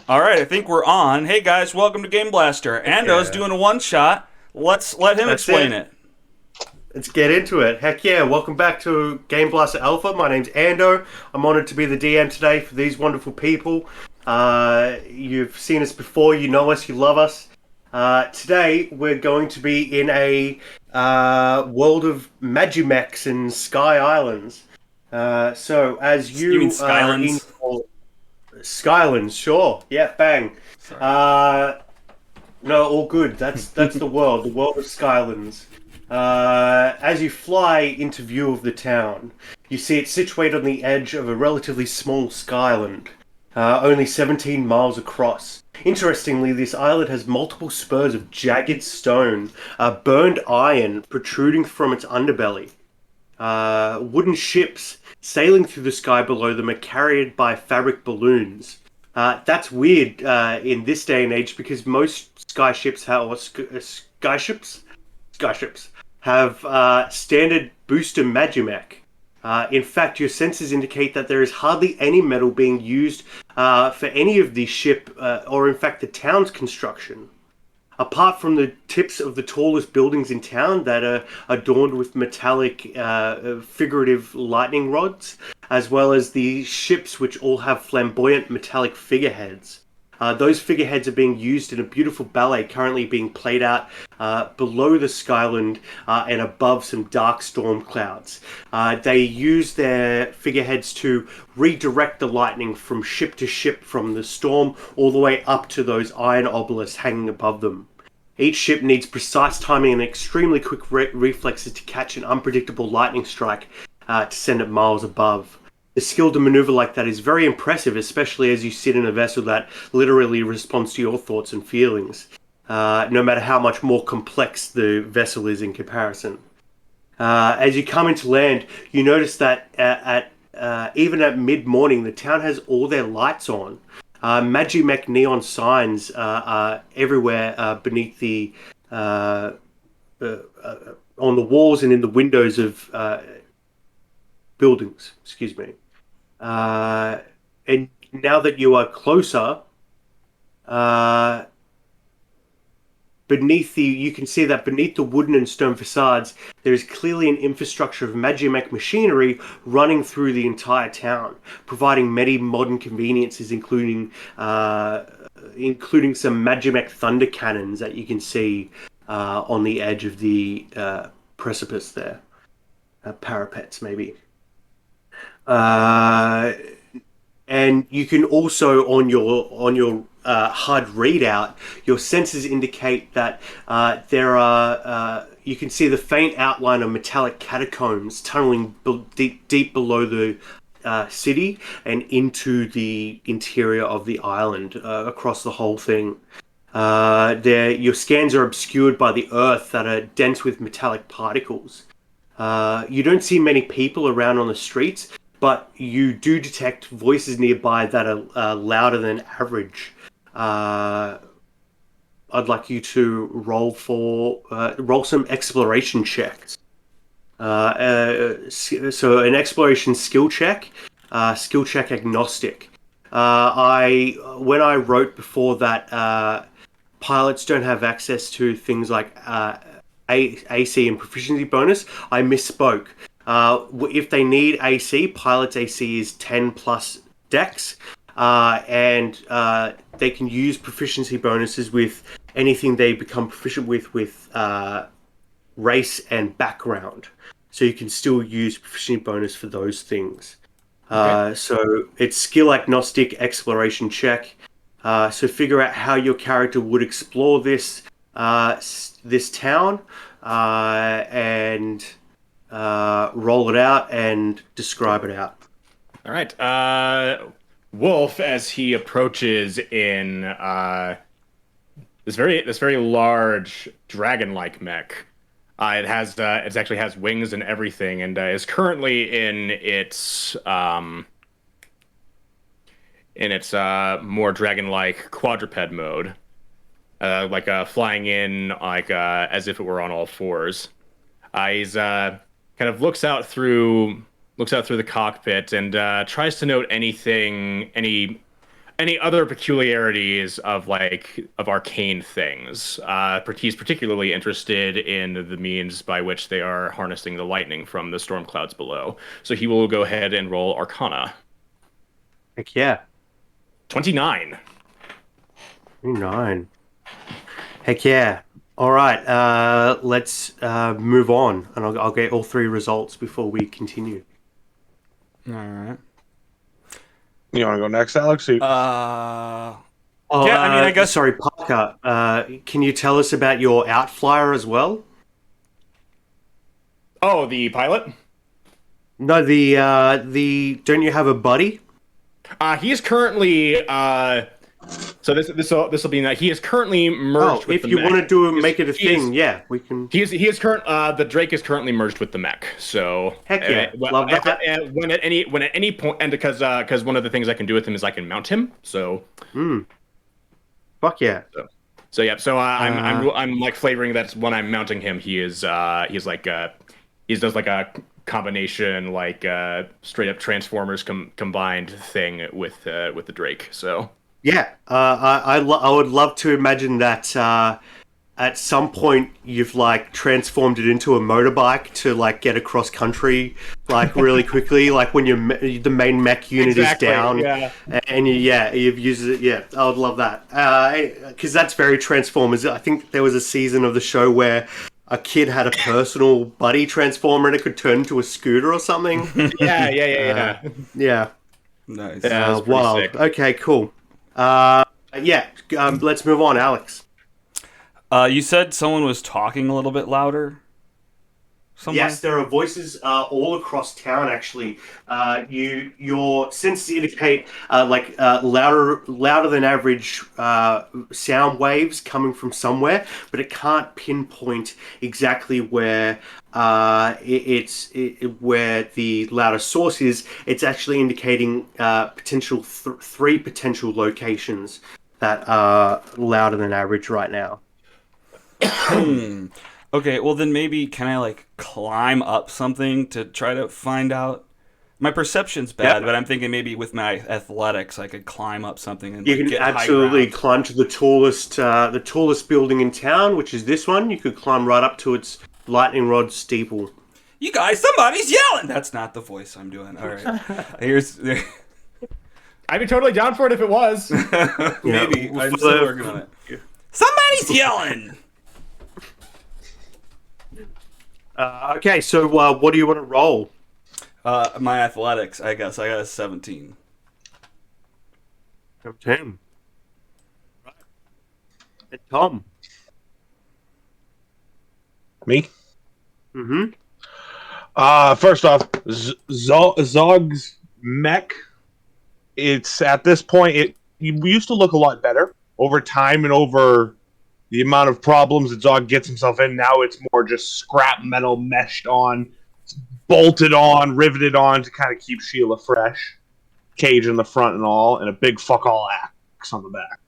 All right, I think we're on. Hey guys, welcome to Game Blaster. Ando's Yeah, doing a one shot. Let's let him that's explain it. it. Let's get into it. Heck yeah, welcome back to Game Blaster Alpha. My name's Ando. I'm honored to be the DM today for these wonderful people. You've seen us before, you know us, you love us. Today, we're going to be in a world of Magimechs and Sky Islands. So, as You mean you are in Skylands? your Skylands, sure, yeah, bang. Sorry. Uh, No, all good. That's the world of Skylands. As you fly into view of the town, you see it situated on the edge of a relatively small skyland, only 17 miles across. Interestingly, this island has multiple spurs of jagged stone, burned iron protruding from its underbelly. Wooden ships sailing through the sky below them are carried by fabric balloons. That's weird in this day and age because most sky ships have, or sky ships have standard booster Magimech. In fact, your sensors indicate that there is hardly any metal being used for any of the ship, or in fact the town's construction. Apart from the tips of the tallest buildings in town that are adorned with metallic figurative lightning rods, as well as the ships which all have flamboyant metallic figureheads. Those figureheads are being used in a beautiful ballet currently being played out below the skyland and above some dark storm clouds. They use their figureheads to redirect the lightning from ship to ship from the storm all the way up to those iron obelisks hanging above them. Each ship needs precise timing and extremely quick reflexes to catch an unpredictable lightning strike to send it miles above. The skill to maneuver like that is very impressive, especially as you sit in a vessel that literally responds to your thoughts and feelings, no matter how much more complex the vessel is in comparison. As you come into land, you notice that at even at mid morning, the town has all their lights on. Magimech neon signs are everywhere beneath the uh, on the walls and in the windows of buildings. Excuse me. Uh, and now that you are closer, uh, beneath the you can see that beneath the wooden and stone facades there is clearly an infrastructure of Magimech machinery running through the entire town, providing many modern conveniences, including some Magimech thunder cannons that you can see on the edge of the precipice there, parapets maybe. uh, and you can also on your HUD readout, your sensors indicate that there are. You can see the faint outline of metallic catacombs tunneling deep below the city and into the interior of the island across the whole thing. Your scans are obscured by the earth that are dense with metallic particles. You don't see many people around on the streets, but you do detect voices nearby that are louder than average. Uh, I'd like you to roll some exploration checks. So an exploration skill check agnostic. I when I wrote before that pilots don't have access to things like AC and proficiency bonus, I misspoke. If they need AC, pilots AC is 10 plus dex, and they can use proficiency bonuses with anything they become proficient with race and background. So you can still use proficiency bonus for those things. Okay. So it's skill agnostic exploration check. So figure out how your character would explore this town, and roll it out and describe it out. All right. Wolf, as he approaches in this very large dragon-like mech. It actually has wings and everything, and is currently in its more dragon-like quadruped mode, like flying in like as if it were on all fours. He's kind of looks out through the cockpit and tries to note any any other peculiarities of arcane things. He's particularly interested in the means by which they are harnessing the lightning from the storm clouds below. So he will go ahead and roll Arcana. Heck yeah. 29. 29. Heck yeah. All right. Let's move on, and I'll get all three results before we continue. All right. You want to go next, Alex? Yeah, I guess. Sorry, Parker. Can you tell us about your outflyer as well? Oh, the pilot? No, the. Don't you have a buddy? He is currently. So this will be nice. He is currently merged with if the you Mech. want to make it a thing, yeah, we can. He is current. The Drake is currently merged with the Mech. So heck yeah, love that. When at any point, and because one of the things I can do with him is I can mount him. So. Fuck yeah. So yeah. So I'm like flavoring that when I'm mounting him, he does like a combination like straight up Transformers combined thing with the Drake. So. Yeah, I would love to imagine that at some point you've like transformed it into a motorbike to like get across country like really quickly, like when the main mech unit is down, and you've used it. Yeah, I would love that because that's very Transformers. I think there was a season of the show where a kid had a personal buddy transformer and it could turn into a scooter or something. Yeah. Nice. Wild. Sick. Okay, cool. Let's move on, Alex. You said someone was talking a little bit louder somewhere? Yes, there are voices all across town, actually. Your senses indicate louder than average sound waves coming from somewhere, but it can't pinpoint exactly where where the louder source is. It's actually indicating three potential locations that are louder than average right now. Okay, well then maybe can I like climb up something to try to find out? My perception's bad, but I'm thinking maybe with my athletics I could climb up something and you can get absolutely climb to the tallest building in town, which is this one. You could climb right up to its lightning rod steeple. You guys, somebody's yelling. That's not the voice I'm doing. All right, I'd be totally down for it if it was. Maybe I'm still working on it. Somebody's yelling. Okay, so what do you want to roll? My athletics, I guess. I got a 17. 17. Right. And Tom. Me? Mm-hmm. First off, Zog's Mech. It's at this point, it used to look a lot better over time and over the amount of problems that Zog gets himself in. Now it's more just scrap metal meshed on, bolted on, riveted on to kind of keep Sheila fresh. Cage in the front and all, and a big fuck all axe on the back.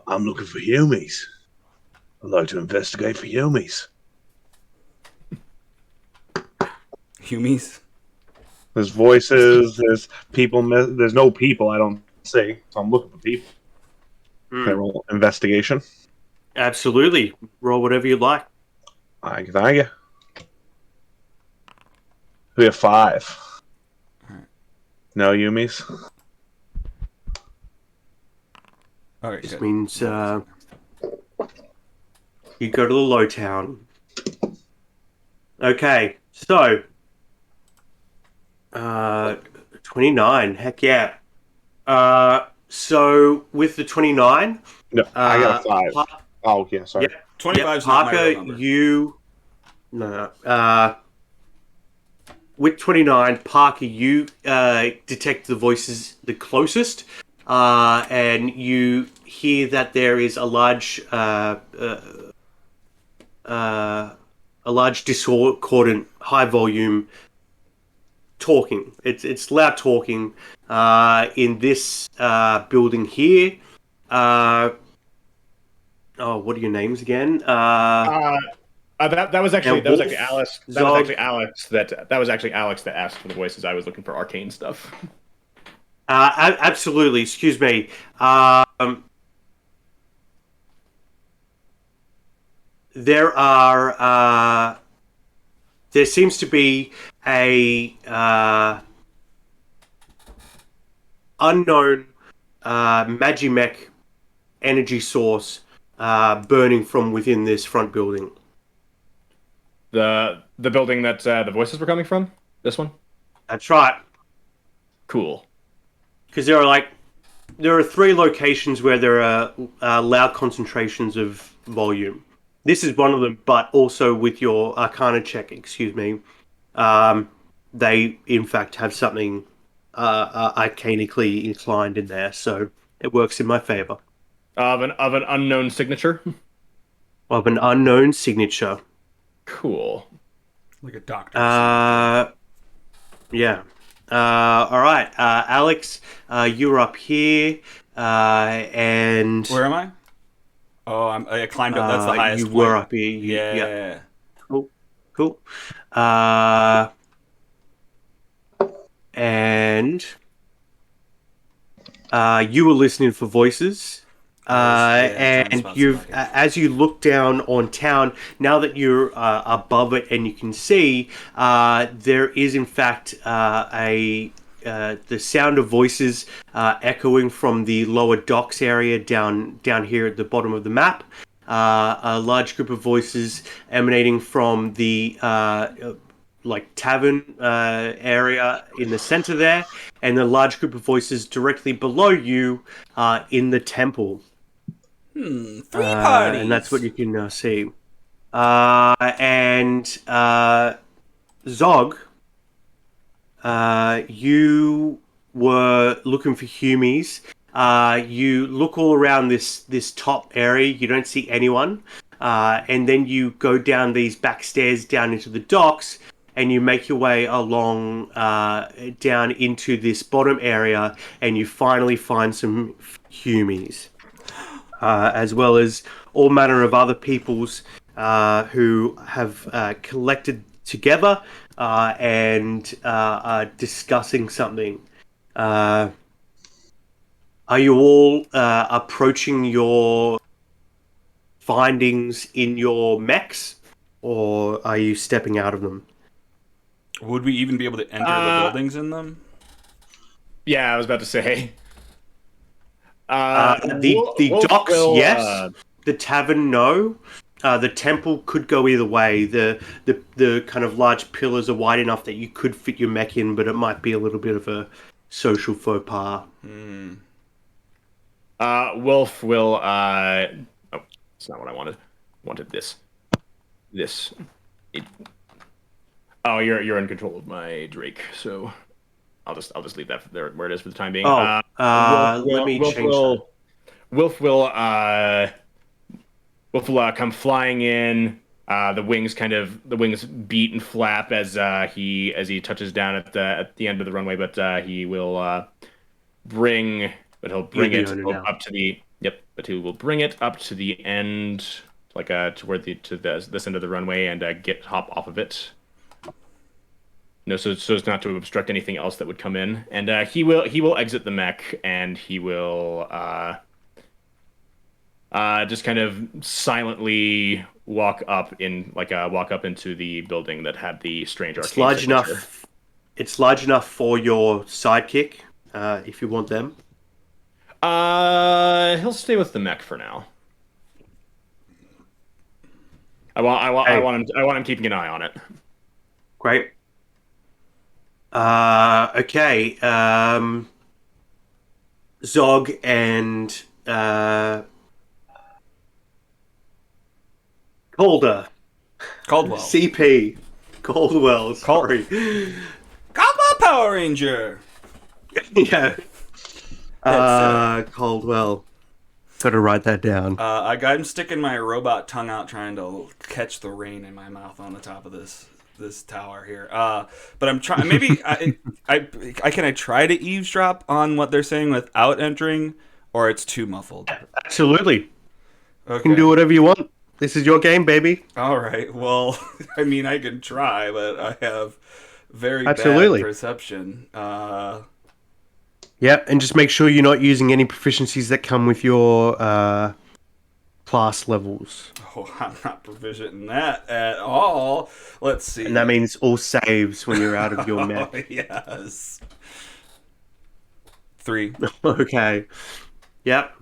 I'm looking for Humies. I'd like to investigate for Humies. Humies? There's voices, there's people, there's no people I don't see, so I'm looking for people. Can I roll investigation? Absolutely. Roll whatever you like. Thank you. We have 5. Right. No Yumis. All right. This means you go to the low town. Okay, so 29. Heck yeah. So with the 29, No, I got a 5. Oh yeah, sorry. Yep. 25 is Parker, not my real number. With 29, Parker, you detect the voices the closest, and you hear that there is a large discordant, high volume talking. It's loud talking in this building here. What are your names again? That was actually Alex. That was Zog. actually Alex that asked for the voices. I was looking for arcane stuff. Absolutely. Excuse me. There are. There seems to be a unknown Magimech energy source burning from within this front building. The building that the voices were coming from. This one. That's right. Cool. Because there are 3 locations where there are loud concentrations of volume. This is one of them, but also with your Arcana check, excuse me, they in fact have something arcanically inclined in there, so it works in my favor. Of an unknown signature. Of an unknown signature. Cool. Like a doctor. Yeah. All right, Alex, you're up here, and Where am I? Oh, I climbed up. That's the highest you point. were up here. Yeah. Cool. And you were listening for voices. And you've, as you look down on town, now that you're above it and you can see, there is in fact the sound of voices echoing from the lower docks area down here at the bottom of the map. A large group of voices emanating from the tavern area in the center there, and a large group of voices directly below you in the temple. 3 parties. And that's what you can see. Zog, you were looking for Humies. You look all around this top area. You don't see anyone. And then you go down these back stairs down into the docks, and you make your way along down into this bottom area, and you finally find some Humies. As well as all manner of other peoples who have collected together and are discussing something. Are you all approaching your findings in your mechs, or are you stepping out of them? Would we even be able to enter the buildings in them? Yeah, I was about to say. The docks, yes. The tavern, no. The temple could go either way. The kind of large pillars are wide enough that you could fit your mech in, but it might be a little bit of a social faux pas. Wolf will. Oh, it's not what I wanted. I wanted this. Oh, you're in control of my Drake, so I'll just leave that there where it is for the time being. Let me change that. Wolf will come flying in. The wings beat and flap as he touches down at the end of the runway, but he will bring it up to the but he will bring it up to the end, toward this end of the runway, and hop off of it. No, so as not to obstruct anything else that would come in, and he will exit the mech, and he will just kind of silently walk up into the building that had the strange arcane signature. It's large enough for your sidekick, if you want them. He'll stay with the mech for now. I want him keeping an eye on it. Great. Okay. Zog and Caldwell. CP. Caldwell, sorry. Caldwell Power Ranger! Yeah. Caldwell. Gotta write that down. I'm sticking my robot tongue out trying to catch the rain in my mouth on the top of this tower here. But I'm trying. Maybe can I try to eavesdrop on what they're saying without entering, or it's too muffled? Absolutely. Okay. You can do whatever you want. This is your game, baby. All right. Well, I mean, I can try, but I have very bad perception. Yeah, and just make sure you're not using any proficiencies that come with your class levels. Oh, I'm not proficient in that at all. Let's see. And that means all saves when you're out of your Oh, mech. yes. 3. Okay. Yep.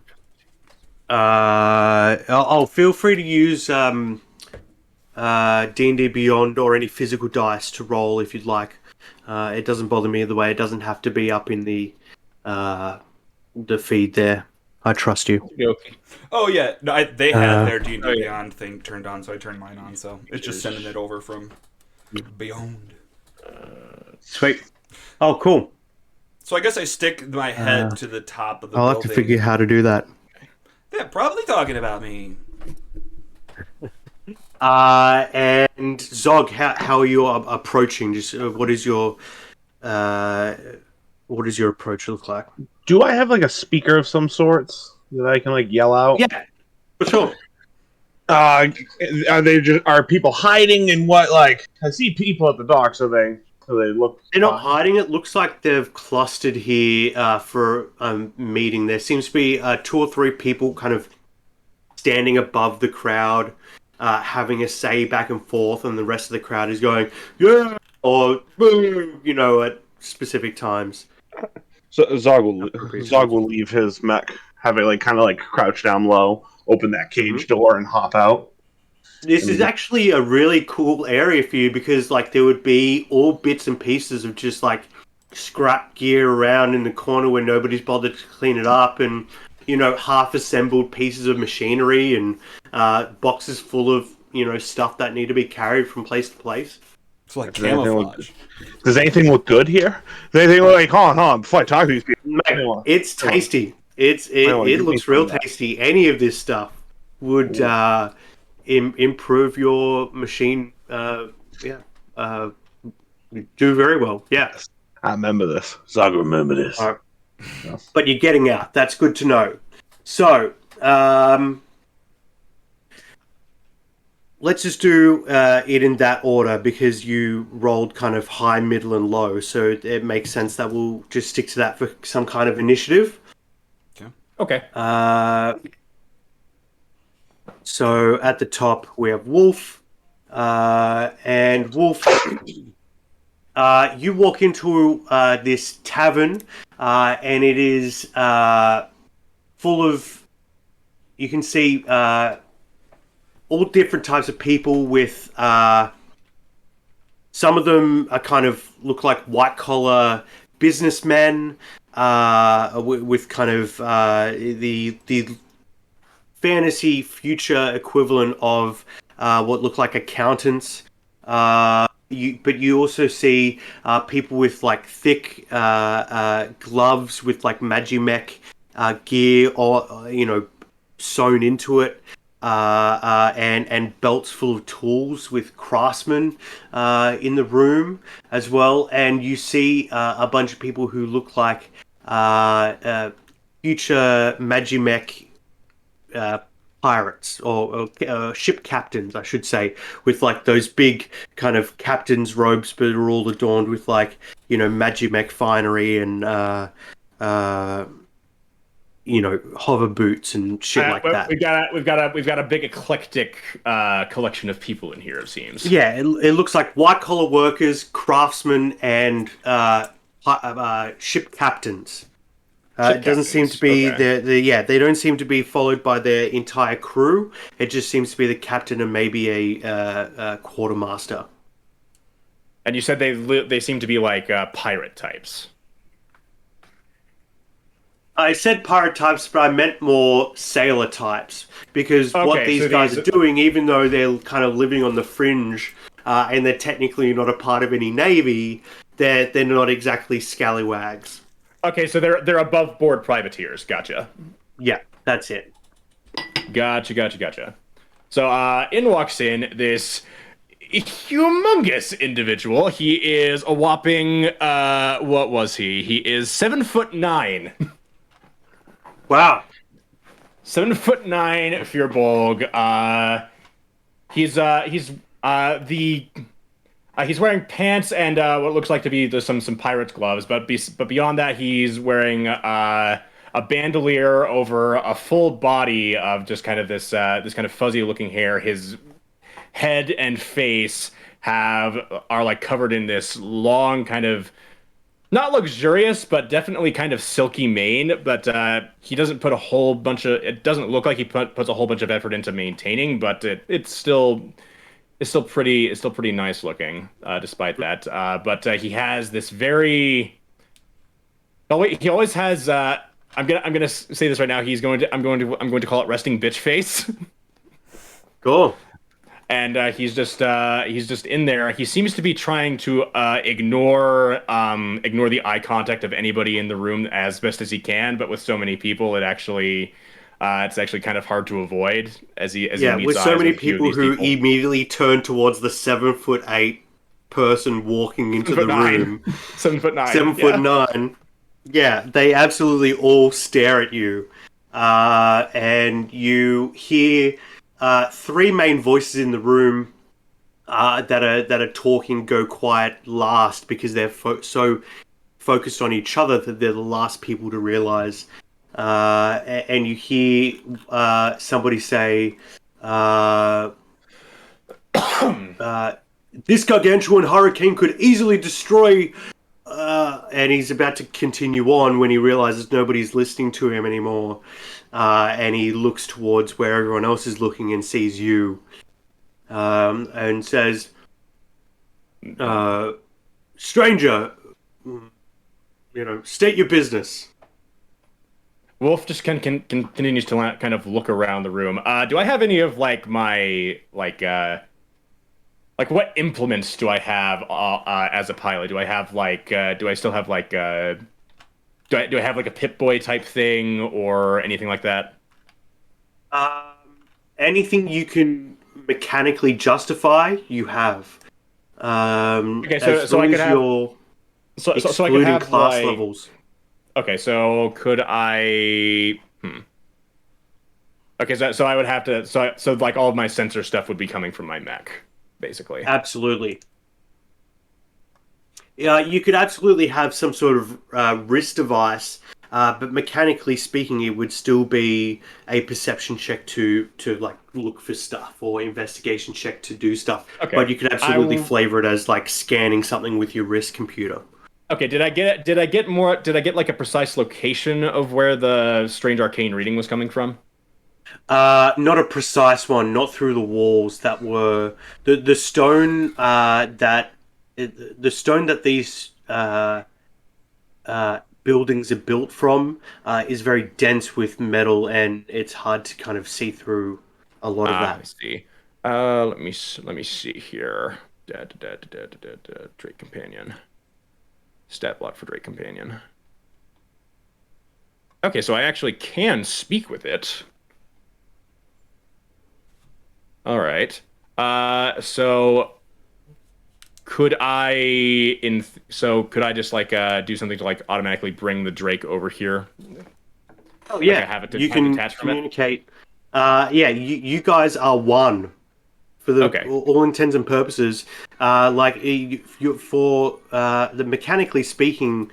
Feel free to use D&D Beyond or any physical dice to roll if you'd like. It doesn't bother me either way. It doesn't have to be up in the feed there. I trust you. Okay. Oh yeah, no, they had their D&D Beyond thing turned on, so I turned mine on. So it's just sending it over from Beyond. Sweet. Oh, cool. So I guess I stick my head to the top of the I'll building. have to figure how to do that. Yeah, probably talking about me. And Zog, how are you approaching? Just what is your approach look like? Do I have like a speaker of some sorts that I can like yell out? Yeah, for sure. Are people hiding in what? Like, I see people at the dock, so they look. They're not hiding. It looks like they've clustered here for a meeting. There seems to be 2 or 3 people kind of standing above the crowd, having a say back and forth, and the rest of the crowd is going yeah or boo, at specific times. So Zog will leave his mech, have it like kind of like crouch down low, open that cage door, and hop out. This is actually a really cool area for you because like there would be all bits and pieces of just like scrap gear around in the corner where nobody's bothered to clean it up, and half assembled pieces of machinery and boxes full of stuff that need to be carried from place to place. It's like camouflage. Does anything look good here? Does anything look like, hold on, before I talk to these people? Mate, it's tasty. It looks real tasty. Any of this stuff would improve your machine. Do very well. Yeah. I remember this. Zog remember this. All right. But you're getting out. That's good to know. So, let's just do it in that order because you rolled kind of high, middle, and low. So it makes sense that we'll just stick to that for some kind of initiative. Okay. So at the top we have Wolf, and Wolf. You walk into this tavern, and it is full of. You can see all different types of people. With some of them are kind of look like white collar businessmen, with kind of the fantasy future equivalent of what look like accountants. But you also see people with like thick gloves with like Magimech gear or sewn into it, and belts full of tools with craftsmen in the room as well. And you see a bunch of people who look like future Magimech pirates or ship captains, I should say, with like those big kind of captain's robes, but are all adorned with like Magimech finery and hover boots and shit like that. We've got a big eclectic collection of people in here. It seems. Yeah, it looks like white collar workers, craftsmen, and ship captains. It doesn't seem to be they don't seem to be followed by their entire crew. It just seems to be the captain and maybe a quartermaster. And you said they seem to be like pirate types. I said pirate types, but I meant more sailor types because what these guys are doing, even though they're kind of living on the fringe and they're technically not a part of any navy, they're not exactly scallywags. Okay, so they're above board privateers. Gotcha. Yeah, that's it. Gotcha. So in walks in this humongous individual. He is a whopping what was he? He is 7'9". Wow. 7'9" Firbolg. He's the He's wearing pants and what looks like to be some pirate's gloves, but beyond that, he's wearing a bandolier over a full body of just kind of this kind of fuzzy looking hair. His head and face are like covered in this long kind of not luxurious, but definitely kind of silky mane. But he doesn't put a whole bunch of. It doesn't look like he puts a whole bunch of effort into maintaining, but it's still pretty nice looking, despite that. But he has this very. Oh wait, he always has. I'm gonna say this right now. I'm going to call it resting bitch face. Cool. And he's just in there. He seems to be trying to ignore the eye contact of anybody in the room as best as he can. But with so many people, it's actually kind of hard to avoid as he meets with eyes so many with a few of people these who people. immediately turn towards the 7'8" person walking into the 7'9". room. 7'9". 7'9". Yeah, they absolutely all stare at you, and you hear three main voices in the room that are talking go quiet last because they're so focused on each other that they're the last people to realize. And you hear somebody say, "This gargantuan hurricane could easily destroy." And he's about to continue on when he realizes nobody's listening to him anymore. And he looks towards where everyone else is looking and sees you. And says, "Stranger, state your business." Wolf just continues to kind of look around the room. Do I have any of like my like what implements do I have as a pilot? Do I have do I still have do I have like a Pip-Boy type thing or anything like that? Anything you can mechanically justify, you have. Okay, as so long I could as have you're so I could excluding have class like levels. okay, so could I Okay, so I would have to so like all of my sensor stuff would be coming from my mech, basically. Absolutely. Yeah, you could absolutely have some sort of wrist device, but mechanically speaking, it would still be a perception check to like look for stuff or investigation check to do stuff. Okay. But you could absolutely flavor it as like scanning something with your wrist computer. Okay, did I get like a precise location of where the strange arcane reading was coming from? Not a precise one, not through the walls. That were the stone the stone that these buildings are built from is very dense with metal, and it's hard to kind of see through a lot of that. I see. Let me see here. Drake Companion. Stat block for Drake Companion. Okay, so I actually can speak with it. All right. So could I could I just like do something to like automatically bring the Drake over here? Oh yeah, like I have it you can detached from it? communicate. Yeah, you guys are one for all intents and purposes. For the mechanically speaking,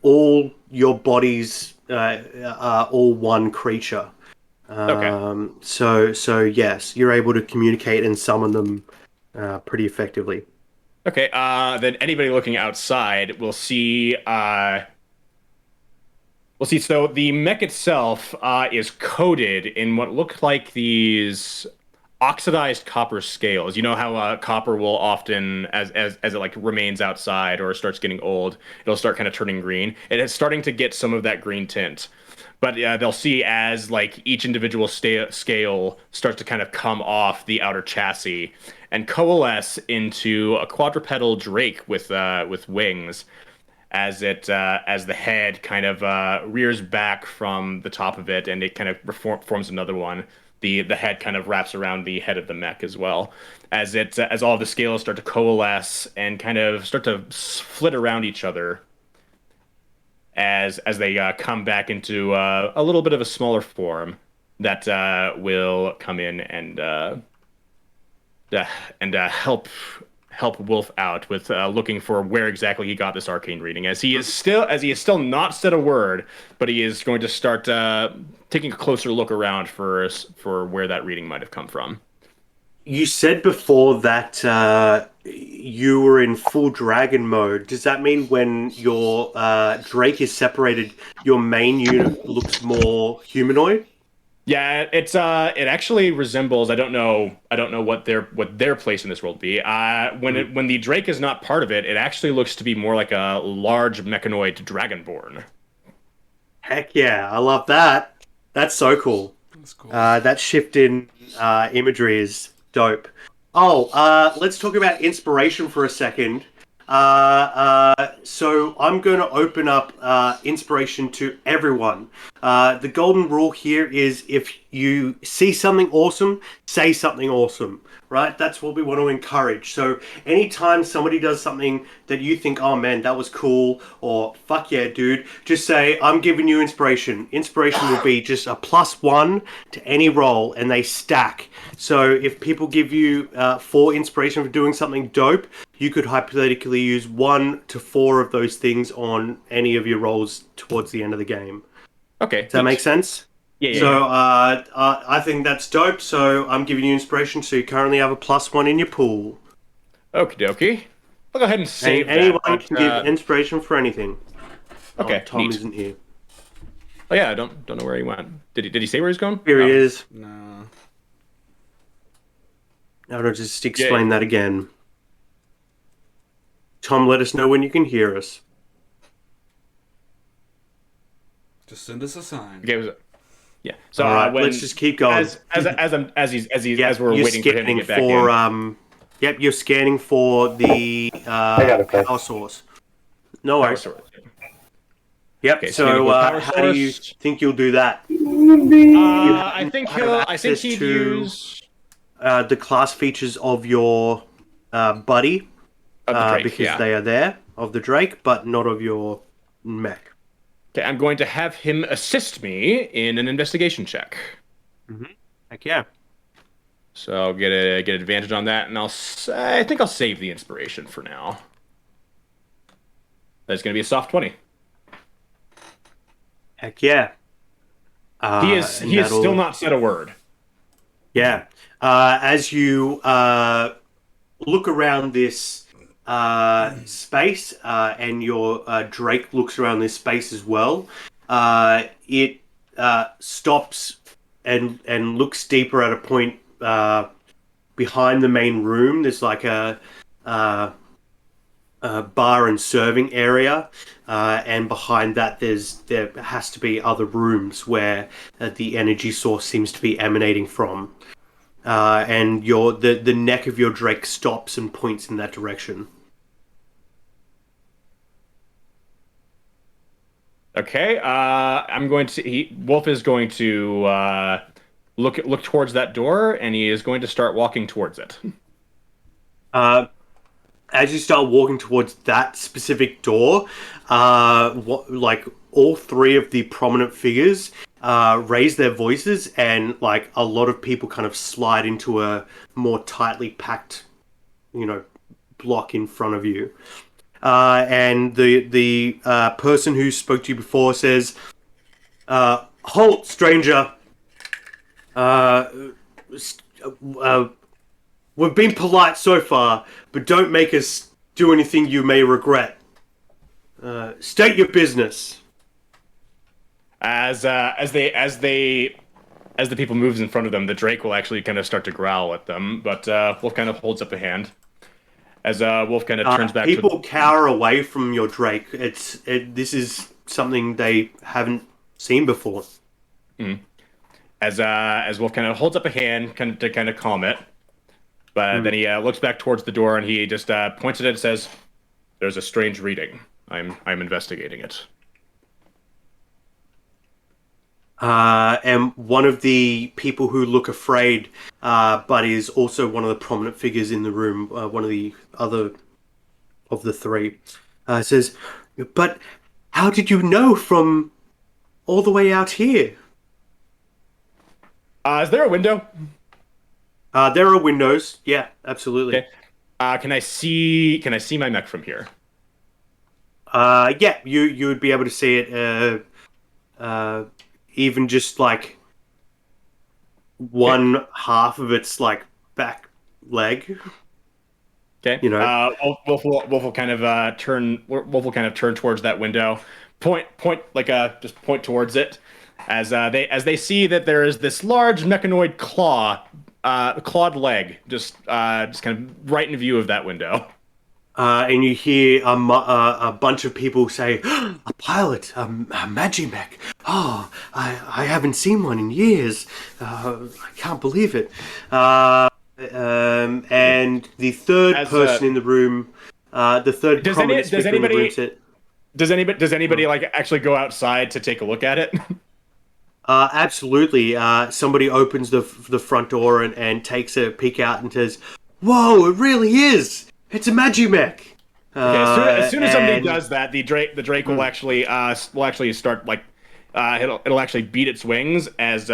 all your bodies are all one creature. Okay. So yes, you're able to communicate and summon them pretty effectively. Okay. Then anybody looking outside will see. So the mech itself is coated in what look like these oxidized copper scales. You know how copper will often, as it like remains outside or starts getting old, it'll start kind of turning green. And it's starting to get some of that green tint. But they'll see as like each individual scale starts to kind of come off the outer chassis and coalesce into a quadrupedal drake with wings, as the head kind of rears back from the top of it, and it kind of forms another one. The head kind of wraps around the head of the mech as well, as all the scales start to coalesce and kind of start to flit around each other as they come back into a little bit of a smaller form that will come in and help help Wolf out with looking for where exactly he got this arcane reading, as he is still not said a word, but he is going to start taking a closer look around for where that reading might have come from. You said before that you were in full dragon mode. Does that mean when your Drake is separated, your main unit looks more humanoid? Yeah, it actually resembles. I don't know what their place in this world be. When the Drake is not part of it, it actually looks to be more like a large mechanoid dragonborn. Heck yeah, I love that. That's so cool. That's cool. That shift in imagery is dope. Oh, let's talk about inspiration for a second. So I'm going to open up inspiration to everyone. The golden rule here is if you see something awesome, say something awesome, right? That's what we want to encourage. So anytime somebody does something that you think, oh man, that was cool, or fuck yeah, dude, just say, I'm giving you inspiration. Inspiration will be just a +1 to any roll, and they stack. So if people give you 4 inspiration for doing something dope, you could hypothetically use 1 to 4 of those things on any of your rolls towards the end of the game. Okay. Does that make sense? Yeah. So I think that's dope. So I'm giving you inspiration. So you currently have a +1 in your pool. Okie dokie. I'll go ahead and save And anyone that. can give inspiration for anything. Okay. Tom neat. isn't here. Oh yeah, I don't know where he went. Did he say where he's going? Here he is. No. I'll just explain that again. Tom, let us know when you can hear us. Just send us a sign. Okay, yeah. So All right, let's just keep going. As we're waiting for him to get back in. Yep, you're scanning for the power source. No worries. Yep. Okay, so how do you think you'll do that? I think he'd use the class features of your buddy, of the Drake, because they are there, of the Drake, but not of your mech. Okay, I'm going to have him assist me in an investigation check. Mm-hmm. Heck yeah. So I'll get an advantage on that, and I think I'll save the inspiration for now. That's going to be a soft 20. Heck yeah. He has still not said a word. Yeah. As you look around this space, and your Drake looks around this space as well, it stops and looks deeper at a point behind the main room. There's like a bar and serving area, and behind that there has to be other rooms where the energy source seems to be emanating from. And the neck of your Drake stops and points in that direction. Okay, Wolf is going to look towards that door, and he is going to start walking towards it. As you start walking towards that specific door, like all 3 of the prominent figures raise their voices, and like a lot of people kind of slide into a more tightly packed, block in front of you. And the person who spoke to you before says, "Halt, stranger. We've been polite so far, but don't make us do anything you may regret. State your business." As the people moves in front of them, the Drake will actually kind of start to growl at them, but Wolf kind of holds up a hand. As Wolf kind of turns back. People cower away from your Drake. This is something they haven't seen before. Mm. As Wolf kind of holds up a hand to kind of calm it, but then he looks back towards the door and he just points at it and says, "There's a strange reading. I'm investigating it." And one of the people who look afraid, but is also one of the prominent figures in the room, one of the other of the 3, says, "But how did you know from all the way out here?" Is there a window? There are windows. Yeah, absolutely. Okay. Can I see? Can I see my mech from here? Yeah, you would be able to see it. Even just like Okay. one half of its like back leg. Okay. You know. Wolf will kind of turn. Wolf will kind of turn towards that window. Point like just point towards it, as they see that there is this large mechanoid clawed leg, just kind of right in view of that window. And you hear a bunch of people say, "A pilot, a Magimech. Oh, I haven't seen one in years. I can't believe it." And the third As person in the room, the third prominent does speaker in the room anybody said, does anybody like actually go outside to take a look at it? "Absolutely." Somebody opens the front door and takes a peek out and says, "Whoa, it really is! It's a Magimech." Okay, as soon as somebody And does that, the Drake will actually start like it'll actually beat its wings as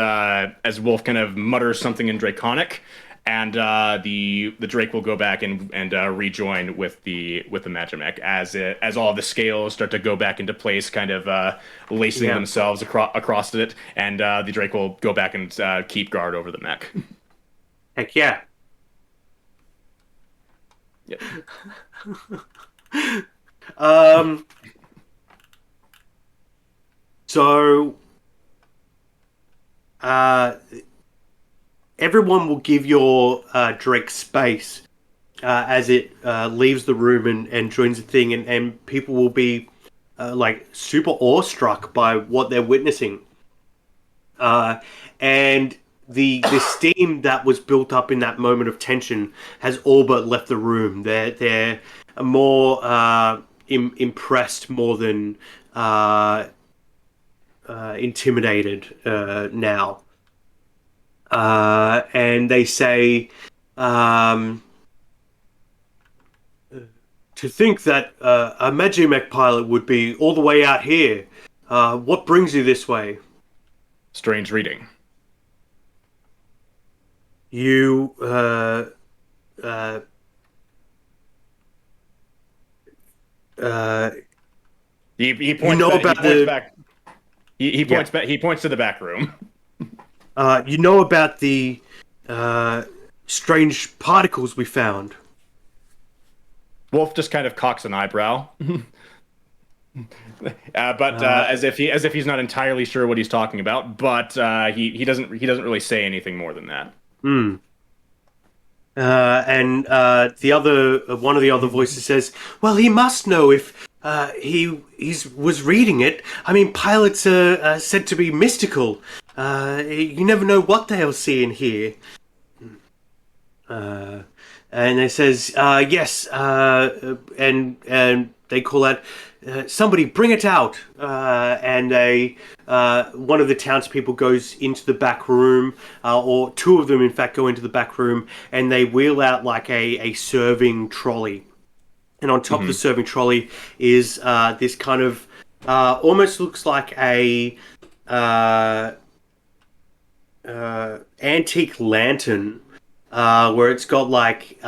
Wolf kind of mutters something in Draconic, and the Drake will go back and rejoin with the Magimech as all the scales start to go back into place, kind of lacing Yeah. themselves across it, and the Drake will go back and keep guard over the mech. heck yeah. Yeah. Um, so, uh, everyone will give your Drake space as it leaves the room and joins the thing, and people will be like super awestruck by what they're witnessing. And the steam that was built up in that moment of tension has all but left the room. They're more impressed more than uh, intimidated now. And they say, um, to think that a Magimech pilot would be all the way out here. What brings you this way? Strange reading. You uh, uh, He you points know back. He about points the back. He yeah. points back. He points to the back room. You know about the strange particles we found. Wolf just kind of cocks an eyebrow, but Uh, as if he's not entirely sure what he's talking about. But he doesn't really say anything more than that. hmm. And the other one of the other voices says, "Well, he must know if he was reading it. I mean, pilots are said to be mystical. You never know what they'll see and hear." Uh, and it says, "Yes," and they call out, "Somebody bring it out!" And one of the townspeople goes into the back room, or two of them, in fact, go into the back room, and they wheel out like a serving trolley. And on top of the serving trolley is this kind of almost looks like a antique lantern, where it's got like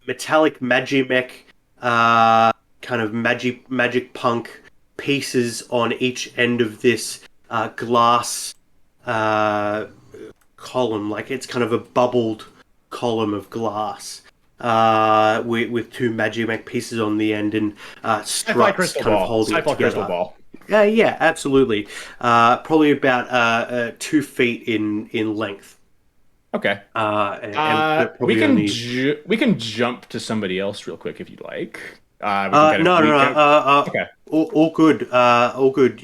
metallic magimech, kind of magic punk pieces on each end of this glass uh, column. Like it's kind of a bubbled column of glass. With two magimech pieces on the end and Sci-fi struts crystal kind of ball. holding it Sci-fi crystal together. ball. Yeah, absolutely. Probably about 2 feet in length. Okay. And they're We probably can only. we can jump to somebody else real quick if you'd like. We can kind of No, no, we no. can, okay. All good. All good.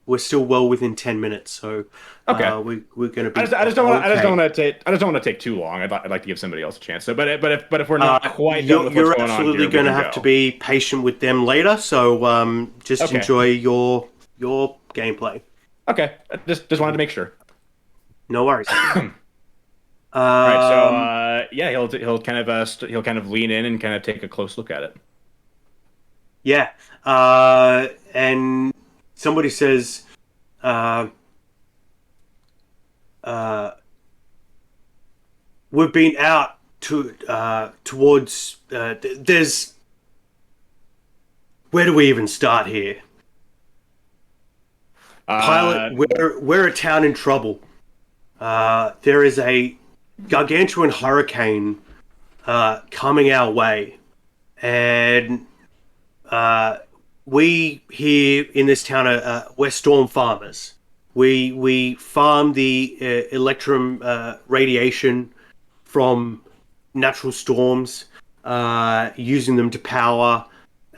We're still well within 10 minutes, so Okay. we're going to be I just don't want okay. to take too long. I'd like to give somebody else a chance. So, but if we're not quite done with what's You're going on absolutely here, we going to can have to go. be patient with them later. So just Okay. enjoy your gameplay. Okay. Just wanted to make sure. No worries. All right. So Um, yeah, he'll kind of lean in and kind of take a close look at it. yeah. And somebody says, uh, uh, "We've been out towards. There's. Where do we even start here? Pilot, we're a town in trouble. There is a gargantuan hurricane coming our way, and we here in this town we're storm farmers. We farm the electrum radiation from natural storms, using them to power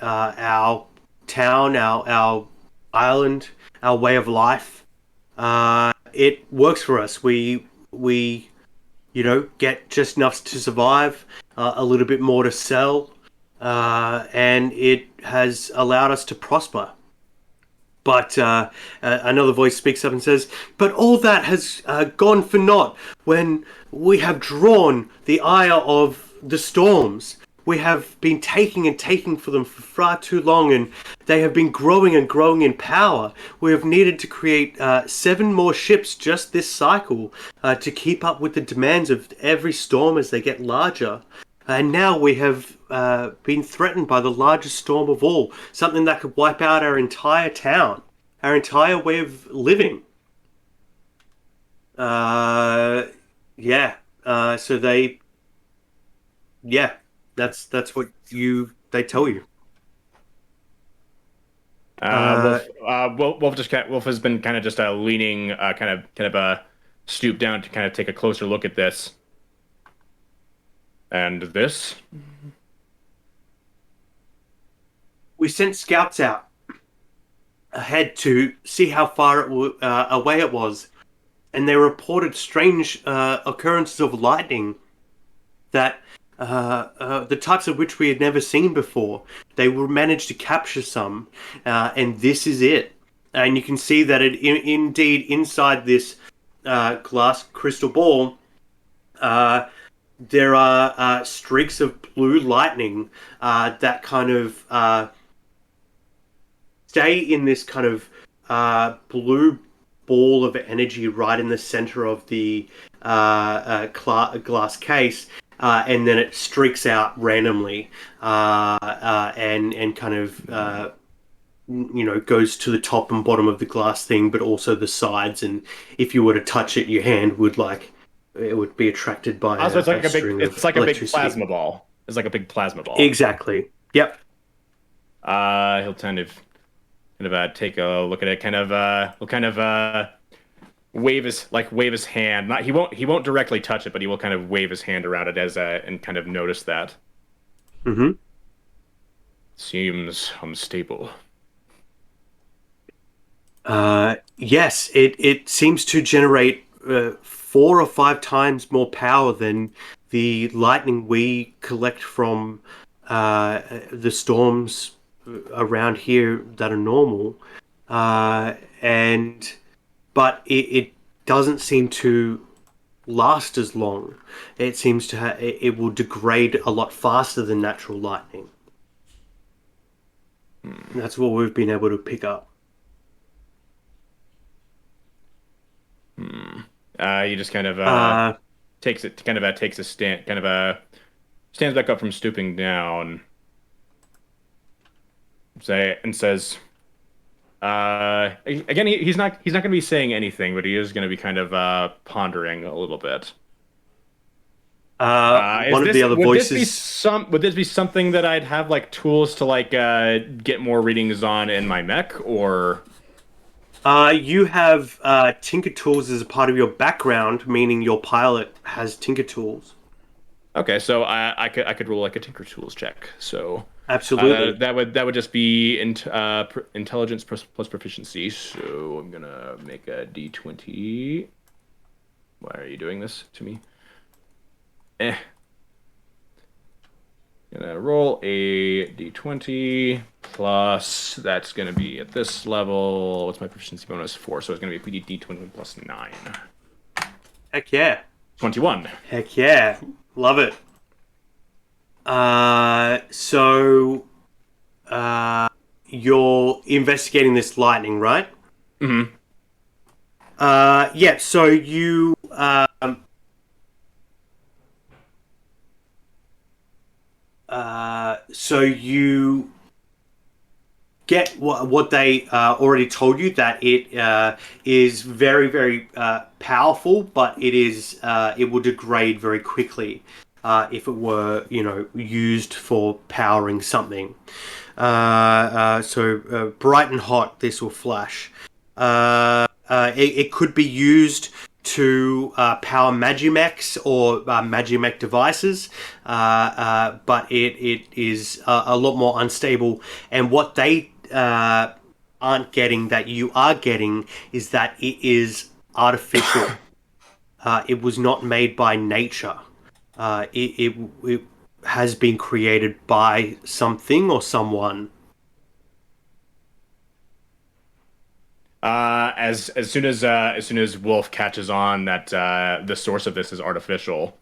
our town, our island, our way of life. It works for us. We get just enough to survive, a little bit more to sell, and it has allowed us to prosper. But another voice speaks up and says, "But all that has gone for naught when we have drawn the ire of the storms. We have been taking and taking for them for far too long, and they have been growing and growing in power. We have needed to create 7 more ships just this cycle to keep up with the demands of every storm as they get larger. And now we have been threatened by the largest storm of all, something that could wipe out our entire town, our entire way of living." So they... Yeah, that's what they tell you. Wolf has been kind of just leaning, kind of stoop down to kind of take a closer look at this. And this? We sent scouts out ahead to see how far away it was, and they reported strange occurrences of lightning that the types of which we had never seen before. They managed to capture some, and this is it. And you can see that indeed inside this glass crystal ball, there are streaks of blue lightning that kind of stay in this kind of blue ball of energy right in the center of the glass case, and then it streaks out randomly and kind of goes to the top and bottom of the glass thing, but also the sides. And if you were to touch it, your hand would it would be attracted by also, it's like a big plasma ball. It's like a big plasma ball. Exactly. Yep. He'll kind of take a look at it. He'll kind of wave his hand. He won't directly touch it, but he will kind of wave his hand around it and kind of notice that. Mm-hmm. Seems unstable. Yes, it seems to generate 4 or 5 times more power than the lightning we collect from the storms around here that are normal, but it doesn't seem to last as long. It seems to it will degrade a lot faster than natural lightning. That's what we've been able to pick up. He just kind of takes a stand, stands back up from stooping down, says, again, he's not going to be saying anything, but he is going to be kind of pondering a little bit. One of the other voices. Would this be something that I'd have tools to get more readings on in my mech, or? You have Tinker Tools as a part of your background, meaning your pilot has Tinker Tools. Okay, so I could roll a Tinker Tools check. So absolutely, that would just be intelligence plus proficiency. So I'm gonna make a D20. Why are you doing this to me? Gonna roll a D20 plus, that's gonna be at this level. What's my proficiency bonus? 4, so it's gonna be a D20 plus 9. Heck yeah. 21. Heck yeah. Love it. So you're investigating this lightning, right? Mm-hmm. Yeah, so you So you get what they already told you, that it is very, very powerful, but it will degrade very quickly if it were, used for powering something. So bright and hot, this will flash. It could be used to power Magimechs or Magimech devices, but it is a lot more unstable. And what they aren't getting that you are getting is that it is artificial. It was not made by nature. It has been created by something or someone. As soon as Wolf catches on that the source of this is artificial,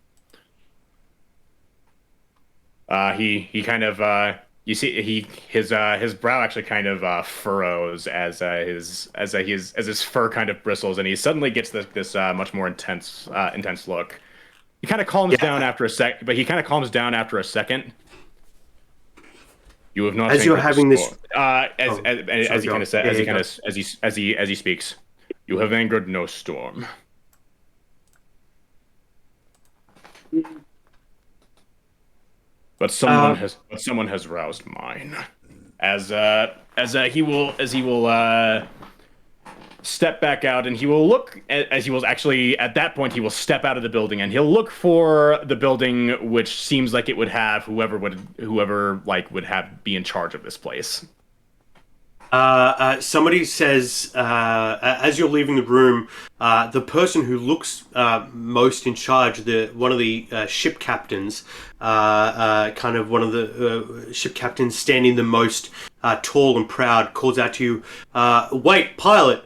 he kind of you see his brow actually kind of furrows as his fur kind of bristles, and he suddenly gets this much more intense look. He kind of calms down after a sec, but he kind of calms down after a second. You have not. As you're having this, as he kind of says, as he speaks, you have angered no storm. But someone has roused mine. As he will step back out, and he will look as he will actually at that point he will step out of the building, and he'll look for the building which seems like it would have whoever would have be in charge of this place. Somebody says as you're leaving the room, the person who looks most in charge, one of the ship captains, kind of one of the ship captains standing the most tall and proud, calls out to you, "Wait, pilot!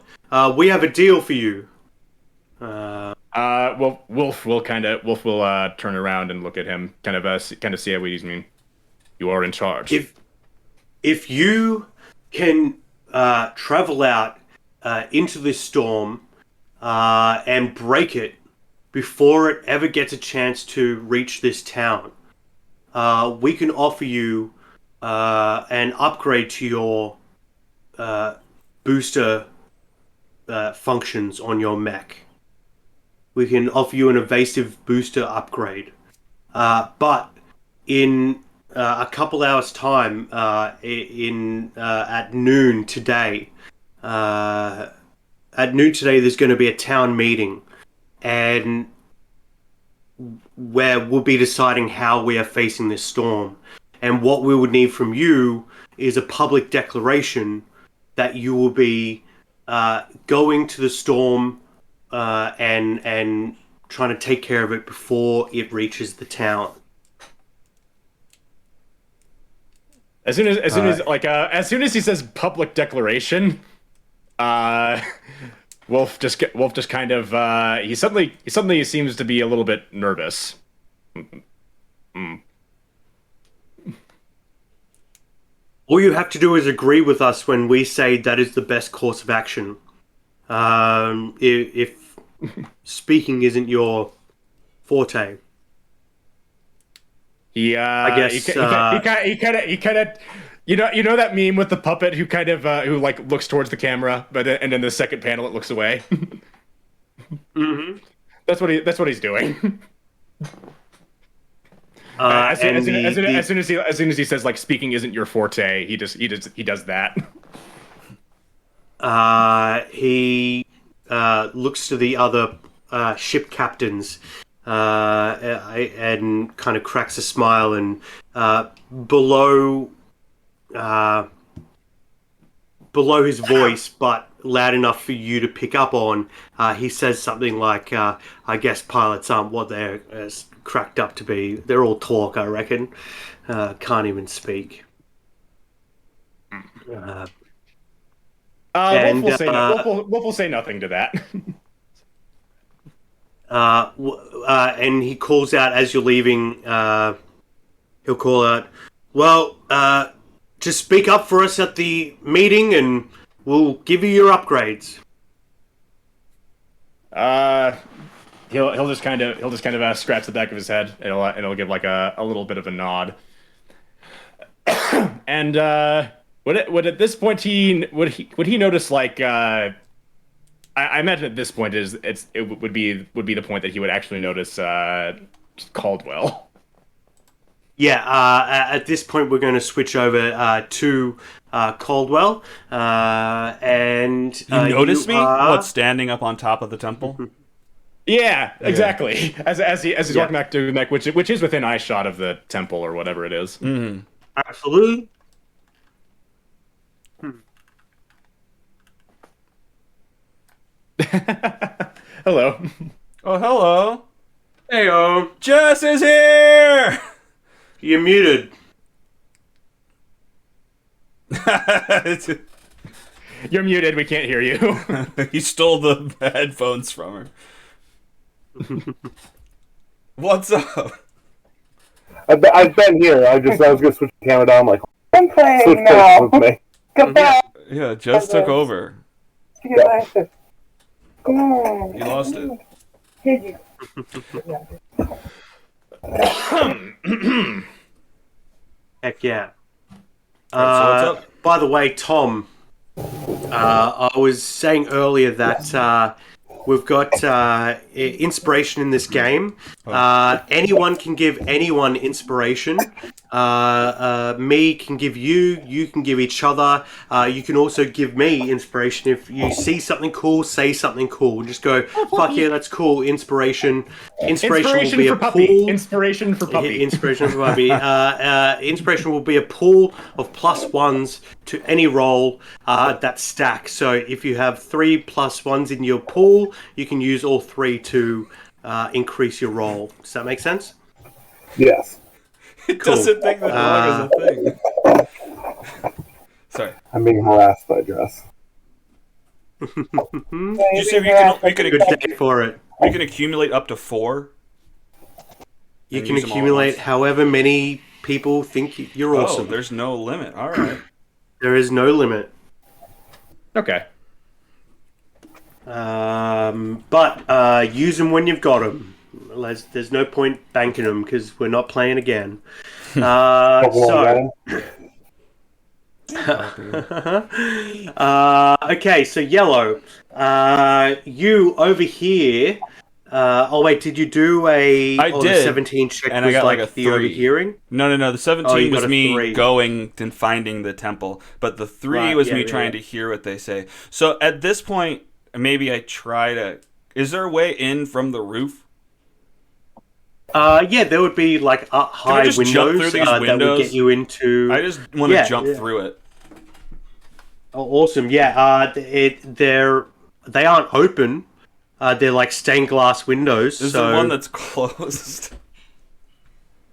We have a deal for you." Well, Wolf will turn around and look at him, kind of see how he's mean. You are in charge. If you can travel out into this storm and break it before it ever gets a chance to reach this town, we can offer you an upgrade to your booster functions on your mech. We can offer you an evasive booster upgrade. But in a couple hours' time, at noon today, there's going to be a town meeting, and where we'll be deciding how we are facing this storm. And what we would need from you is a public declaration that you will be going to the storm and trying to take care of it before it reaches the town. As soon as he says public declaration, Wolf just kind of he suddenly seems to be a little bit nervous. All you have to do is agree with us when we say that is the best course of action. If speaking isn't your forte. I guess he kind of you know that meme with the puppet who kind of who like looks towards the camera, and then the second panel it looks away. Mm-hmm. That's what he's doing. As soon as he says like speaking isn't your forte, he does that. He looks to the other ship captains and kind of cracks a smile, and below his voice, but loud enough for you to pick up on, he says something like, "I guess pilots aren't what they're cracked up to be. They're all talk, I reckon. Can't even speak." Wolf will say nothing to that. And he calls out as you're leaving. He'll call out, "Well, just speak up for us at the meeting, and we'll give you your upgrades." He'll just kind of scratch the back of his head, and he'll give like a little bit of a nod. And would at this point would he notice like I imagine at this point would be the point that he would actually notice Caldwell. Yeah, at this point we're going to switch over to Caldwell, and You notice me? are- What, standing up on top of the temple? Yeah, exactly. As he's Yeah. walking back to the Mech, which is within eye shot of the temple or whatever it is. Mm. Absolutely. Hello. Oh, hello. Heyo, Jess is here! you're muted. You're muted. We can't hear you. He stole the headphones from her. What's up? I've been here. I was gonna switch the camera down. I'm like, I'm playing switch now. places with me. Come back. Yeah, Jess took over. You lost it. Come on. You lost it. Did you? Heck yeah. Alright, so what's up? By the way, Tom, I was saying earlier that we've got inspiration in this game. Anyone can give anyone inspiration. Me can give you. You can give each other. You can also give me inspiration. If you see something cool, say something cool. Just go, fuck yeah, that's cool. Inspiration. Inspiration will be for a puppy. pool. Inspiration for puppy. Inspiration for puppy. Inspiration will be a pool of +1s to any roll that stack. So if you have 3 +1s in your pool, you can use all 3 to increase your roll. Does that make sense? Yes. It doesn't think that dog is a thing. Sorry. I'm being harassed by Dress. Did you say we can Good day for it. accumulate up to 4? You And can use them all at accumulate once? however many people think you're Oh, awesome. there's no limit. All right. There is no limit. Okay. But use them when you've got them. There's no point banking them because we're not playing again. So, okay, so Yellow, you over here. Oh wait, did you do a? I The did, 17 check and I was got like like a the 3. overhearing. No. The Oh, 17 you was got a me 3. going and finding the temple, but the 3 Right, was yeah, me yeah, trying yeah. to hear what they say. So at this point, maybe I try to. Is there a way in from the roof? Yeah, there would be like high just jump windows, through these that would windows? get you into. I just want to Yeah, jump yeah. through it. Oh, awesome! Yeah, they aren't open. They're like stained glass windows. Is so there one that's closed?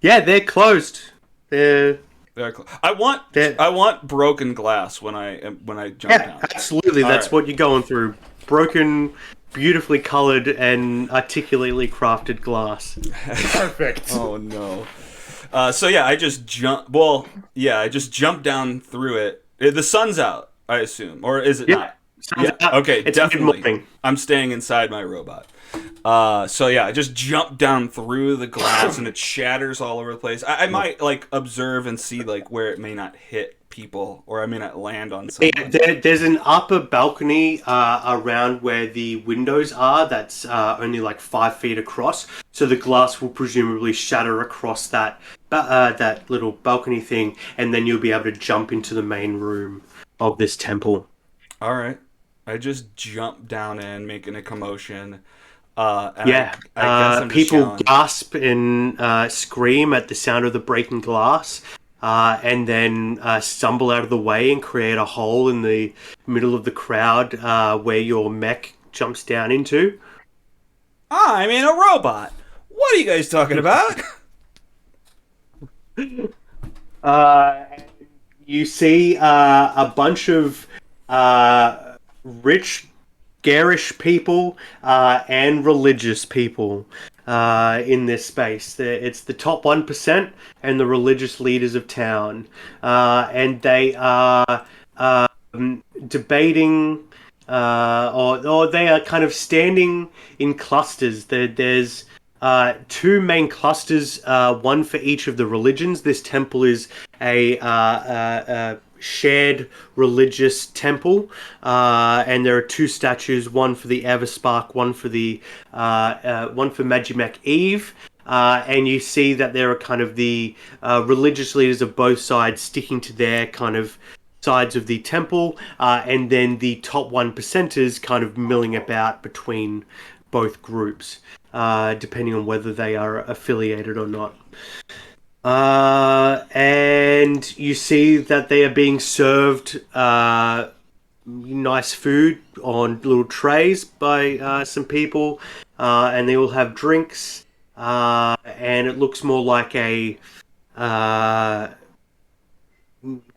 yeah, they're closed. They're I want broken glass when I jump yeah, down. absolutely. All That's right. what you're going through. Broken, beautifully colored, and articulately crafted glass. Perfect. Oh no. So yeah, I just jump. Well, yeah, I just jump down through it. The sun's out, I assume, or is it Yeah. not? Sun's Yeah. out. Okay, It's definitely. mid-morning. I'm staying inside my robot. So yeah, I just jump down through the glass and it shatters all over the place. I might like observe and see like where it may not hit people or I may not land on Yeah, someone. there's an upper balcony around where the windows are that's only like 5 feet across. So the glass will presumably shatter across that little balcony thing, and then you'll be able to jump into the main room of this temple. All right, I just jump down in, making a commotion. And Yeah, I guess I'm just people yelling. gasp and scream at the sound of the breaking glass, and then stumble out of the way and create a hole in the middle of the crowd where your mech jumps down into. I'm in a robot. What are you guys talking about? You see a bunch of rich, garish people and religious people in this space. It's the top 1% and the religious leaders of town. And they are debating, or they are kind of standing in clusters. There's two main clusters, one for each of the religions. This temple is a shared religious temple, and there are two statues: one for the Everspark, one for Magimech Eve. And you see that there are kind of the religious leaders of both sides sticking to their kind of sides of the temple, and then the top 1%ers kind of milling about between both groups, depending on whether they are affiliated or not. And you see that they are being served nice food on little trays by some people, and they all have drinks, and it looks more like a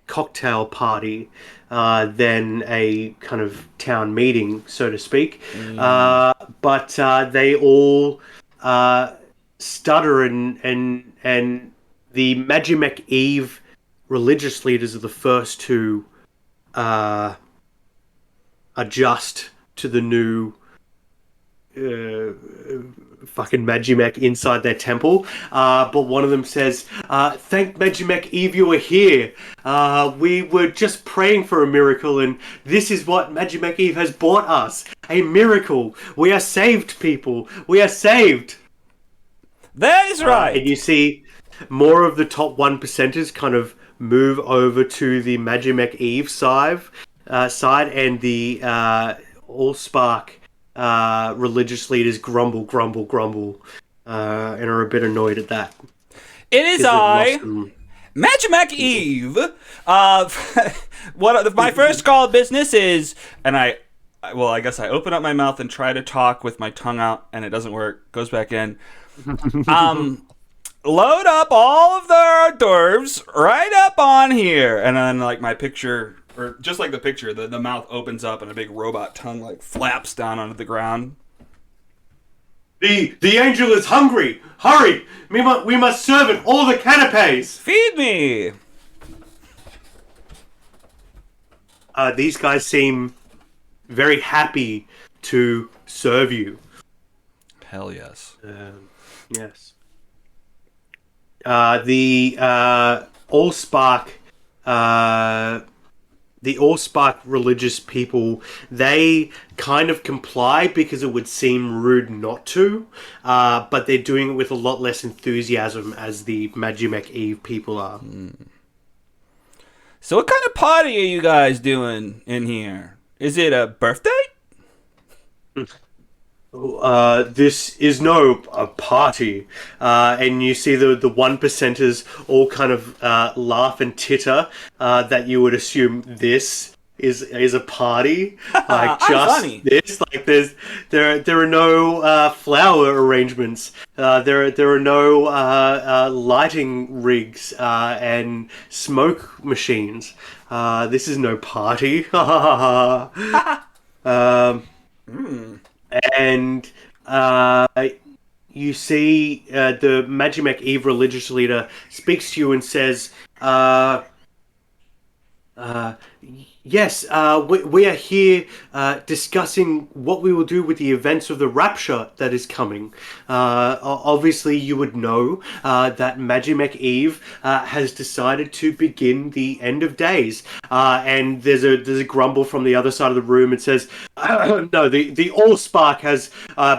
cocktail party than a kind of town meeting, so to speak. But they all stutter, and the Magimech Eve religious leaders are the first to adjust to the new fucking Magimech inside their temple. But one of them says, thank Magimech Eve you are here. We were just praying for a miracle, and this is what Magimech Eve has brought us. A miracle. We are saved, people. We are saved. That is right. And you see more of the top 1%ers kind of move over to the Magimech Eve side, and the Allspark religious leaders grumble, and are a bit annoyed at that. It is I, Magimech Eve. My first call of business is, and I guess I open up my mouth and try to talk with my tongue out, and it doesn't work. Goes back in. Load up all of the hors d'oeuvres right up on here, and then like my picture, or just like the picture, the mouth opens up and a big robot tongue like flaps down onto the ground. The angel is hungry. Hurry! We must serve it. All the canapes. Feed me. These guys seem very happy to serve you. Hell yes. Yes. The Allspark religious people, they kind of comply because it would seem rude not to, but they're doing it with a lot less enthusiasm as the Magimech Eve people are. So what kind of party are you guys doing in here? Is it a birthday? This is no party, and you see the 1%ers all kind of laugh and titter that you would assume this is a party, like just funny. this. Like there are no flower arrangements. There are no lighting rigs and smoke machines. This is no party. And you see the Magimech Eve religious leader speaks to you and says, yes, we are here discussing what we will do with the events of the rapture that is coming. Obviously, you would know that Magimech Eve has decided to begin the end of days. And there's a grumble from the other side of the room. It says, no, the Allspark has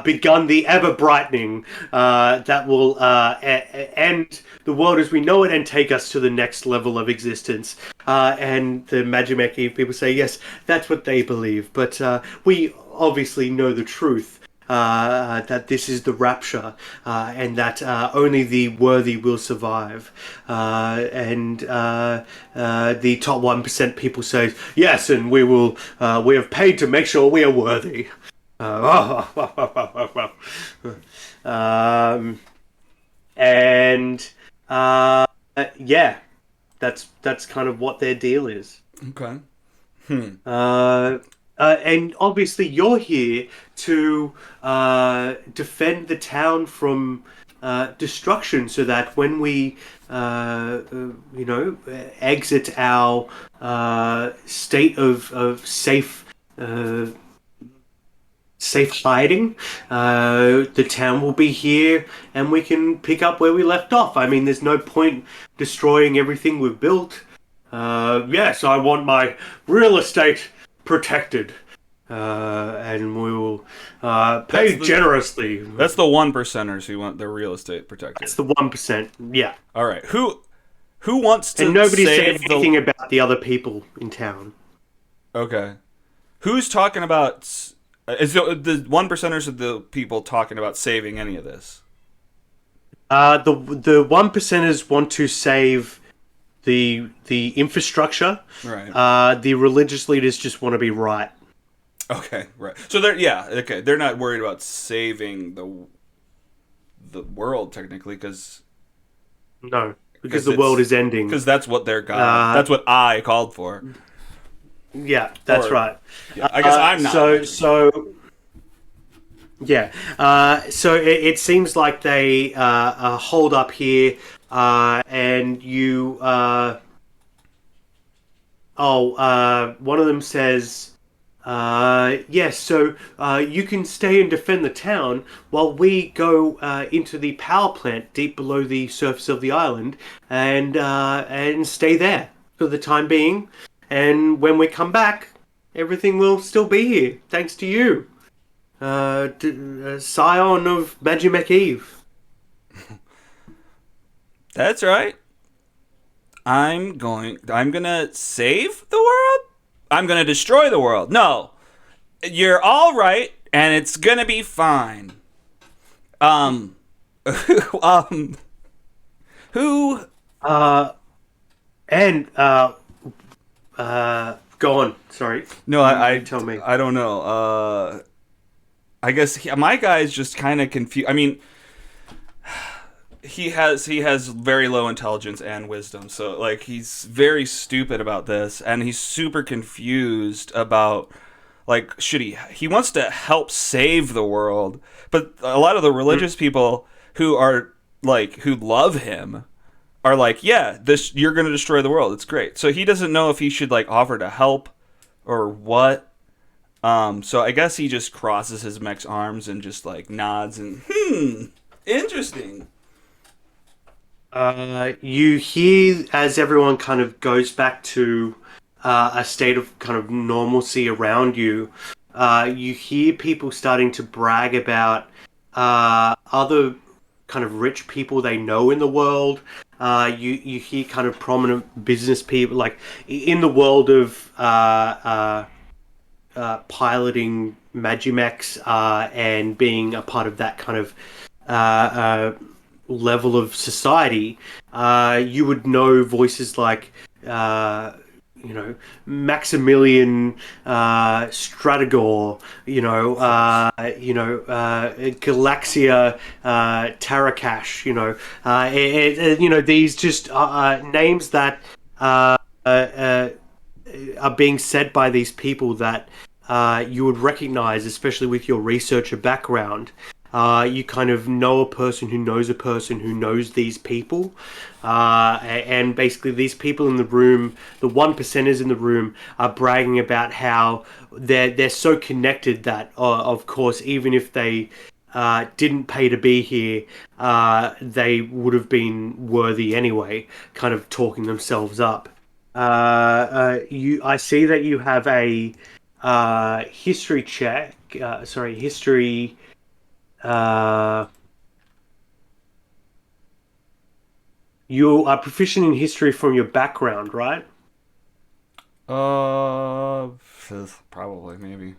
begun the ever-brightening that will end the world as we know it and take us to the next level of existence. And the Magimech Eve people say, yes, that's what they believe. But we obviously know the truth, that this is the rapture, and that only the worthy will survive. And the top 1% people say, yes, and we have paid to make sure we are worthy. Yeah, that's kind of what their deal is. Okay. And obviously you're here to defend the town from destruction, so that when we, exit our state of safe safe hiding. The town will be here, and we can pick up where we left off. I mean, there's no point destroying everything we've built. Yes, I want my real estate protected, and we will pay generously. That's the 1%ers who want their real estate protected. That's the 1%. Yeah. All right. Who wants to? And nobody said save anything about the other people in town. Okay. Who's talking about? Is the 1%ers of the people talking about saving any of this? The 1%ers want to save the infrastructure. Right. The religious leaders just want to be right. Okay. Right. So they're not worried about saving the world technically because the world is ending. Because that's what they're God. That's what I called for. Yeah, that's right. Yeah, I guess I'm not. So it seems like they hold up here, and you. One of them says, "Yes. So you can stay and defend the town while we go into the power plant deep below the surface of the island, and stay there for the time being." And when we come back, everything will still be here, thanks to you, scion of Mech Eve. That's right. I'm gonna save the world? I'm gonna destroy the world. No. You're all right, and it's gonna be fine. Who? Go on. Sorry. No, I tell me. I don't know. I guess my guy's just kind of confused. I mean, he has very low intelligence and wisdom, so like he's very stupid about this, and he's super confused about like should he wants to help save the world, but a lot of the religious people who are like who love him are like, yeah, you're going to destroy the world. It's great. So he doesn't know if he should like offer to help or what. So I guess he just crosses his mech's arms and just like nods and interesting. You hear as everyone kind of goes back to a state of kind of normalcy around you. You hear people starting to brag about other kind of rich people they know in the world. You hear kind of prominent business people, like in the world of piloting Magimechs and being a part of that kind of level of society. You would know voices like Maximilian Stratagor, Galaxia Tarakash, these just names that are being said by these people that you would recognize, especially with your researcher background. You kind of know a person who knows a person who knows these people. And basically these people in the room, the 1%ers in the room, are bragging about how they're so connected that, of course, even if they didn't pay to be here, they would have been worthy anyway, kind of talking themselves up. I see that you have a history check. History. You are proficient in history from your background, right? Probably, maybe.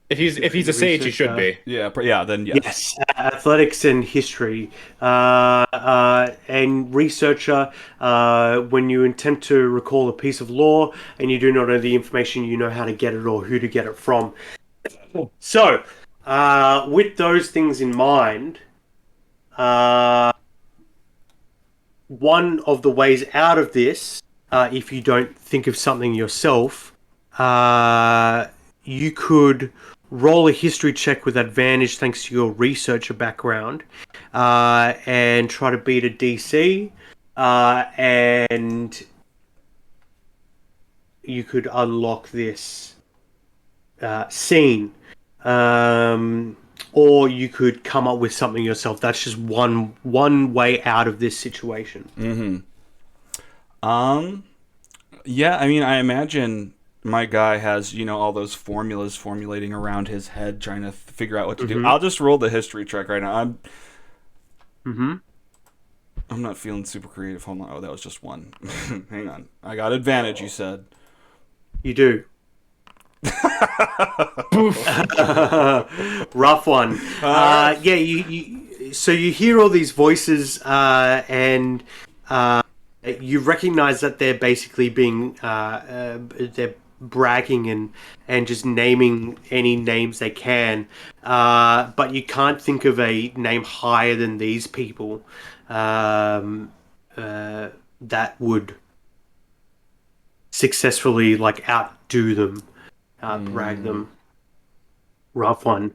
If he's a sage, he should be. Yeah, then yes. Yes, athletics and history, and researcher. When you intend to recall a piece of lore and you do not know the information, you know how to get it or who to get it from. So, with those things in mind, one of the ways out of this, if you don't think of something yourself, you could roll a history check with advantage thanks to your researcher background, and try to beat a DC, and unlock this scene, or you could come up with something yourself. That's just one way out of this situation. Yeah, I mean, I imagine my guy has, all those formulas formulating around his head, trying to figure out what to do. I'll just roll the history check right now. I'm not feeling super creative. Hold on. Oh, that was just one. Hang on. I got advantage, you said. You do. Rough one. So you hear all these voices, and you recognize that they're basically being they're bragging and just naming any names they can, but you can't think of a name higher than these people that would successfully outdo them, outbrag them. Rough one.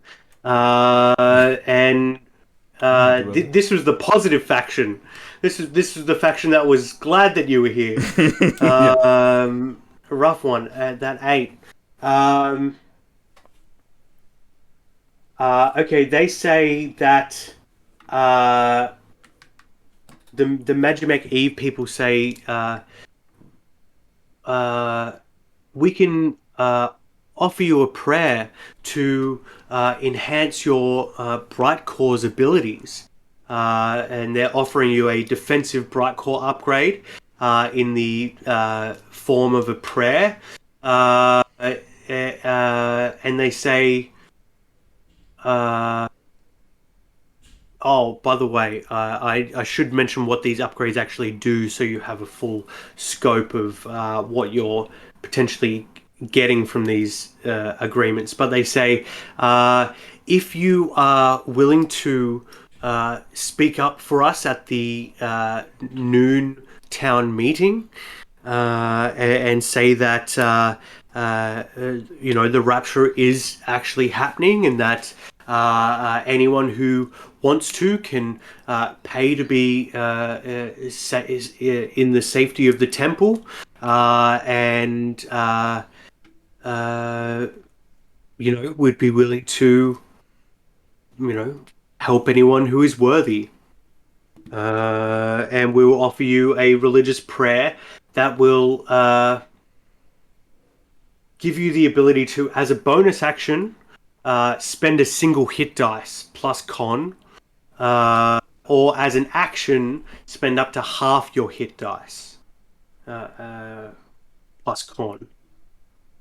This was the positive faction. This was the faction that was glad that you were here. Rough one. That 8. Okay, they say that the Magimech Eve people say we can offer you a prayer to enhance your Bright Core's abilities. And they're offering you a defensive Bright Core upgrade in the form of a prayer. And they say... oh, by the way, I should mention what these upgrades actually do so you have a full scope of what you're potentially getting from these agreements. But they say if you are willing to speak up for us at the noon town meeting and say that the rapture is actually happening and that anyone who wants to can pay to be in the safety of the temple and would be willing to help anyone who is worthy, and we will offer you a religious prayer that will give you the ability to, as a bonus action, spend a single hit dice plus con, or as an action, spend up to half your hit dice plus con.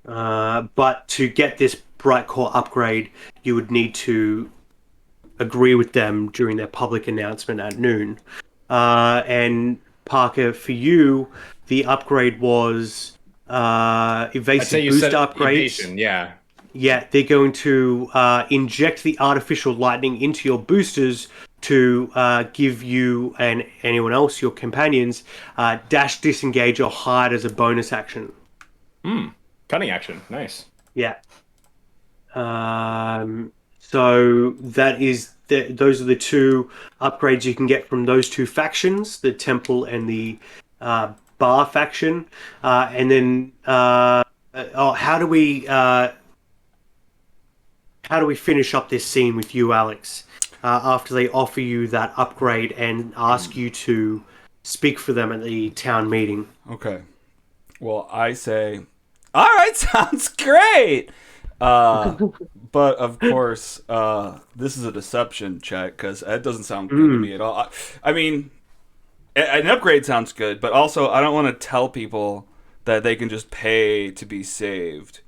But to get this Bright Core upgrade, you would need to agree with them during their public announcement at noon. And Parker, for you, the upgrade was evasive boost upgrades. Evasion, yeah. Yeah, they're going to inject the artificial lightning into your boosters to give you and anyone else, your companions, dash, disengage, or hide as a bonus action. Cunning action, nice. Yeah. So that is those are the two upgrades you can get from those two factions, the Temple and the Bar faction. And then, how do we finish up this scene with you, Alex? After they offer you that upgrade and ask you to speak for them at the town meeting. Okay. Well, I say, all right, sounds great. But of course, this is a deception check because that doesn't sound good to me at all. I mean, an upgrade sounds good, but also I don't want to tell people that they can just pay to be saved.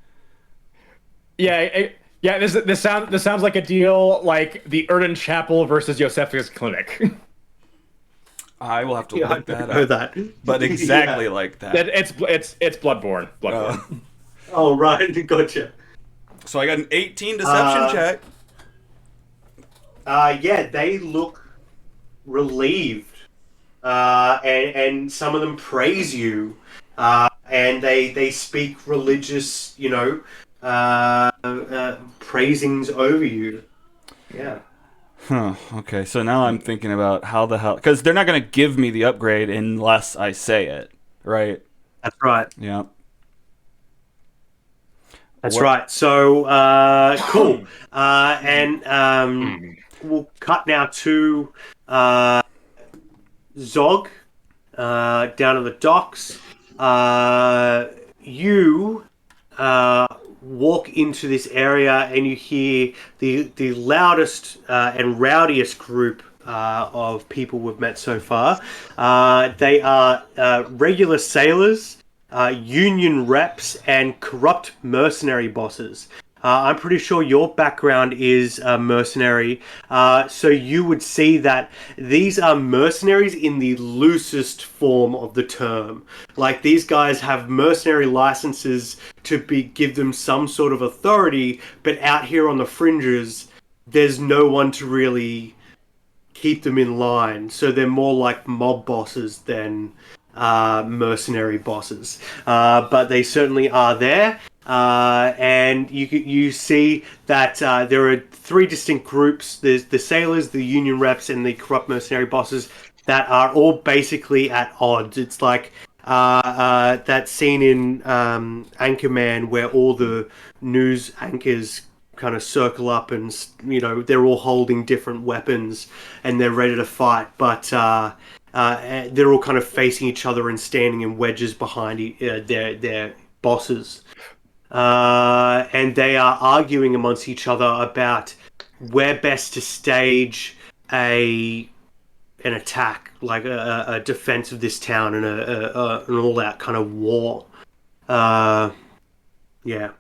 Yeah. Yeah, this sounds like a deal like the Erden Chapel versus Josephus Clinic. I will have to look that know up. that. But exactly like that. It's Bloodborne. Oh, right, gotcha. So I got an 18 deception check. Yeah, they look relieved, and some of them praise you, and they speak religious, praisings over you. Yeah. Huh, okay, so now I'm thinking about how the hell... Because they're not going to give me the upgrade unless I say it, right? That's right. Yeah. That's What- right. So, cool. We'll cut now to Zog down at the docks. You walk into this area and you hear the loudest and rowdiest group of people we've met so far. They are regular sailors, union reps, and corrupt mercenary bosses. I'm pretty sure your background is mercenary, so you would see that these are mercenaries in the loosest form of the term. Like, these guys have mercenary licenses to give them some sort of authority, but out here on the fringes, there's no one to really keep them in line. So they're more like mob bosses than mercenary bosses. But they certainly are there. And you see that there are three distinct groups. There's the sailors, the union reps, and the corrupt mercenary bosses that are all basically at odds. It's like that scene in Anchorman where all the news anchors kind of circle up and, you know, they're all holding different weapons and they're ready to fight, but they're all kind of facing each other and standing in wedges behind their bosses. And they are arguing amongst each other about where best to stage an attack, like a defense of this town and an all-out kind of war. Yeah.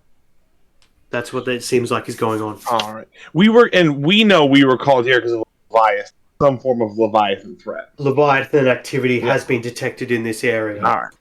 That's what it seems like is going on. All right. We know we were called here because of Leviathan, some form of Leviathan threat. Leviathan activity has been detected in this area. All right.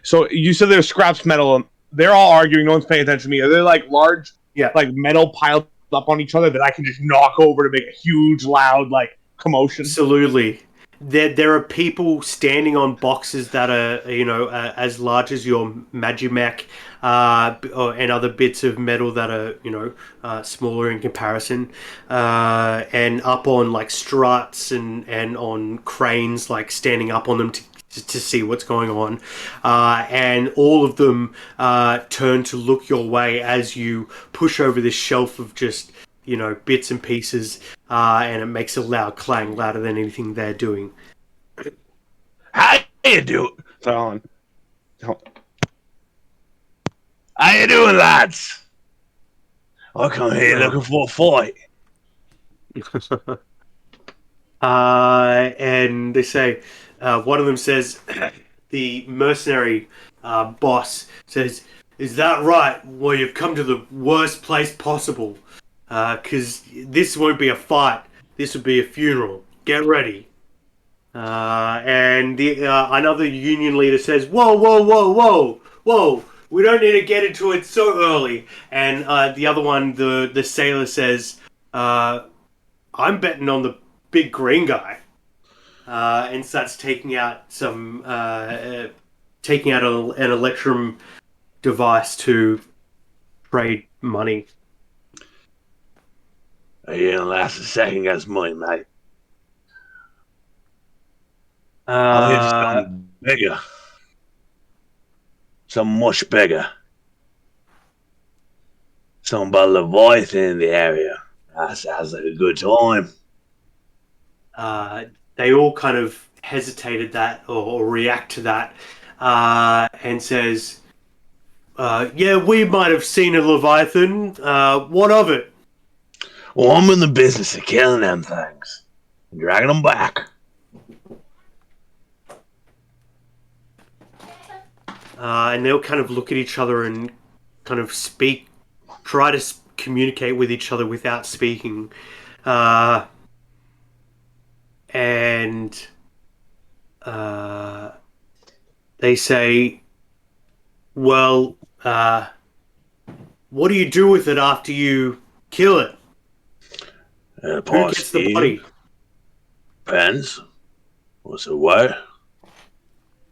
So you said there's scraps metal. They're all arguing. No one's paying attention to me. Are they like large, like metal piled up on each other that I can just knock over to make a huge, loud, like commotion? Absolutely. There are people standing on boxes that are, you know, as large as your Magimech, and other bits of metal that are, you know, smaller in comparison, and up on like struts and on cranes, like standing up on them to see what's going on, and all of them turn to look your way as you push over this shelf of just, you know, bits and pieces, and it makes a loud clang, louder than anything they're doing. How you doing? How you doing, lads? I come here looking for a fight. And they say, one of them says, the mercenary boss says, "Is that right? Well, you've come to the worst place possible. Because this won't be a fight. This will be a funeral. Get ready." And another union leader says, "Whoa, whoa, whoa, whoa, whoa. We don't need to get into it so early." And the other one, the sailor says, "I'm betting on the big green guy." And starts taking out an electrum device to trade money. You didn't last a second against money, mate. Uh, Here's something bigger. Something much bigger. Something about Leviathan in the area. That sounds like a good time. They all kind of hesitated that or react to that, and says, "Yeah, we might have seen a Leviathan. What of it?" Well, I'm in the business of killing them things and dragging them back. And they'll kind of look at each other and kind of try to communicate with each other without speaking. And they say, "Well, what do you do with it after you kill it? Who gets the body?" Depends. What's the way?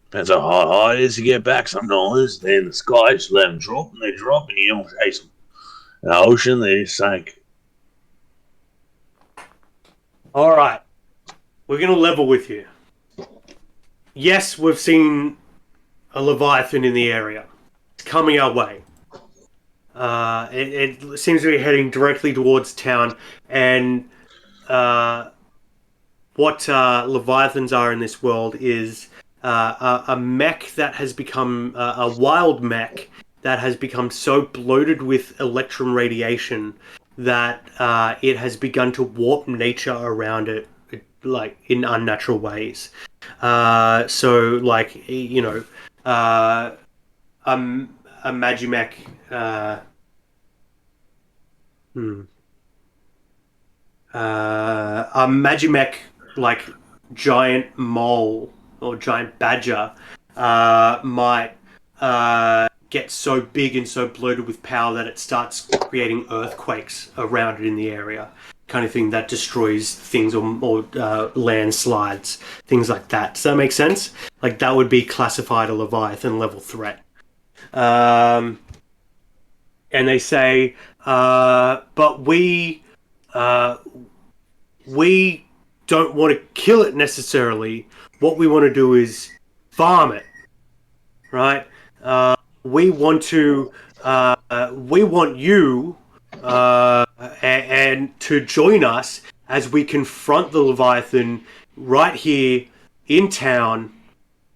Depends how hard it is to get back. Sometimes they're in the sky, just let them drop, and they drop, and you don't chase them. In the ocean, they sink. All right, we're going to level with you. Yes, we've seen a Leviathan in the area. It's coming our way. It seems to be heading directly towards town, and what Leviathans are in this world is a mech that has become a wild mech that has become so bloated with electron radiation that it has begun to warp nature around it, like in unnatural ways. So, like a Magimech. A Magimech, like giant mole or giant badger, might get so big and so bloated with power that it starts creating earthquakes around it in the area, kind of thing that destroys things or landslides, things like that. Does that make sense? Like that would be classified a Leviathan level threat. And they say, but we don't want to kill it necessarily. What we want to do is farm it, right? We want to. We want you and to join us as we confront the Leviathan right here in town,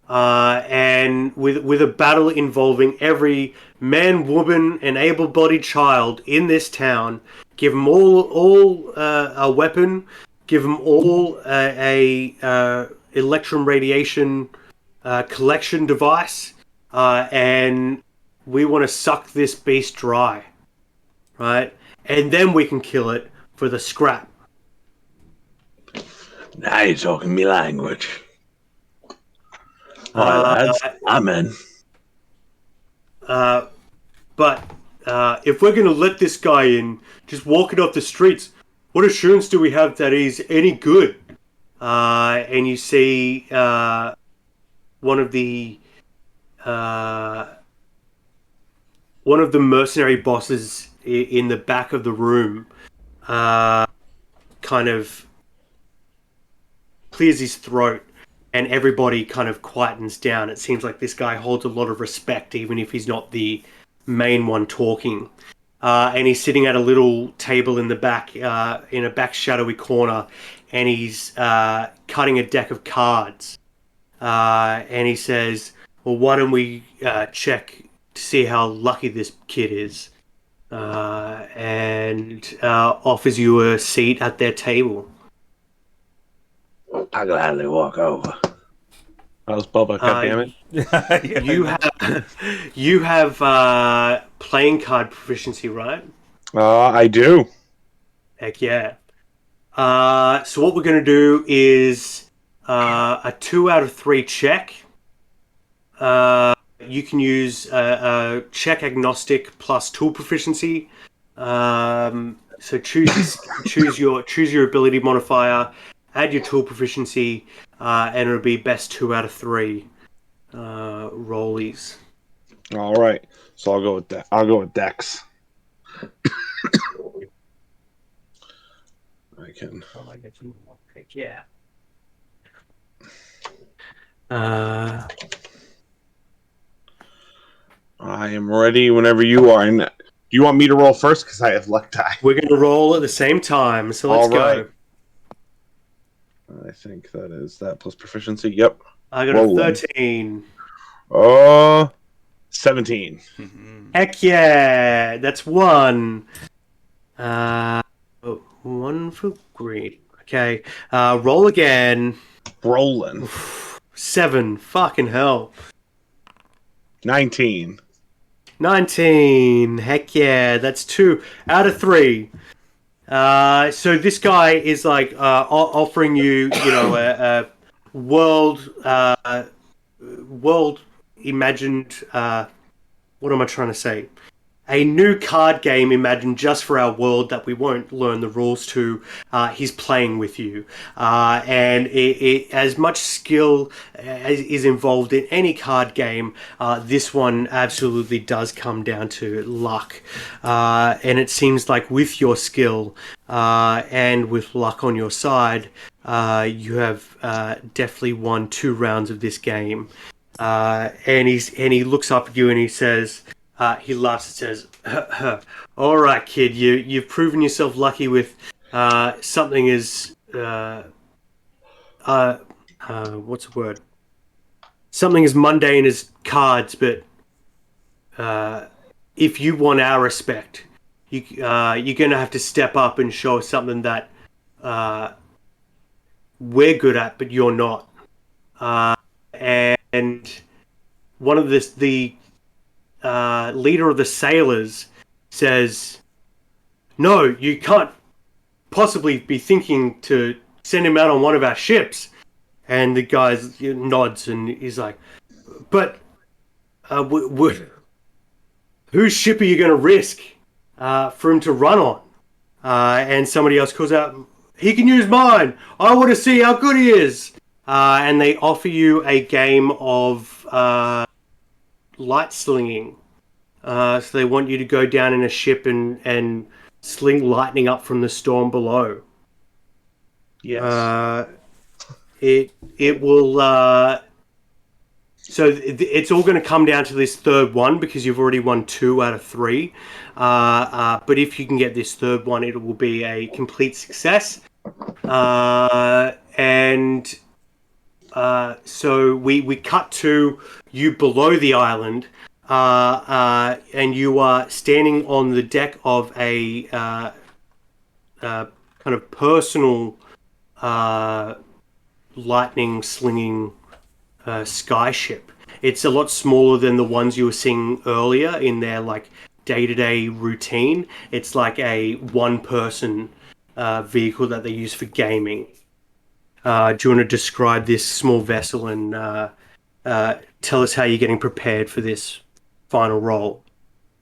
and with a battle involving every man, woman, and able-bodied child in this town. Give them all a weapon. Give them all a electron radiation collection device, and we want to suck this beast dry, right? And then we can kill it for the scrap. Now you're talking me language. All right, lads, I'm in. But if we're going to let this guy in, just walking off the streets, what assurance do we have that he's any good? And you see one of the mercenary bosses in the back of the room kind of clears his throat, and everybody kind of quietens down. It seems like this guy holds a lot of respect, even if he's not the main one talking. And he's sitting at a little table in the back, in a back shadowy corner, and he's cutting a deck of cards. And he says, well, why don't we check to see how lucky this kid is? And offers you a seat at their table. I gladly walk over. How's Bubba? God damn it! You have playing card proficiency, right? I do. Heck yeah. So what we're going to do is a 2 out of 3 check. You can use a check agnostic plus tool proficiency. So choose your ability modifier, add your tool proficiency, and it'll be best 2 out of 3 rollies. All right, so I'll go with that. I'll go with Dex. I can. Yeah. I am ready whenever you are. And do you want me to roll first? Because I have luck die. We're going to roll at the same time, so let's go. I think that is that plus proficiency. Yep. I got a 13. 17. Heck yeah! That's 1. 1 for green. Okay. Roll again. Rolling. 7. Fucking hell. 19. 19. Heck yeah. That's 2 out of 3. So this guy is like offering you, a world imagined. What am I trying to say? A new card game imagined just for our world that we won't learn the rules to. He's playing with you, and as much skill as is involved in any card game, this one absolutely does come down to luck. And it seems like with your skill and with luck on your side, you have definitely won 2 rounds of this game. And he looks up at you and he says, he laughs and says, "All right, kid, you've proven yourself lucky with something as what's the word? Something as mundane as cards, but if you want our respect, you're going to have to step up and show us something that we're good at, but you're not." And one of the leader of the sailors says, "No, you can't possibly be thinking to send him out on one of our ships." And the guy nods and he's like, "But whose ship are you going to risk for him to run on?" And somebody else calls out, "He can use mine. I want to see how good he is." And they offer you a game of light slinging. So they want you to go down in a ship and sling lightning up from the storm below. Yes. It will. So it's all going to come down to this third one because you've already won 2 out of 3. But if you can get this third one, it will be a complete success. So we cut to you below the island, and you are standing on the deck of a kind of personal lightning slinging skyship. It's a lot smaller than the ones you were seeing earlier in their like day-to-day routine. It's like a one-person vehicle that they use for gaming. Do you want to describe this small vessel and tell us how you're getting prepared for this final roll?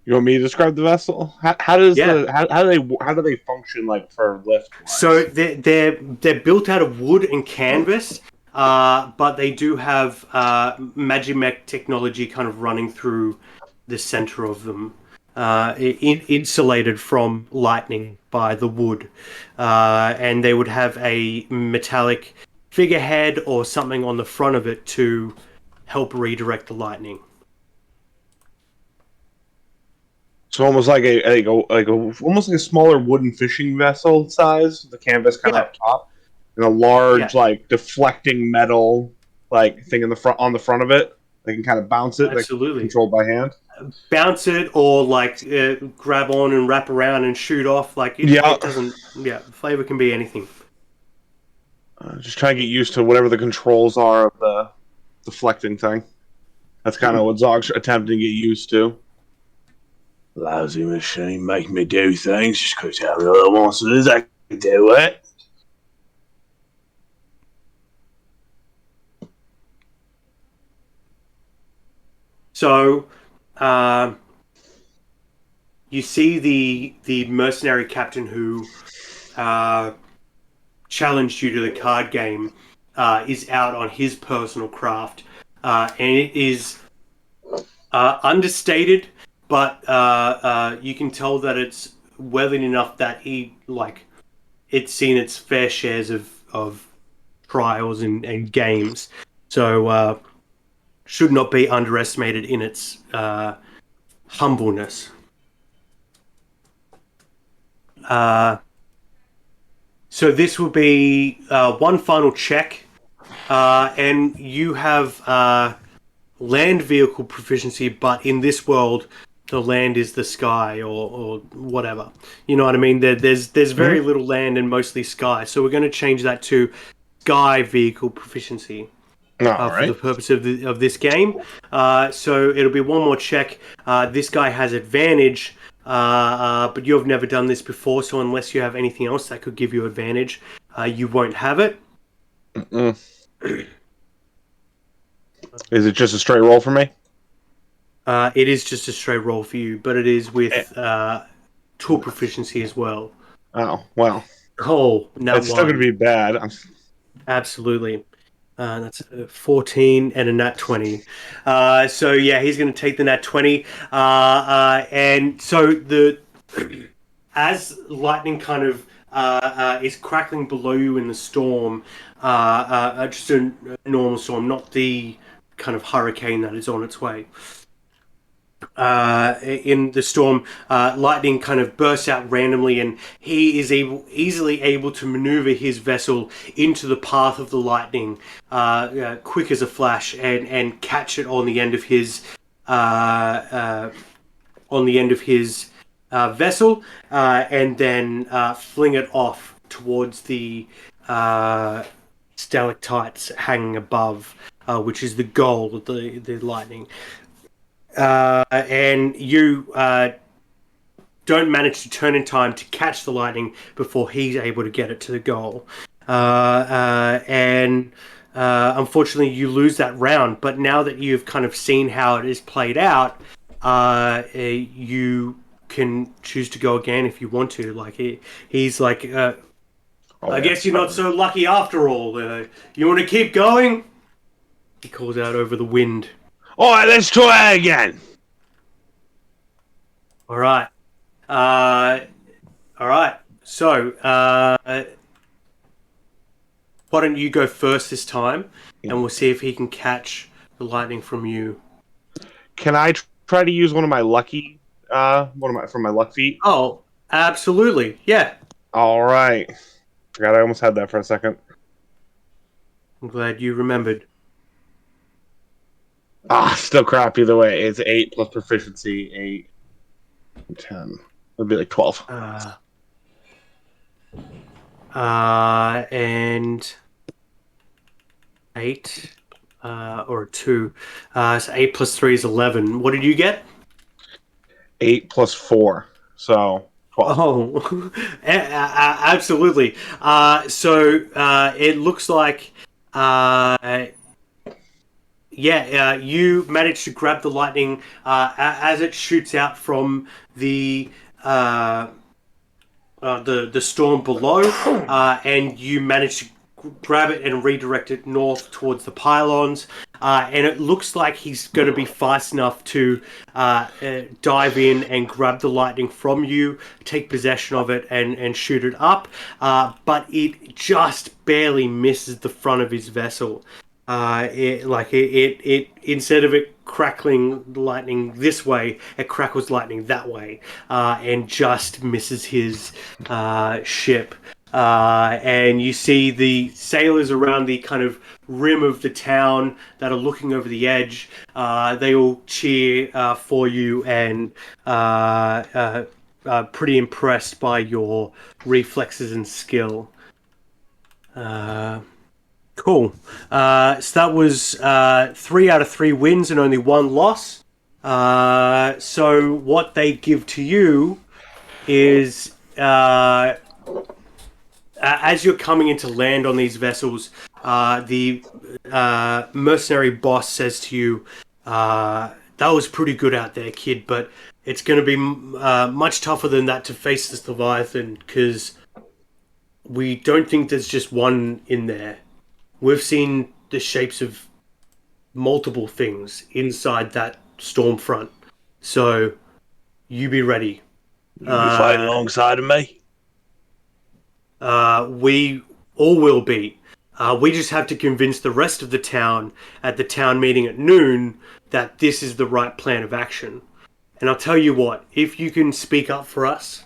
You want me to describe the vessel? How do they function like for lift? So they're built out of wood and canvas, but they do have Magimech technology kind of running through the center of them, insulated from lightning by the wood, and they would have a metallic figurehead or something on the front of it to help redirect the lightning. So almost like almost like a smaller wooden fishing vessel size, the canvas kind of up top, and a large like deflecting metal like thing in the front on the front of it. They can kind of bounce it, Absolutely, like, controlled by hand. Bounce it or like grab on and wrap around and shoot off. Like it doesn't. Yeah, flavor can be anything. Just trying to get used to whatever the controls are of the deflecting thing. That's kind of what Zog's attempting to get used to. Lousy machine making me do things just because I really want to do. I can do it. So, you see the mercenary captain who challenged you to the card game is out on his personal craft, and it is understated, but you can tell that it's weathered enough that it's seen its fair shares of trials and games. So should not be underestimated in its humbleness. So this will be one final check, and you have land vehicle proficiency, but in this world, the land is the sky or whatever. You know what I mean? There's very little land and mostly sky. So we're going to change that to sky vehicle proficiency. For the purpose of this game. So it'll be one more check. This guy has advantage, but you have never done this before, so unless you have anything else that could give you advantage, you won't have it. Is it just a straight roll for me? It is just a straight roll for you, but it is with tool proficiency as well. Oh, well. Oh, no. It's still going to be bad. Absolutely. That's a 14 and a nat 20. So yeah, he's going to take the nat 20. And so as lightning kind of is crackling below you in the storm, just a normal storm, not the kind of hurricane that is on its way. in the storm, lightning kind of bursts out randomly, and he is easily able to maneuver his vessel into the path of the lightning, quick as a flash, and catch it on the end of his vessel, and then fling it off towards the stalactites hanging above, which is the goal of the lightning. And you don't manage to turn in time to catch the lightning before he's able to get it to the goal. And unfortunately, you lose that round. But now that you've kind of seen how it is played out, you can choose to go again if you want to. Like he's like, I guess you're not so lucky after all. You want to keep going? He calls out over the wind. All right, let's try it again. All right. So, why don't you go first this time, and we'll see if he can catch the lightning from you. Can I try to use one of my lucky, from my luck feat? Oh, absolutely. Yeah. All right. Forgot I almost had that for a second. I'm glad you remembered. Still crap either way. It's 8 plus proficiency, 8, 10. It'd be like 12. And 8, or 2. So 8 plus 3 is 11. What did you get? 8 plus 4. So 12. Oh, absolutely. So it looks like, you managed to grab the lightning as it shoots out from the storm below, and you manage to grab it and redirect it north towards the pylons. And it looks like he's going to be fast enough to dive in and grab the lightning from you, take possession of it, and shoot it up. But it just barely misses the front of his vessel. It instead of it crackling lightning this way, it crackles lightning that way, and just misses his ship. And you see the sailors around the kind of rim of the town that are looking over the edge. They all cheer for you and pretty impressed by your reflexes and skill. Cool. So that was 3 out of 3 wins and only 1 loss. So what they give to you is, as you're coming into land on these vessels, the mercenary boss says to you, that was pretty good out there, kid, but it's going to be much tougher than that to face this Leviathan, because we don't think there's just one in there. We've seen the shapes of multiple things inside that storm front. So, you be ready. You'll be fighting alongside of me? We all will be. We just have to convince the rest of the town at the town meeting at noon that this is the right plan of action. And I'll tell you what, if you can speak up for us,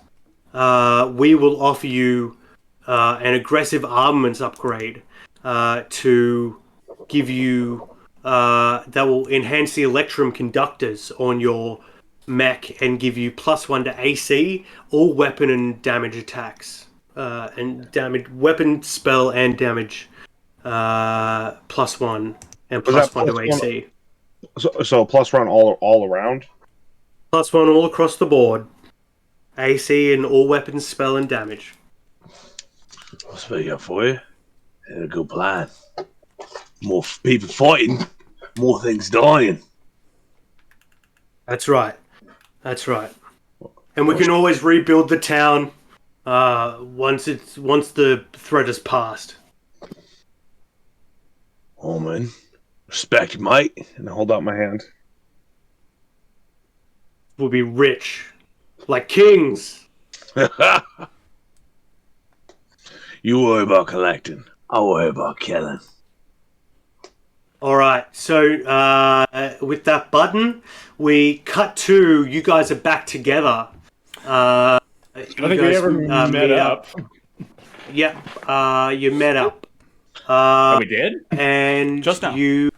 we will offer you an aggressive armaments upgrade to give you that will enhance the electrum conductors on your mech and give you +1 to AC, all weapon and damage attacks, and damage weapon, spell, and damage +1 and +1 to AC. So +1 all around. +1 all across the board. AC and all weapons, spell, and damage. I'll speak up for you. And a good plan. More people fighting, more things dying. That's right. That's right. And we can always rebuild the town once the threat is passed. Oh man, respect, mate. And I hold out my hand. We'll be rich, like kings. You worry about collecting. I'll worry about killing. All right. So with that button, we cut to you guys are back together. I don't think we ever met meet up. Yep. You met up. Oh, we did? And Just now. Yep.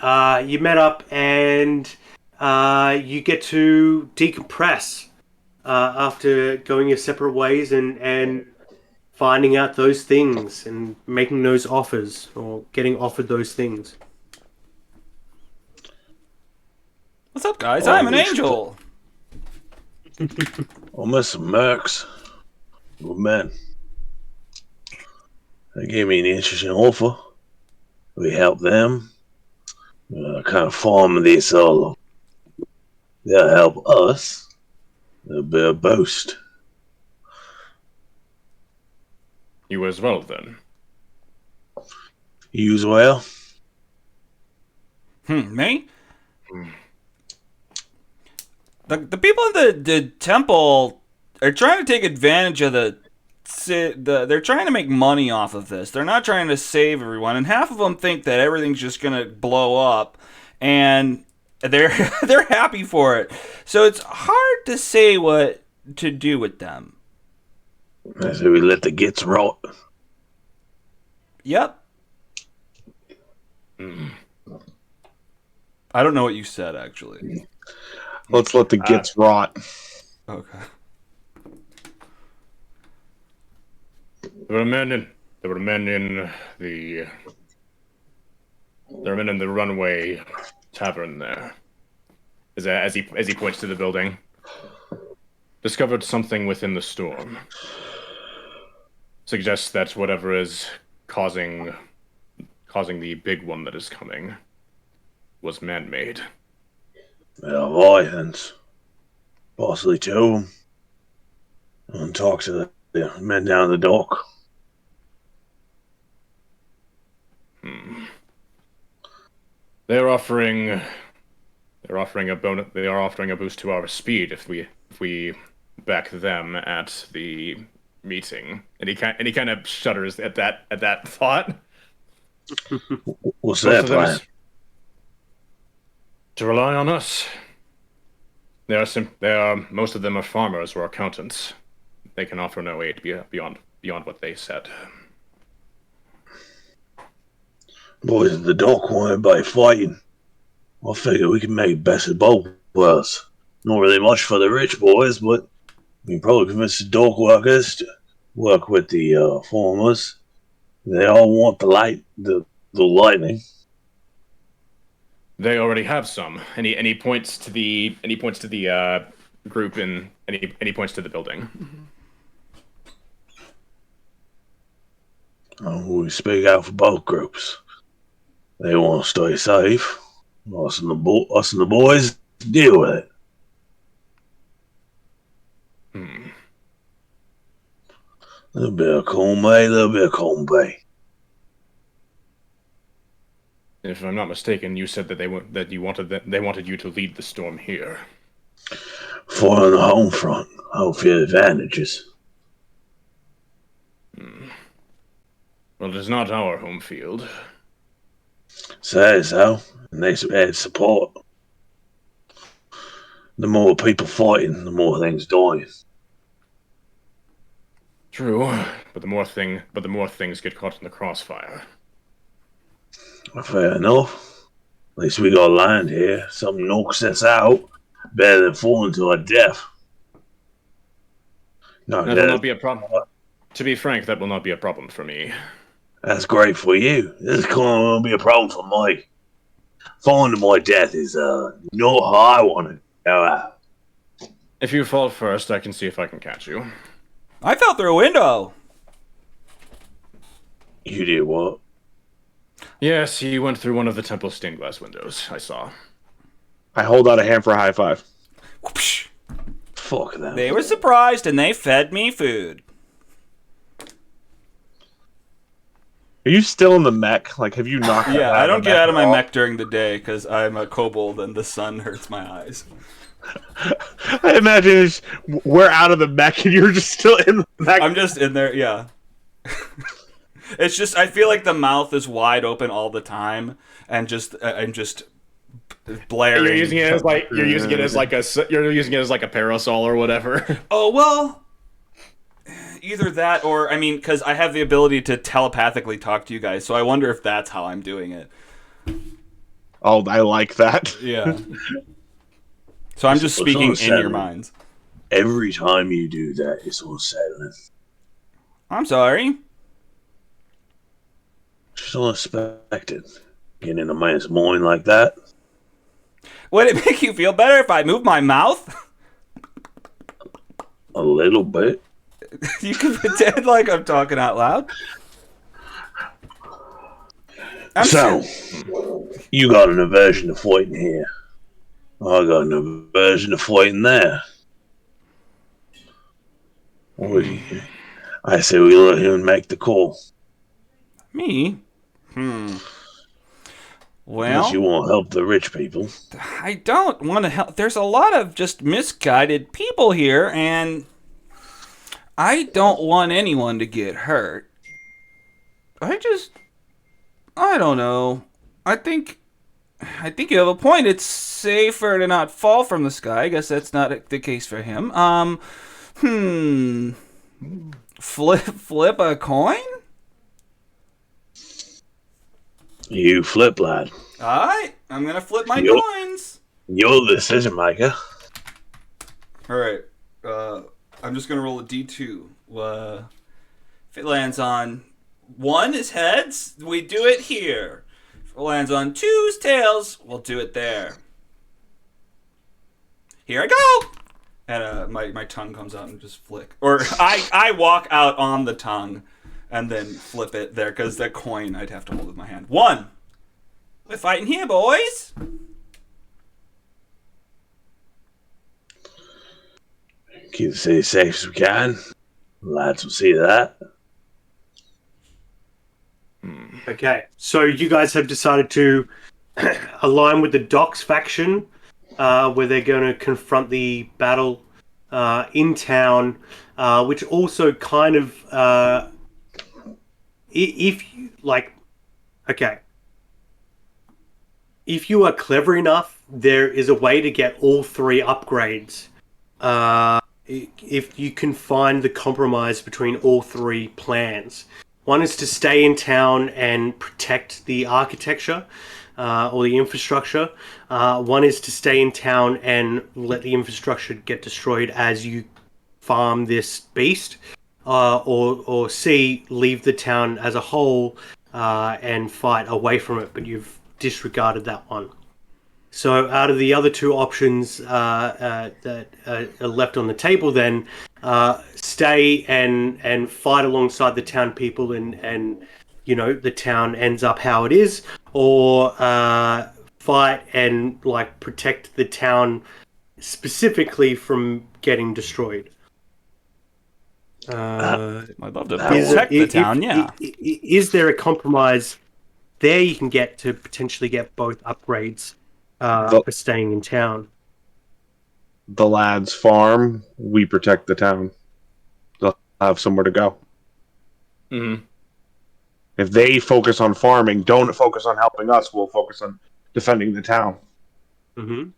You met up and you get to decompress after going your separate ways and finding out those things and making those offers or getting offered those things. What's up, guys? I'm an angel. Oh, Mr. Mercs. Good man. They gave me an interesting offer. We help them. Kind of farm this all. They'll help us. They'll be a boost. You as well, then. You as well? Me? The people in the temple are trying to take advantage of they're trying to make money off of this. They're not trying to save everyone, and half of them think that everything's just gonna blow up, and they're happy for it. So it's hard to say what to do with them. I say we let the gits rot. Yep. I don't know what you said, actually. Let's let the gits rot. Okay. There were men in the runway tavern there. As he points to the building. Discovered something within the storm. Suggests that whatever is causing the big one that is coming was man-made. Leviathans. Possibly two of them. And talk to the men down the dock. They're offering a bonus. They are offering a boost to our speed if we back them at the meeting. And he kind of shudders at that thought. What's their plan? To rely on us. Most of them are farmers or accountants. They can offer no aid beyond what they said. Boys at the dock want everybody fighting. I figure we can make best of both worlds. Not really much for the rich boys, but we can probably convince the dock workers to work with the farmers. They all want the lightning. They already have some, and he points to the group and he points to the building. We speak out for both groups. They want to stay safe. Us and the boys deal with it. A little bit of column A, a little bit of column B. If I'm not mistaken, you said that they wanted you to lead the storm here. For on the home front, home field advantages. Well, it is not our home field. Say so, and they add support. The more people fighting, the more things dying. True, but the more things get caught in the crossfire. Fair enough. At least we got land here. Something knocks us out. Better than falling to our death. No, That will not be a problem. To be frank, that will not be a problem for me. That's great for you. This is going to be a problem for Mike. Falling to my death is not how I want to go out. If you fall first, I can see if I can catch you. I fell through a window. You did what? Yes, you went through one of the temple's stained glass windows. I saw. I hold out a hand for a high five. Whoopsh. Fuck them. They were surprised and they fed me food. Are you still in the mech? Like, have you knocked Yeah, out I of don't the get out of at my all? mech during the day because I'm a kobold and the sun hurts my eyes. I imagine we're out of the mech and you're just still in the mech. I'm just in there, yeah. It's just I feel like the mouth is wide open all the time, and just blaring. You're using it as like a parasol or whatever. Oh well, either that or I mean, because I have the ability to telepathically talk to you guys, so I wonder if that's how I'm doing it. Oh, I like that. Yeah. So I'm just speaking in your minds. Every time you do that, it's unsettling. I'm sorry. Just unexpected. Getting in a man's mind like that. Would it make you feel better if I move my mouth? A little bit. You can pretend like I'm talking out loud. You got an aversion to fighting here. I got an aversion to fighting there. I say we let him make the call. Me? Well, Unless you want to help the rich people. I don't want to help. There's a lot of just misguided people here, and I don't want anyone to get hurt. I don't know. I think you have a point. It's safer to not fall from the sky. I guess that's not the case for him. Flip a coin? You flip, lad. Alright, I'm gonna flip my coins. You're the decision maker. Alright, I'm just gonna roll a d2. If it lands on 1 is heads, we do it here. If it lands on 2's tails, we'll do it there. Here I go! And my tongue comes out and just flick. Or I walk out on the tongue and then flip it there, because that coin I'd have to hold with my hand. 1! We're fighting here, boys! Keep the city safe as we can. Lads will see that. Okay, so you guys have decided to align with the Docks faction, where they're going to confront the battle in town, which also kind of, if you, like, okay, if you are clever enough, there is a way to get all 3 upgrades. If you can find the compromise between all 3 plans. One is to stay in town and protect the architecture or the infrastructure. One is to stay in town and let the infrastructure get destroyed as you farm this beast. Or C, leave the town as a whole and fight away from it, but you've disregarded that one. So out of the other 2 options that are left on the table then, stay and fight alongside the town people and you know, the town ends up how it is, or fight and like protect the town specifically from getting destroyed. I'd love to protect the town, yeah. Is there a compromise there you can get to potentially get both upgrades for staying in town? The lads farm, we protect the town. They'll have somewhere to go. Mm-hmm. If they focus on farming, don't focus on helping us, we'll focus on defending the town. Mm-hmm.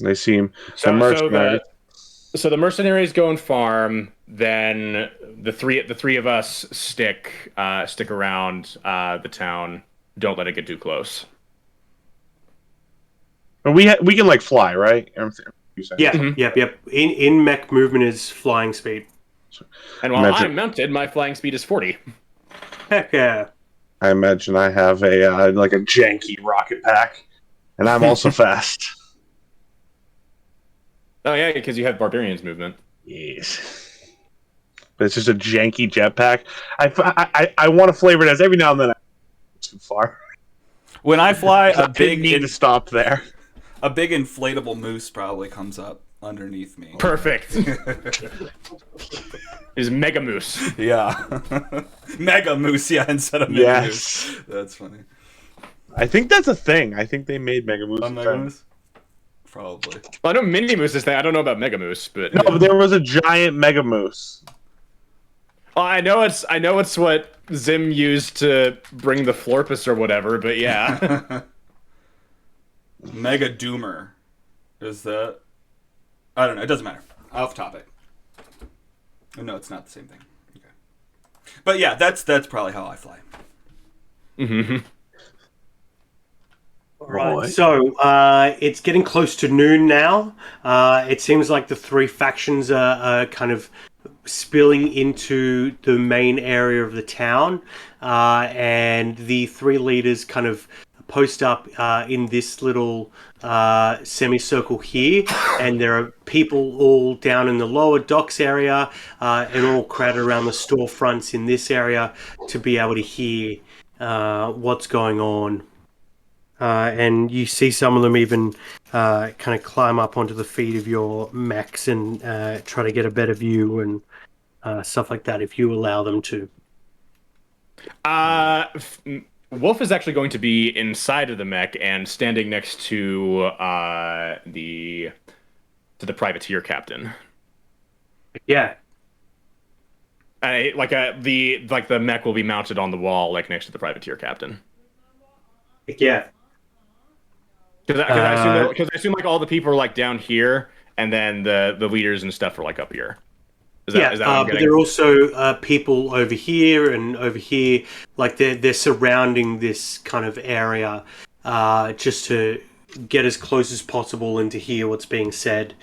They seem so the mercenaries go and farm. Then the three of us stick around the town. Don't let it get too close. And we can like fly, right? Yeah, yep. In mech movement is flying speed. And while I'm mounted, my flying speed is 40. Heck yeah. I imagine I have a like a janky rocket pack, and I'm also fast. Oh yeah, because you have barbarians movement. Yes. But it's just a janky jetpack. I want to flavor it as every now and then I too far. When I fly, I need to stop there. A big inflatable moose probably comes up underneath me. Perfect. Is Mega Moose. Yeah. Mega Moose, yeah, instead of Mega Moose. That's funny. I think that's a thing. I think they made Mega Moose. Mega Moose? Probably. Well, I know Mini Moose is thing. I don't know about Mega Moose, but... No, but there was a giant Mega Moose. Well, I know it's what Zim used to bring the Florpus or whatever, but yeah. Mega Doomer. Is that? I don't know. It doesn't matter. Off topic. Oh, no, it's not the same thing. Okay. But yeah, that's probably how I fly. Mm-hmm. All right, Right. so it's getting close to noon now. It seems like the three factions are kind of spilling into the main area of the town, and the three leaders kind of post up in this little semicircle here, and there are people all down in the lower docks area and all crowded around the storefronts in this area to be able to hear what's going on. And you see some of them even kind of climb up onto the feet of your mechs and try to get a better view and stuff like that if you allow them to. Wolf is actually going to be inside of the mech and standing next to the privateer captain. Yeah. The mech will be mounted on the wall, like next to the privateer captain. Yeah. Because I assume like all the people are like down here, and then the leaders and stuff are like up here. Is that what I'm but getting? there are also people over here and over here. Like they're surrounding this kind of area just to get as close as possible and to hear what's being said.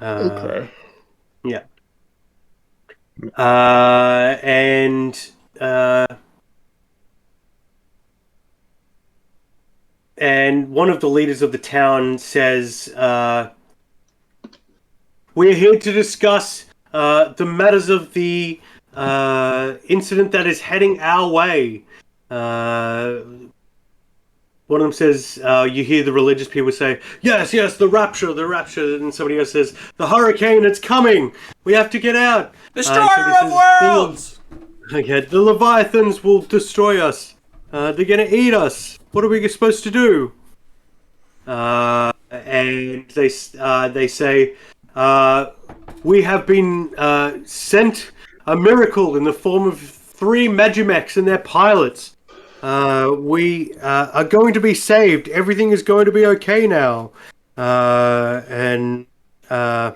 Okay. Yeah. And one of the leaders of the town says, "We're here to discuss the matters of the incident that is heading our way." One of them says, you hear the religious people say, yes, the rapture, and somebody else says, the hurricane, it's coming, we have to get out. Destroyer of worlds! Okay, the Leviathans will destroy us. They're gonna eat us. What are we supposed to do? And they say, we have been sent a miracle in the form of 3 Magimechs and their pilots. We are going to be saved. Everything is going to be okay now. And the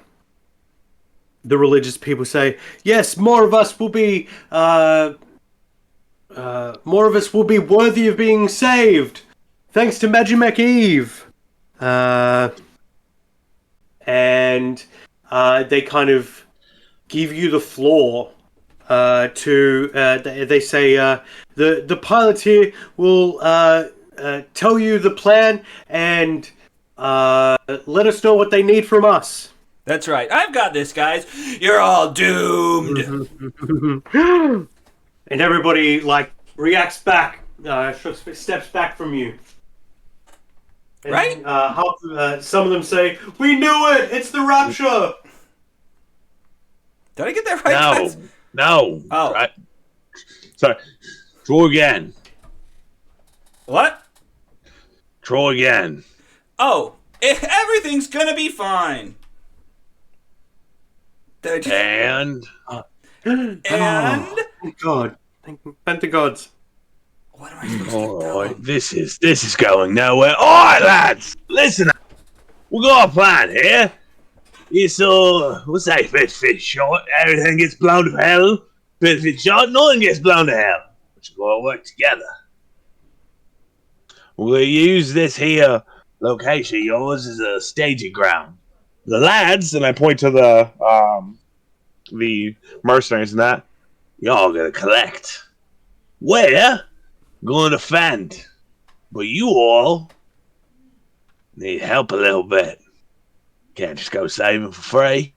religious people say, yes, more of us will be worthy of being saved, thanks to Magimech Eve. And they kind of give you the floor they say the pilots here will tell you the plan and let us know what they need from us. That's right. I've got this, guys. You're all doomed. And everybody reacts back, steps back from you. And, right? Some of them say, "We knew it. It's the rapture." Did I get that right? guys? No. Oh. Right. Sorry. Try again. What? Try again. Oh, everything's gonna be fine. And Thank God. Thank the gods. What am I supposed to all right, this is going nowhere. All right, lads, listen up. We got a plan here. It's what's that? Fit short. Everything gets blown to hell. Fit short. Nothing gets blown to hell. But you gotta work together. We'll use this here location of yours as a staging ground. The lads, and I point to the mercenaries and that, y'all gonna collect. Where? Going to defend. But you all need help a little bit. Can't just go saving for free.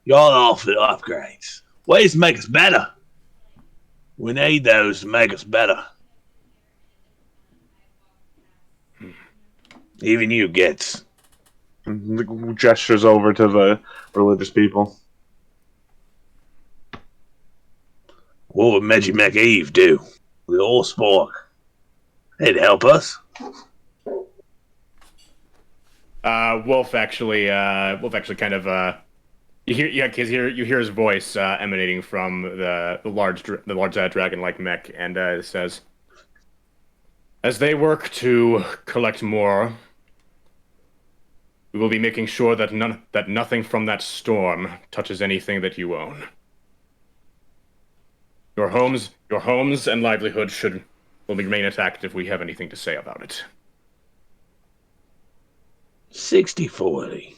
Y'all offer upgrades. Ways to make us better. We need those to make us better. Even you gets. Gestures over to the religious people. What would Magimech Eve do? With all spork. They'd help us. Wolf actually kind of You hear his voice emanating from the large dragon-like mech, and it says, "As they work to collect more, we will be making sure that nothing from that storm touches anything that you own. Your homes and livelihood will remain intact if we have anything to say about it." 60-40.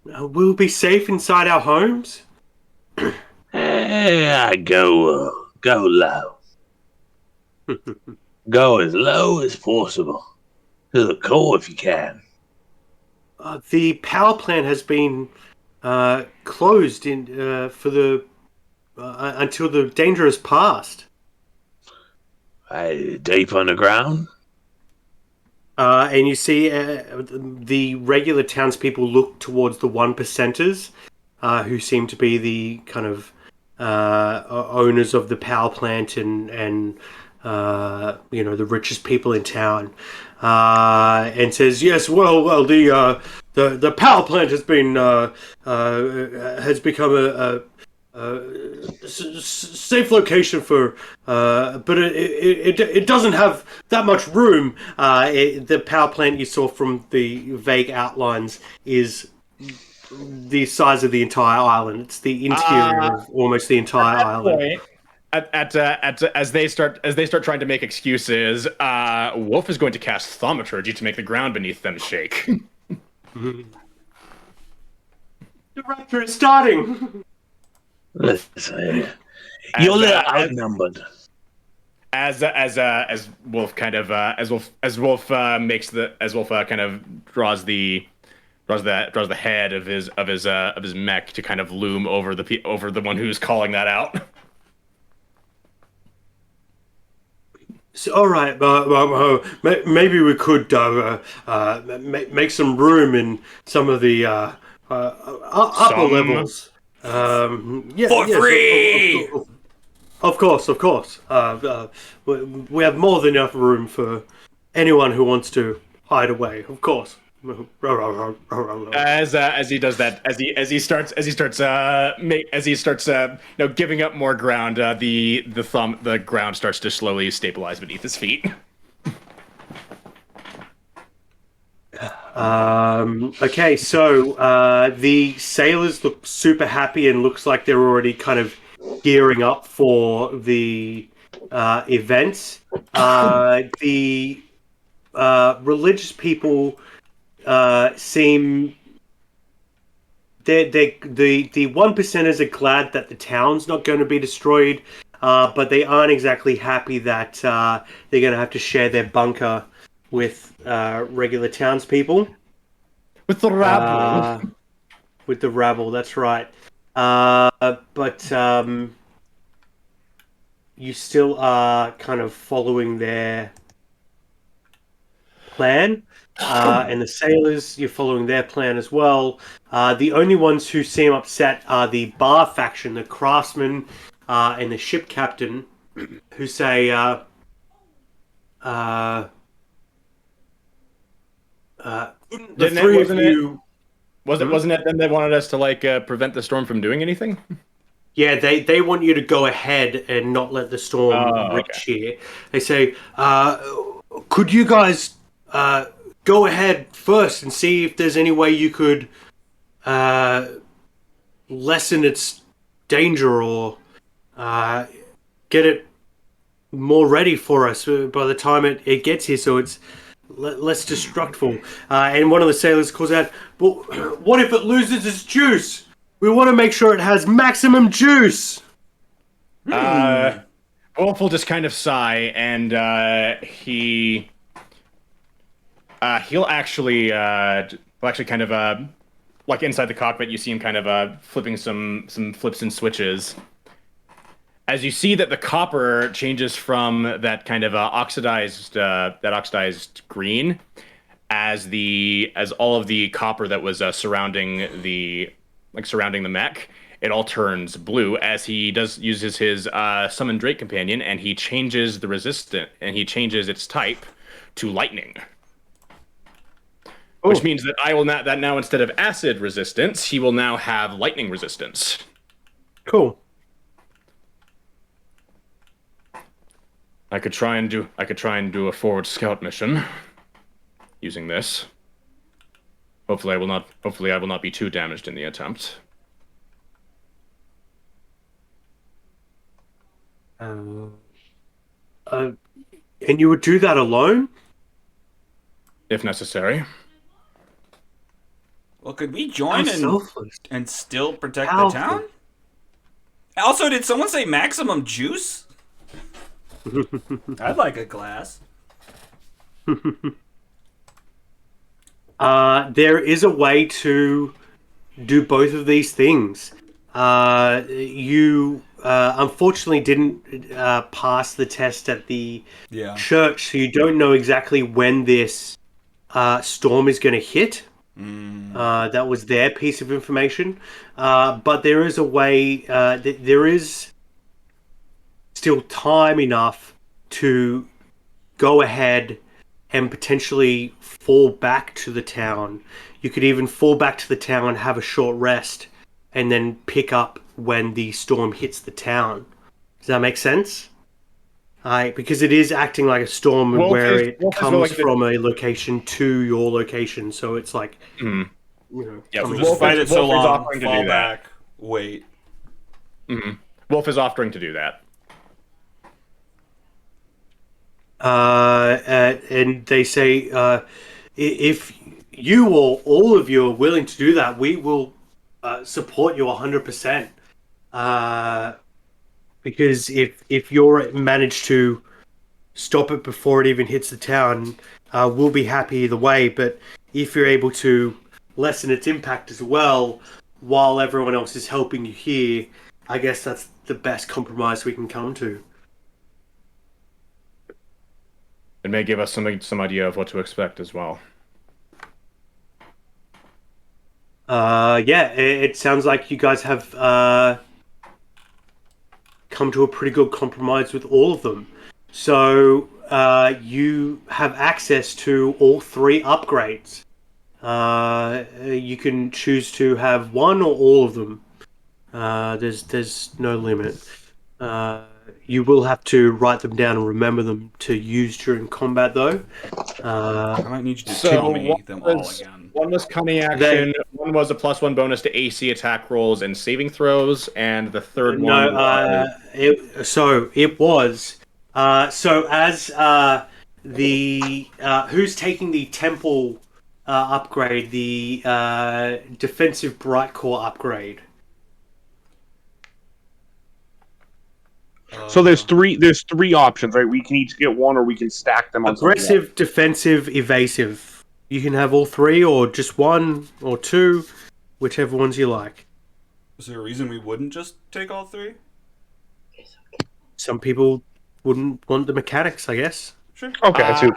We'll be safe inside our homes? I go low. Go as low as possible. To the core if you can. The power plant has been closed for the until the danger has passed. Deep underground? And you see the regular townspeople look towards the 1%ers, who seem to be the kind of owners of the power plant and the richest people in town, and says, "Yes, well, the power plant has become a safe location for, but it doesn't have that much room. The power plant you saw from the vague outlines is the size of the entire island. It's the interior of almost the entire island." As they start trying to make excuses, Wolf is going to cast Thaumaturgy to make the ground beneath them shake. The raptor is starting. Listen, you're a little outnumbered. As Wolf kind of kind of draws the head of his mech to kind of loom over the one who's calling that out. So, all right, maybe we could make some room in some of the upper levels. For free! Of course. We have more than enough room for anyone who wants to hide away. Of course. As he does that, as he starts giving up more ground, the ground starts to slowly stabilize beneath his feet. Okay, so the sailors look super happy and looks like they're already kind of gearing up for the events. The religious people seem the 1%ers are glad that the town's not going to be destroyed, but they aren't exactly happy that they're going to have to share their bunker with regular townspeople. With the rabble. With the rabble, that's right. But you still are kind of following their plan. And the sailors, you're following their plan as well. The only ones who seem upset are the bar faction, the craftsman and the ship captain, who say, the three of you... Wasn't it then they wanted us to prevent the storm from doing anything? Yeah, they want you to go ahead and not let the storm reach here. They say, could you guys go ahead first and see if there's any way you could lessen its danger or get it more ready for us by the time it gets here, so it's less destructible. And one of the sailors calls out, "Well, what if it loses its juice? We want to make sure it has maximum juice." Wolf will just kind of sigh, and he'll actually kind of like inside the cockpit, you see him kind of flipping some flips and switches. As you see that the copper changes from that kind of oxidized green, as all of the copper that was surrounding the mech, it all turns blue as he uses his summon Drake companion, and he changes its type to lightning. Which means that I will not. That now instead of acid resistance, he will now have lightning resistance. Cool. I could try and do a forward scout mission using this. Hopefully I will not be too damaged in the attempt. And you would do that alone? If necessary. Well, could we join selfless. and still protect How the town? Also, did someone say maximum juice? I'd like a glass. There is a way to do both of these things. You unfortunately didn't pass the test at the church, so you don't know exactly when this storm is going to hit. That was their piece of information. But there is a way, there is still time enough to go ahead and potentially fall back to the town. You could even fall back to the town, have a short rest, and then pick up when the storm hits the town. Does that make sense? Because it is acting like a storm where it comes from a location to your location, so it's like... Yeah, so just fight it so long, fall back, wait. Wolf is offering to do that. And they say, if you or all of you are willing to do that, we will support you 100%. Because if you're managed to stop it before it even hits the town, we'll be happy either way. But if you're able to lessen its impact as well, while everyone else is helping you here, I guess that's the best compromise we can come to. It may give us some idea of what to expect as well. Yeah, it sounds like you guys have come to a pretty good compromise with all of them. So you have access to all 3 upgrades. You can choose to have one or all of them. There's no limit. You will have to write them down and remember them to use during combat, though. I might need you to tell me them all again. One was cunning action, one was a +1 bonus to AC attack rolls and saving throws, and the third one was... it was... so as the... who's taking the temple upgrade, the defensive bright core upgrade? So there's three options, right? We can each get one, or we can stack them on aggressive, defensive, evasive. You can have all 3, or just 1 or 2, whichever ones you like. Is there a reason we wouldn't just take all 3? Some people wouldn't want the mechanics, I guess. Sure. Okay. I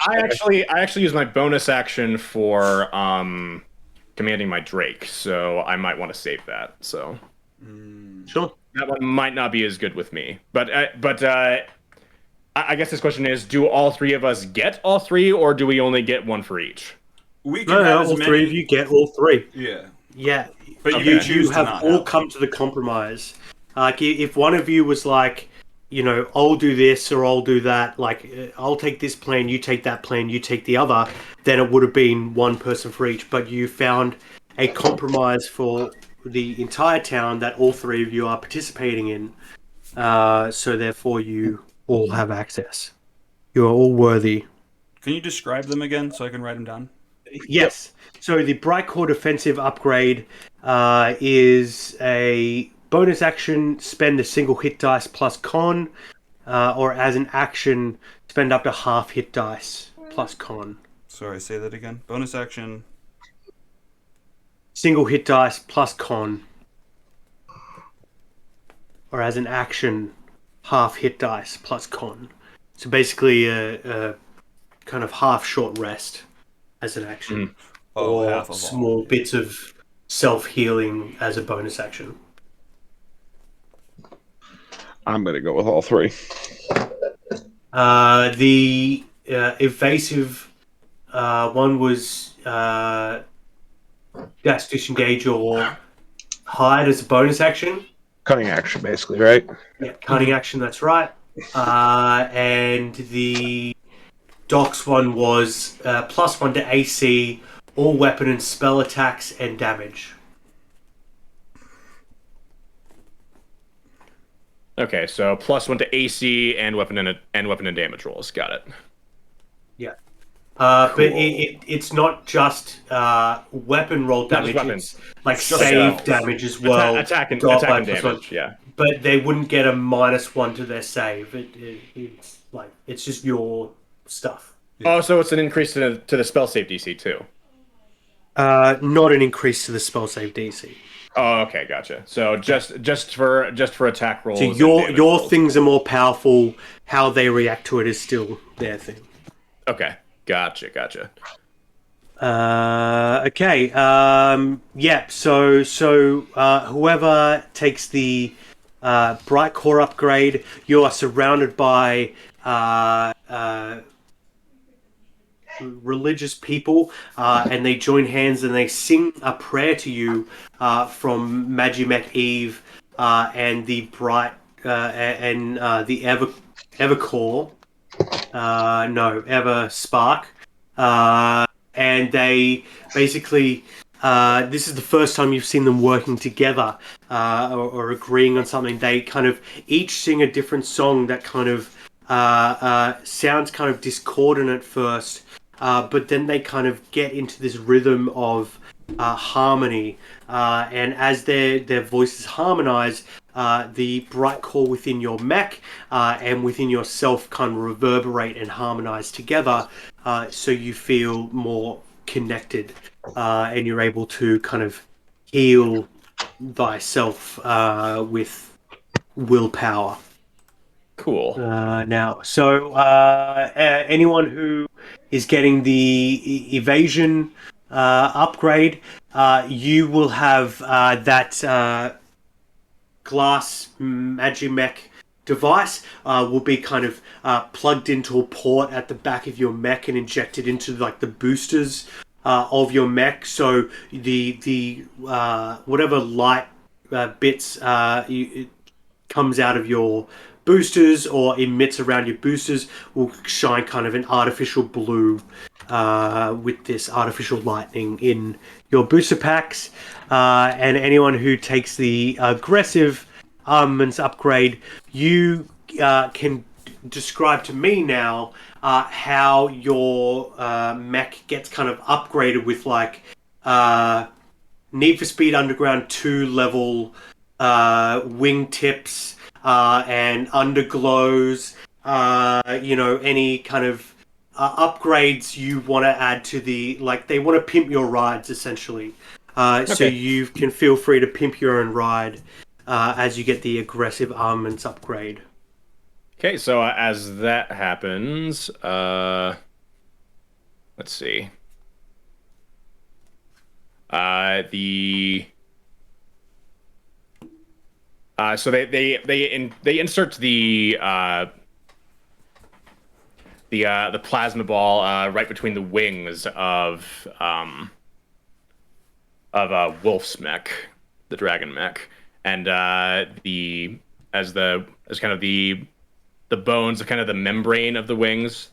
actually use my bonus action for commanding my Drake, so I might want to save that. So Sure. That one might not be as good with me, but I guess this question is: do all 3 of us get all 3, or do we only get 1 for each? We can have all 3 of you get all 3. Yeah, but you have all come to the compromise. Like if one of you was like, I'll do this or I'll do that. Like I'll take this plan, you take that plan, you take the other. Then it would have been 1 person for each. But you found a compromise for the entire town that all 3 of you are participating in, so therefore you all have access. You are all worthy. Can you describe them again so I can write them down? Yes. So the Bright Core defensive upgrade is a bonus action, spend a single hit dice plus con, or as an action, spend up to half hit dice plus con. Sorry, say that again. Bonus action. Single hit dice plus con. Or as an action, half hit dice plus con. So basically a kind of half short rest as an action. Or half of small bits of self-healing as a bonus action. I'm going to go with all 3. The evasive one was dash, disengage, or hide as a bonus action. Cunning action, basically, right? Yeah, cunning action. That's right. And the Docs one was +1 to AC, all weapon and spell attacks and damage. Okay, so +1 to AC and weapon and damage rolls. Got it. Yeah. Cool. But it's not just weapon roll Not just damage. weapons. It's like just save spells. damage as well. Attack and got by damage. +1. Yeah. But they wouldn't get a -1 to their save. It's like it's just your stuff. Oh, so it's an increase to the spell save DC too. Not an increase to the spell save DC. Oh, okay, gotcha. So just for attack rolls. So and your damage rolls. things are more powerful. How they react to it is still their thing. Okay, gotcha. Okay. Yeah. So whoever takes the bright core upgrade, you are surrounded by religious people, and they join hands and they sing a prayer to you from Magimech Eve and the bright and the Evercore. Ever Spark. And they basically, this is the first time you've seen them working together or agreeing on something. They kind of each sing a different song that kind of sounds kind of discordant at first, but then they kind of get into this rhythm of harmony. And as their voices harmonize, the bright core within your mech and within yourself kind of reverberate and harmonize together, so you feel more connected, and you're able to kind of heal thyself with willpower. Cool. Now, so anyone who is getting the evasion upgrade, you will have that glass Magimech device will be kind of plugged into a port at the back of your mech and injected into like the boosters of your mech. So the whatever light bits it comes out of your boosters or emits around your boosters will shine kind of an artificial blue with this artificial lightning in your booster packs. And anyone who takes the aggressive armaments upgrade, you can describe to me now how your mech gets kind of upgraded with like Need for Speed Underground 2 level wingtips and underglows, any kind of upgrades you want to add to the, like, they want to pimp your rides essentially. So you can feel free to pimp your own ride as you get the aggressive armaments upgrade. Okay, so as that happens, let's see. So they insert the plasma ball right between the wings of Wolf's mech, the dragon mech, and as kind of the bones of kind of the membrane of the wings,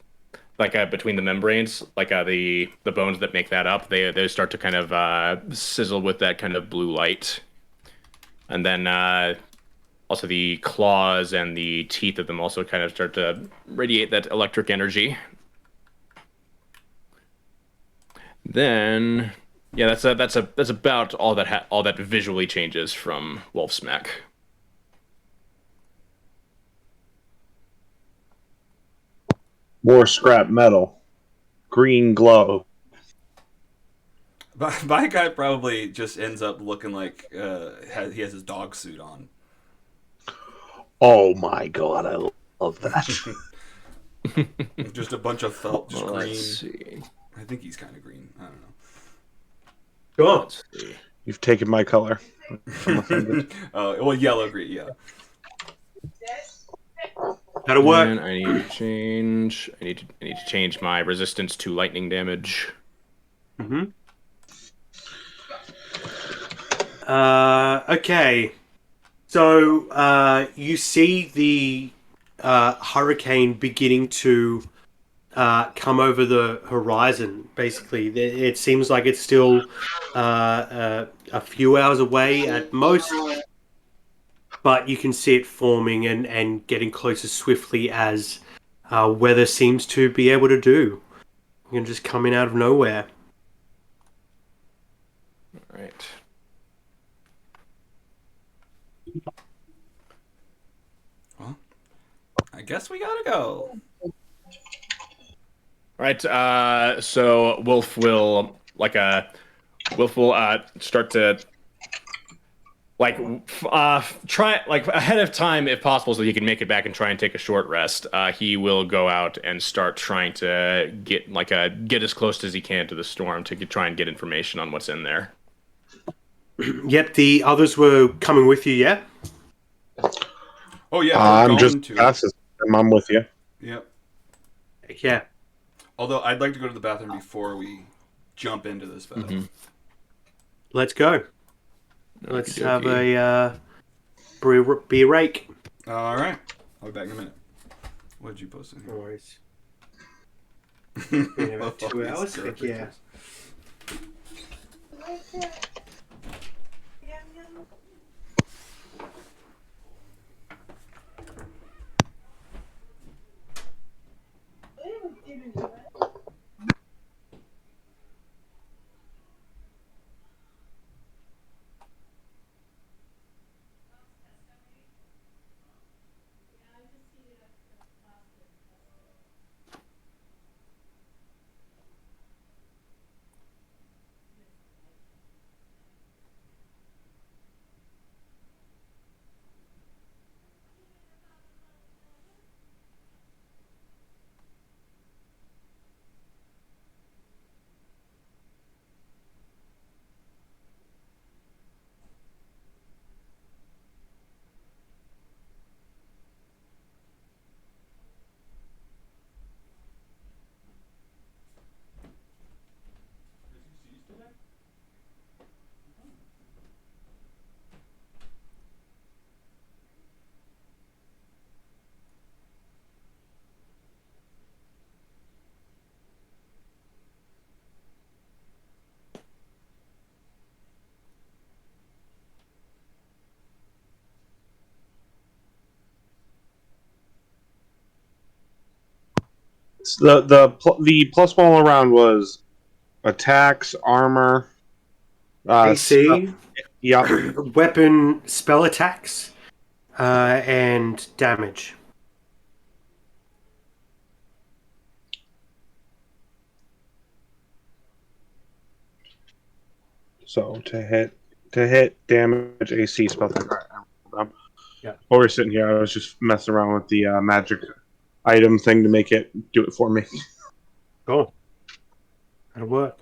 like between the membranes, like the bones that make that up, they start to kind of sizzle with that kind of blue light, and then also the claws and the teeth of them also kind of start to radiate that electric energy. Then, yeah, that's about all that visually changes from Wolf's mech. More scrap metal. Green glow. My guy probably just ends up looking like he has his dog suit on. Oh my god, I love that. Just a bunch of felt, just green. Let's see. I think he's kind of green. I don't know. Go on. Let's see. You've taken my color. Well, yellow, green, yeah. That'll work. And I need to change my resistance to lightning damage. Mm-hmm. Okay. So you see the hurricane beginning to come over the horizon. Basically, it seems like it's still a few hours away at most, but you can see it forming and getting closer swiftly as weather seems to be able to do. You can just come in out of nowhere. Right. Well, I guess we gotta go. Right. So Wolf will start to try like ahead of time if possible so he can make it back and try and take a short rest. He will go out and start trying to get as close as he can to the storm to try and get information on what's in there. Yep, the others were coming with you, yeah? Oh yeah, we're I'm going just to. past this. I'm with you. Yep. Yeah. Although I'd like to go to the bathroom before we jump into this battle. Mhm. Let's go. Let's have Okey-dokey. a beer rake. All right, I'll be back in a minute. What did you post in No here? worries. Been about 2 hours. Heck yeah. The plus one all around was attacks, armor, AC, yep. weapon, spell attacks, and damage. So to hit damage, AC, spell attack. Yeah. While we're sitting here, I was just messing around with the magic item thing to make it do it for me. Cool. That'll work.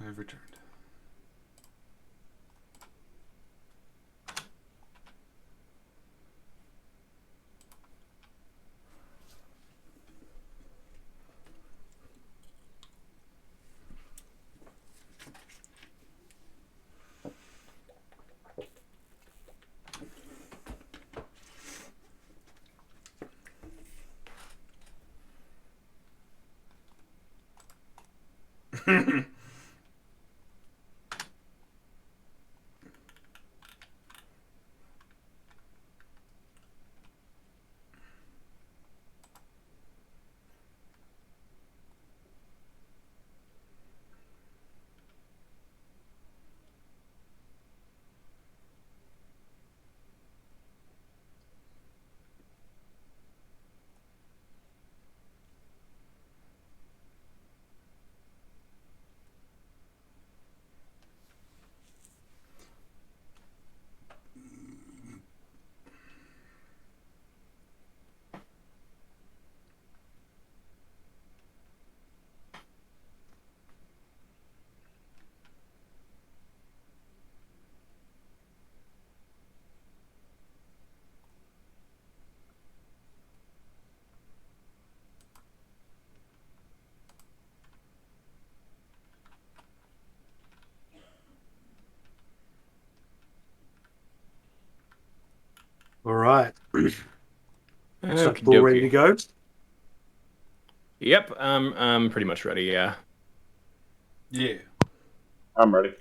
I've returned. All right. So Okie we're ready to dokie. go. Yep, I'm pretty much ready. Yeah. Yeah. I'm ready.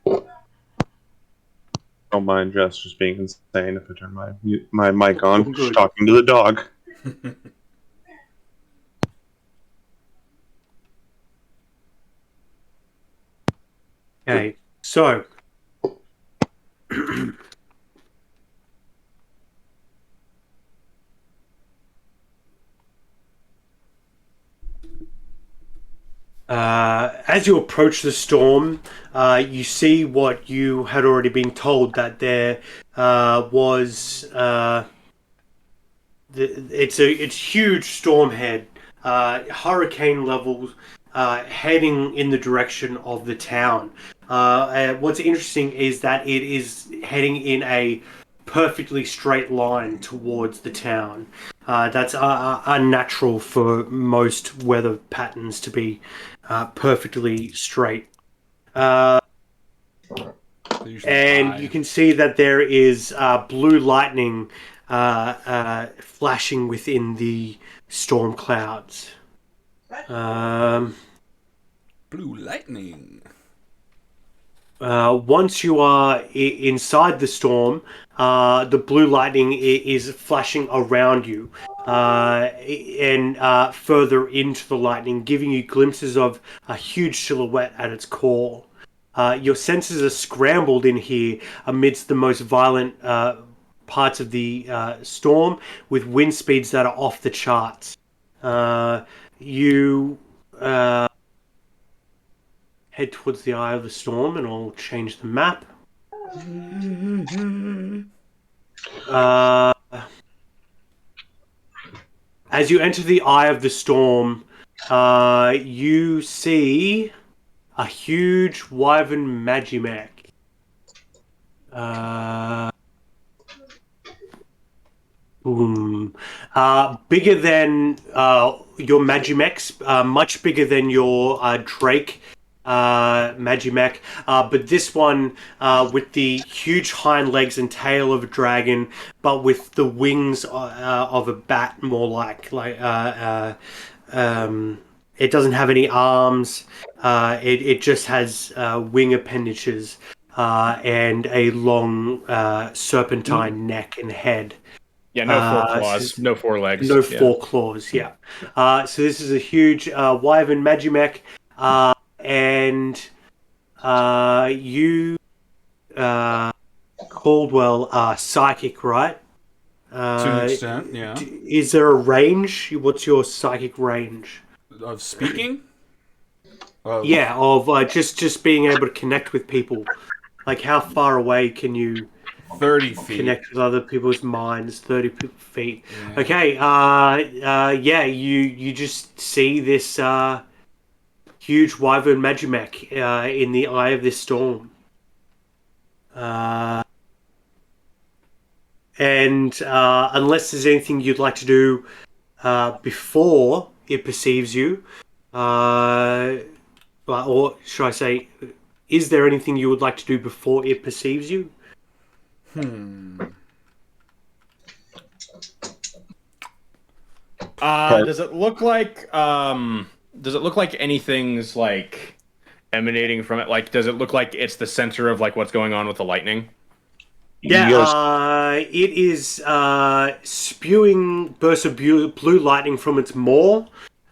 Don't mind Jess just being insane if I turn my mic on. Good. She's talking to the dog. Okay, so as you approach the storm, you see what you had already been told, that there was it's huge storm head, hurricane levels, heading in the direction of the town. What's interesting is that it is heading in a perfectly straight line towards the town. That's unnatural for most weather patterns to be perfectly straight. They usually And die. you can see that there is blue lightning flashing within the storm clouds. Blue lightning. Once you are inside the storm, the blue lightning is flashing around you and further into the lightning, giving you glimpses of a huge silhouette at its core. Your senses are scrambled in here amidst the most violent parts of the storm, with wind speeds that are off the charts. You head towards the eye of the storm, and I'll change the map. As you enter the eye of the storm, you see a huge wyvern magimech. Bigger than your magimechs, much bigger than your Drake magimech, but this one with the huge hind legs and tail of a dragon, but with the wings of a bat, more it doesn't have any arms. It just has wing appendages and a long serpentine neck and head. Yeah, no four claws, no four legs. No Yeah. four claws, yeah. So this is a huge wyvern magimech, and you, Caldwell, are psychic, right? To an extent, yeah. Is there a range? What's your psychic range? Of speaking? Yeah, of just being able to connect with people. Like, how far away can you 30 feet. connect with other people's minds? 30 feet. Yeah. Okay. Yeah. You just see this huge wyvern magimech in the eye of this storm. And unless there's anything you'd like to do before it perceives you, or should I say, is there anything you would like to do before it perceives you? Does it look like anything's like emanating from it? Like, does it look like it's the center of like what's going on with the lightning? Yeah, it is spewing bursts of blue lightning from its maw,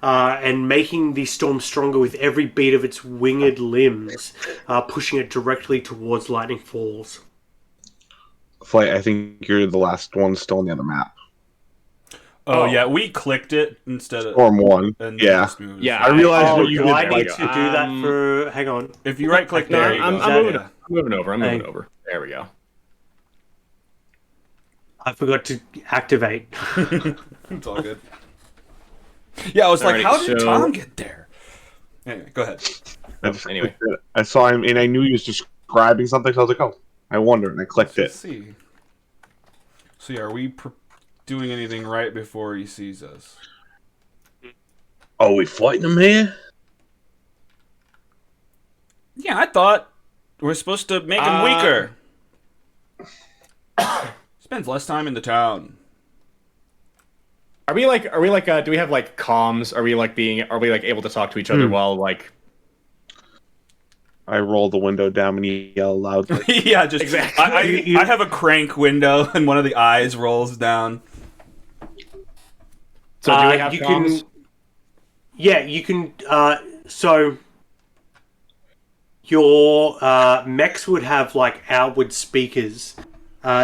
and making the storm stronger with every beat of its winged limbs, pushing it directly towards lightning falls. Flight, I think you're the last one still on the other map. Oh, yeah, we clicked it instead of... Storm 1. And Yeah. just moved. Yeah, I realized Oh, what you do did. I need Like, to do that for... Hang on. If you right-click No, there, you I'm go. moving over. I'm moving Hey. over. There we go. I forgot to activate. It's all good. Yeah, I was like, Alrighty, how did so- Tom get there? Anyway, go ahead. Anyway. I saw him, and I knew he was describing something, so I was like, oh, I wonder, and I clicked Let's it. see. So, yeah, are we doing anything right before he sees us? Are we fighting them here? Yeah, I thought we're supposed to make him weaker. Spends less time in the town. Are we like do we have like comms? Are we like able to talk to each other while like I roll the window down and yell loudly. Yeah, just Exactly. I have a crank window and one of the eyes rolls down. So do we have you comms? you can. So your mechs would have like outward speakers,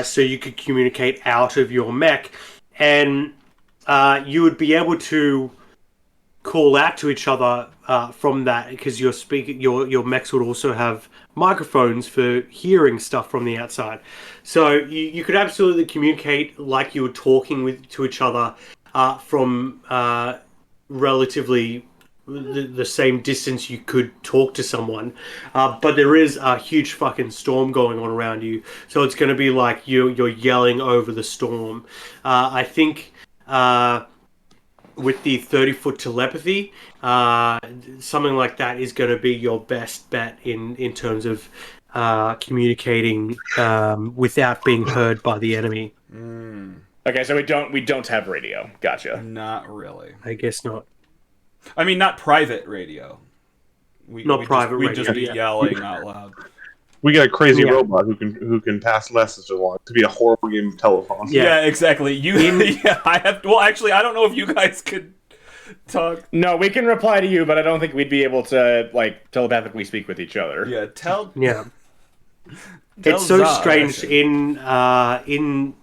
so you could communicate out of your mech, and you would be able to call out to each other from that because your mechs would also have microphones for hearing stuff from the outside. So you could absolutely communicate like you were talking to each other from relatively the same distance you could talk to someone. But there is a huge fucking storm going on around you, so it's going to be like you're yelling over the storm. I think with the 30-foot telepathy, something like that is going to be your best bet in terms of communicating without being heard by the enemy. Okay, so we don't have radio. Gotcha. Not really. I guess not. I mean, not private radio. Private we radio, just be yeah. yelling out loud. We got a crazy Yeah. robot who can pass messages along to be a horrible game of telephone. Yeah. Yeah, exactly. Yeah, I have. Well, actually, I don't know if you guys could talk. No, we can reply to you, but I don't think we'd be able to like telepathically speak with each other. Yeah, tell. Yeah. tell It's so Zod, strange actually. in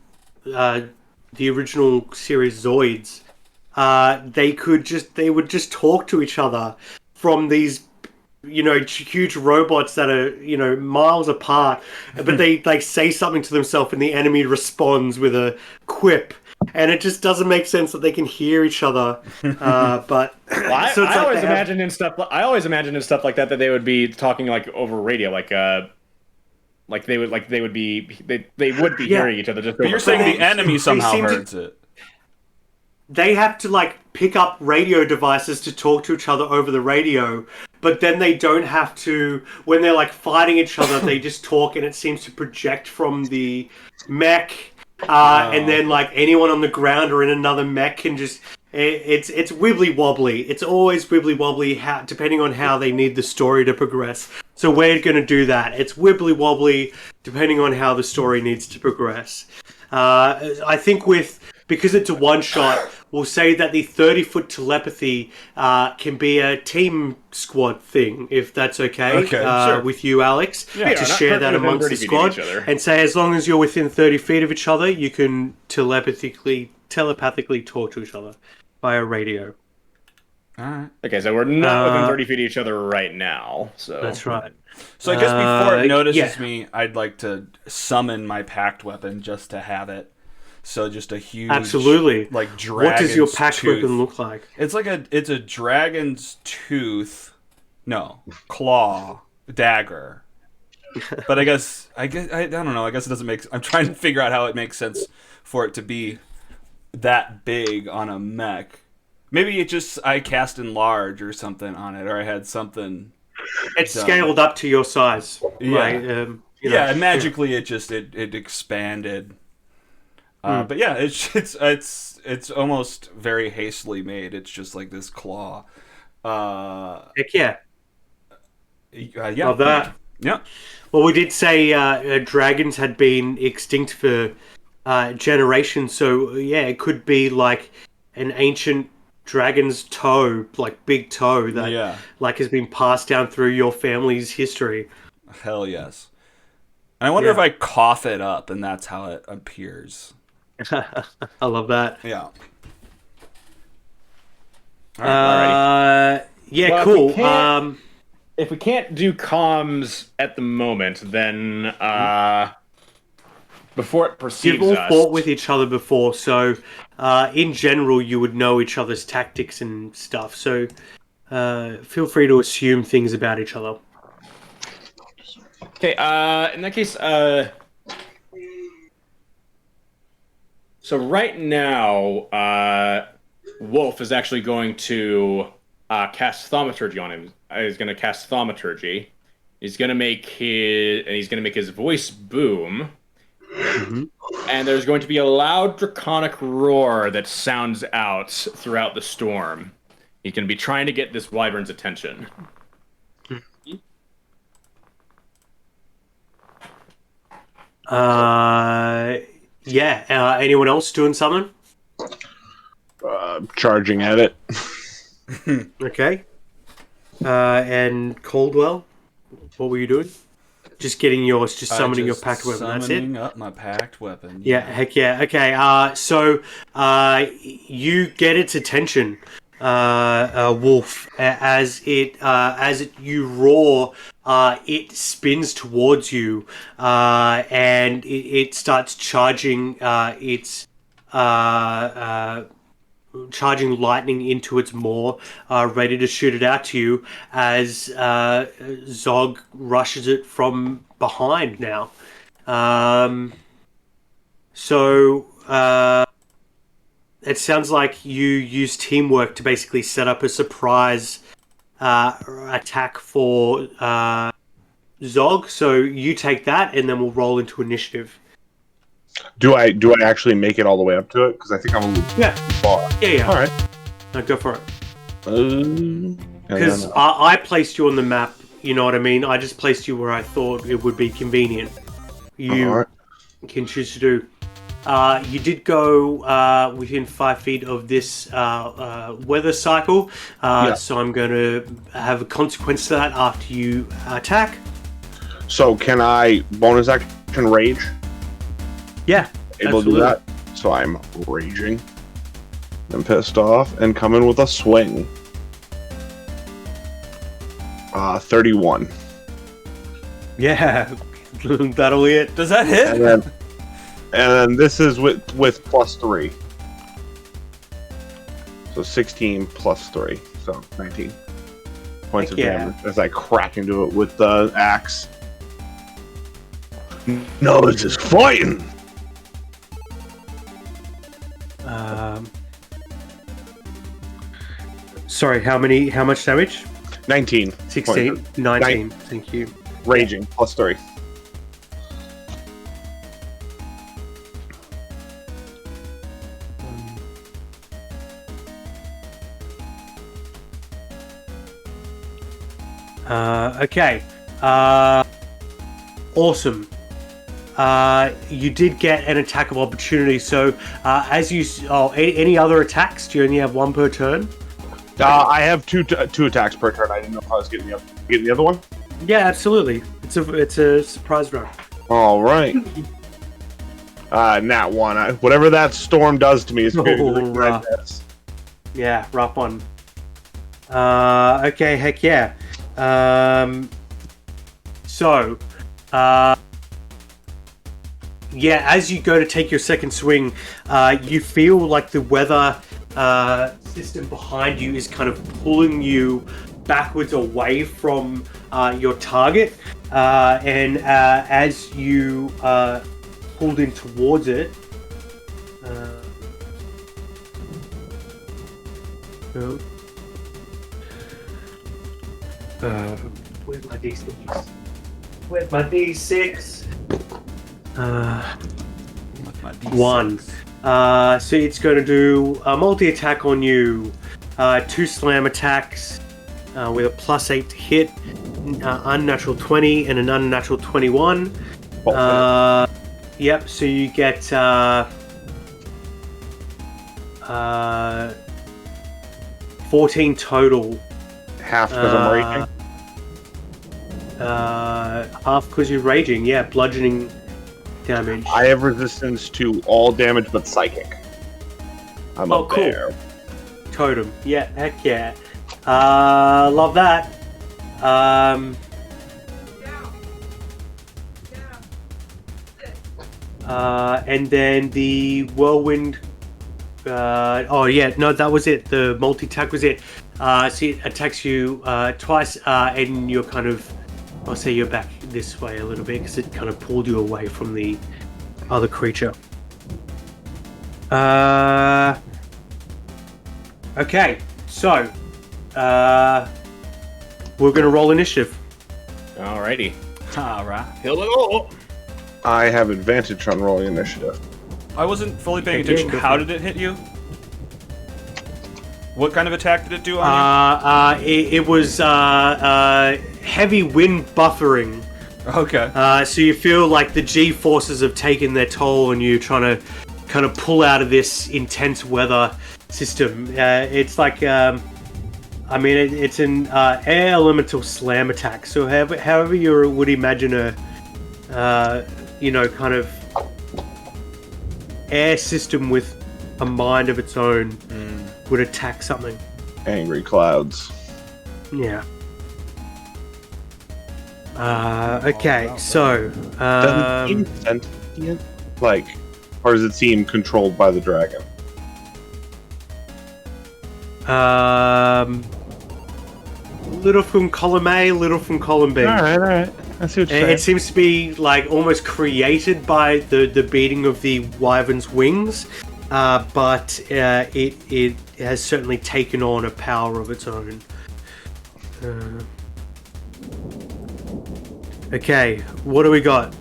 the original series Zoids. They would just talk to each other from these, huge robots that are, miles apart, but they like say something to themselves and the enemy responds with a quip, and it just doesn't make sense that they can hear each other. But Well, so it's I like always they have- imagine in stuff. I always imagine in stuff like that they would be talking like over radio, like they would be Yeah. hearing each other. Just But over you're saying phone. the enemy somehow seem to- hears it. they have to like pick up radio devices to talk to each other over the radio, but then they don't have to when they're like fighting each other. They just talk, and it seems to project from the mech, and then like anyone on the ground or in another mech can just. It's wibbly wobbly. It's always wibbly wobbly, depending on how they need the story to progress. So we're going to do that. It's wibbly wobbly, depending on how the story needs to progress. I think because it's a one shot, we'll say that the 30-foot telepathy can be a team squad thing, if that's okay. Okay, sure. With you, Alex, Yeah, to not share that hurting them amongst the 30 feet of squad, each other. and say as long as you're within 30 feet of each other, you can telepathically talk to each other via radio. All right. Okay, so we're not within 30 feet of each other right now. So That's right. So I guess before it notices yeah. me, I'd like to summon my packed weapon just to have it. So just a huge, Absolutely. like dragon's What does your packed tooth. weapon look like? It's a dragon's tooth, claw, dagger. But I don't know. I guess it doesn't make. I'm trying to figure out how it makes sense for it to be that big on a mech. Maybe I cast enlarge or something on it, or I had something. It's done. scaled up to your size. Yeah. Right? And magically it just it expanded. But yeah, it's almost very hastily made. It's just like this claw. Heck yeah. Yeah. Love that. Yeah. Well, we did say dragons had been extinct for generations, so yeah, it could be like an ancient dragon's toe, like big toe that like has been passed down through your family's history. Hell yes. And I wonder if I cough it up and that's how it appears. I love that. Yeah. Yeah, Well, cool. if we can't do comms at the moment, then before it perceives You've all us, fought with each other before, so in general you would know each other's tactics and stuff. So feel free to assume things about each other. Okay, in that case, so right now, Wolf is actually going to cast Thaumaturgy on him. He's going to cast Thaumaturgy. He's going to make his voice boom, And there's going to be a loud draconic roar that sounds out throughout the storm. He's going to be trying to get this wyvern's attention. Anyone else doing something? Charging at it. Okay. And Caldwell, what were you doing? Just summoning your packed weapon. That's it. Summoning up my packed weapon. Yeah, heck yeah. Okay. So you get its attention, Wolf, as you roar. It spins towards you, and it starts charging charging lightning into its maw, ready to shoot it out to you as Zog rushes it from behind now. It sounds like you use teamwork to basically set up a surprise attack for Zog. So you take that, and then we'll roll into initiative. Do I actually make it all the way up to it? Because I think I'm a little far. Yeah. All right. No, go for it. Because I placed you on the map. You know what I mean? I just placed you where I thought it would be convenient. You can choose to do. You did go within 5 feet of this weather cycle, so I'm going to have a consequence to that after you attack. So can I bonus action rage? Yeah, Able to do that? So I'm raging. I'm pissed off and coming with a swing. 31. Yeah, that'll hit. Does that hit? And then this is with +3. So 16 +3. So 19 points of damage as I crack into it with the axe. No, it's just fighting. Sorry, how much damage? 19. 16. 19. Thank you. Raging +3. Okay. Awesome. You did get an attack of opportunity. So, any other attacks? Do you only have one per turn? I have two attacks per turn. I didn't know if I was getting the other one. Yeah, absolutely. It's a surprise round. All right. Nat 1. Whatever that storm does to me is good. Rough. Yeah, rough one. Okay, heck yeah. As you go to take your second swing, you feel like the weather system behind you is kind of pulling you backwards away from your target, and as you pulled in towards it, where's my D6? Where's my D6? My D6. 1. So it's going to do a multi-attack on you. 2 slam attacks with a +8 to hit, unnatural 20 and an unnatural 21. Yep, so you get 14 total. Half because I'm raging. Half because you're raging. Yeah, bludgeoning damage. I have resistance to all damage but psychic. I'm up cool. there. Totem. Yeah, heck yeah. Love that. And then the whirlwind. That was it. The multi-attack was it. So it attacks you twice, and you're kind of, I'll say you're back this way a little bit because it kind of pulled you away from the other creature. Okay, so we're going to roll initiative. Alrighty. Alright. Hello. I have advantage on rolling initiative. I wasn't fully paying attention. How did it hit you? What kind of attack did it do on It was heavy wind buffering. you? Okay. So you feel like the G-forces have taken their toll on you, trying to kind of pull out of this intense weather system. It's like, it's an air elemental slam attack. So however you would imagine a, kind of air system with a mind of its own would attack something. Angry clouds. Yeah. Okay, so Does it seem sentient? Like, or does it seem controlled by the dragon? little from column A, little from column B. All right. I see what you're saying. It seems to be like almost created by the beating of the wyvern's wings, but it has certainly taken on a power of its own. Okay, what do we got?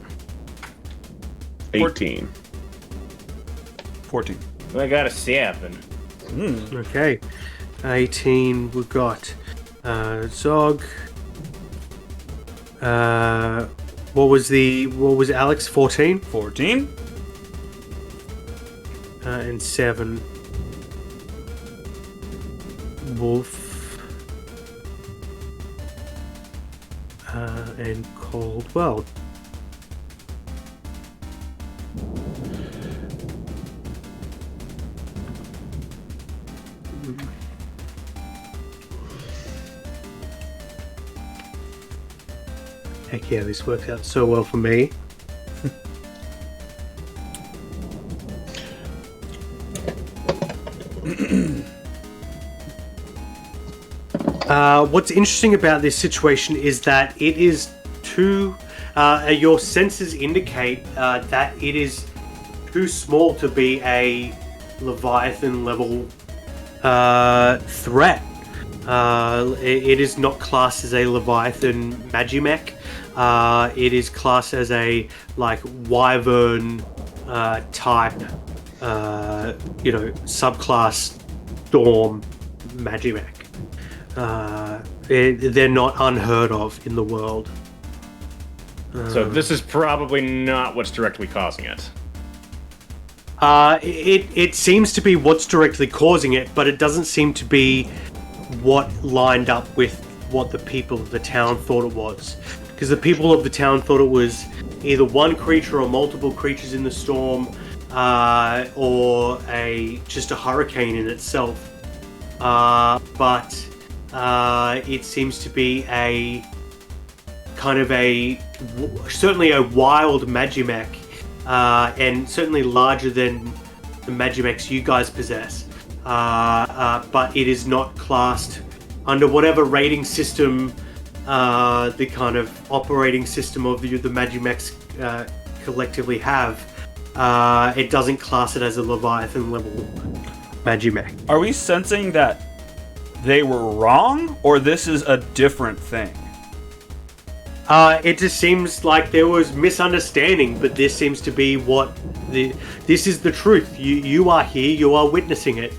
18. 14. I got a 7. Okay, 18. We got Zog. What was Alex? 14? 14. And 7. Wolf. And Coldwell. Heck yeah, this worked out so well for me. What's interesting about this situation is that it is your senses indicate that it is too small to be a Leviathan level threat. It is not classed as a Leviathan Magimech. It is classed as a wyvern type, subclass Storm Magimech. They're not unheard of in the world. So this is probably not what's directly causing it. It seems to be what's directly causing it, but it doesn't seem to be what lined up with what the people of the town thought it was. Because the people of the town thought it was either one creature or multiple creatures in the storm, or just a hurricane in itself. But it seems to be a kind of certainly a wild Magimech, and certainly larger than the Magimechs you guys possess. But it is not classed under whatever rating system, the kind of operating system of the Magimechs collectively have. It doesn't class it as a Leviathan level Magimech. Are we sensing that they were wrong, or this is a different thing? It just seems like there was misunderstanding, but this seems to be this is the truth. You are here, you are witnessing it.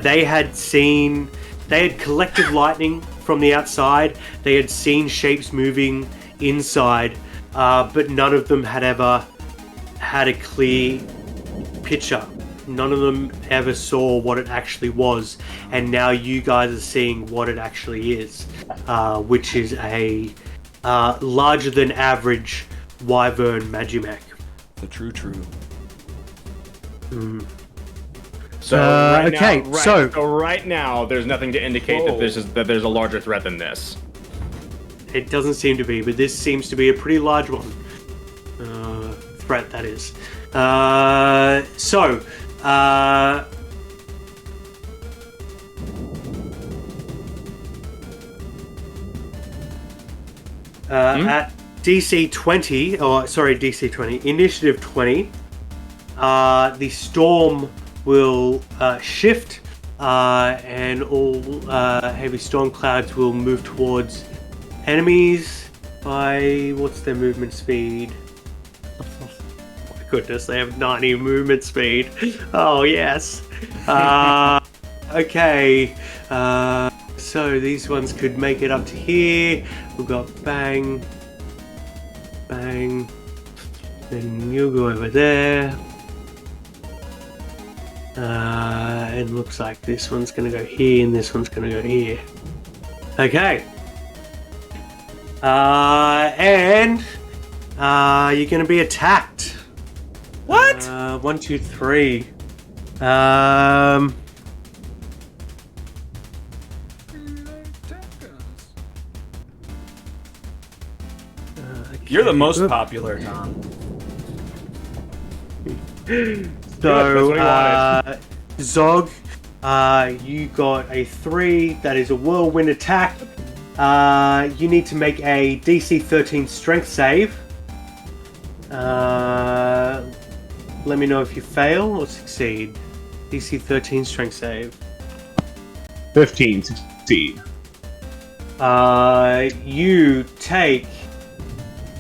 They had collected lightning from the outside, they had seen shapes moving inside, but none of them had ever had a clear picture. None of them ever saw what it actually was, and now you guys are seeing what it actually is, which is a larger than average wyvern Magimech. The true. So right now, there's nothing to indicate that there's a larger threat than this. It doesn't seem to be, but this seems to be a pretty large one. Threat, that is. At DC 20, Initiative 20, the storm will shift, and all heavy storm clouds will move towards enemies by, what's their movement speed? goodness, they have 90 movement speed. Oh, yes. Okay. So these ones could make it up to here. We've got bang, bang. Then you go over there. And looks like this one's going to go here and this one's going to go here. Okay. And you're going to be attacked. What? 1, 2, 3. You're the most popular, Tom. So, Zog, you got a 3. That is a Whirlwind Attack. You need to make a DC 13 Strength save. Let me know if you fail or succeed. DC 13 Strength save. 15, succeed. You take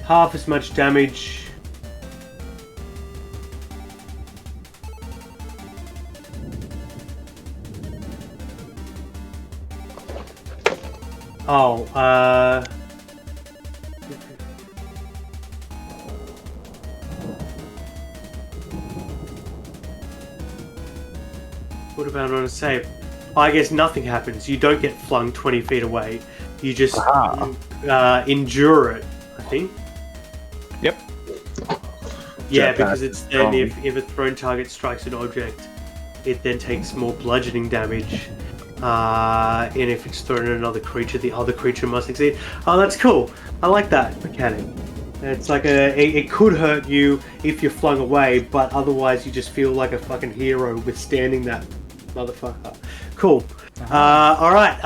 half as much damage. What about on a save? I guess nothing happens. You don't get flung 20 feet away. You just endure it, I think. Yep. Yeah, Jetpack because it's then is if a thrown target strikes an object, it then takes more bludgeoning damage. And if it's thrown at another creature, the other creature must succeed. Oh, that's cool. I like that mechanic. It's like it could hurt you if you're flung away, but otherwise you just feel like a fucking hero withstanding that motherfucker. Cool. All right.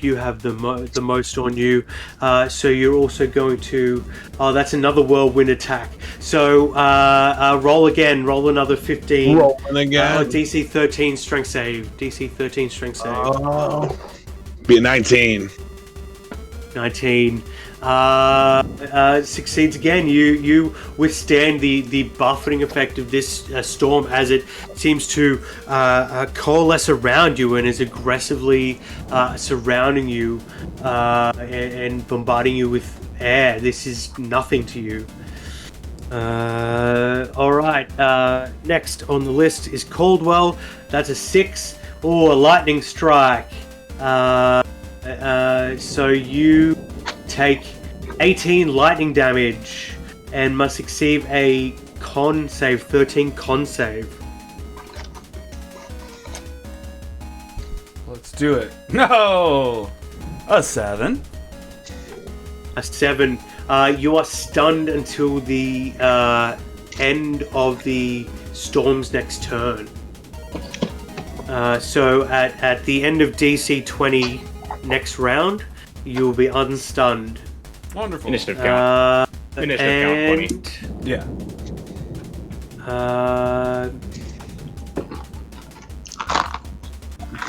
You have the most on you, so you're also going to. Oh, that's another Whirlwind Attack. So roll again. Roll another 15. Rolling again. DC 13 Strength save. DC 13 Strength save. Be a 19. 19. Succeeds again. You withstand the buffeting effect of this storm as it seems to coalesce around you and is aggressively surrounding you and bombarding you with air. This is nothing to you. Alright, next on the list is Caldwell. That's a 6. Oh, a lightning strike. So you take 18 lightning damage and must succeed a con save, 13 con save. Let's do it. No! A 7. A 7. You are stunned until the end of the storm's next turn. So at the end of DC 20 next round, you'll be unstunned. Wonderful. Initiative count. And 20. Yeah.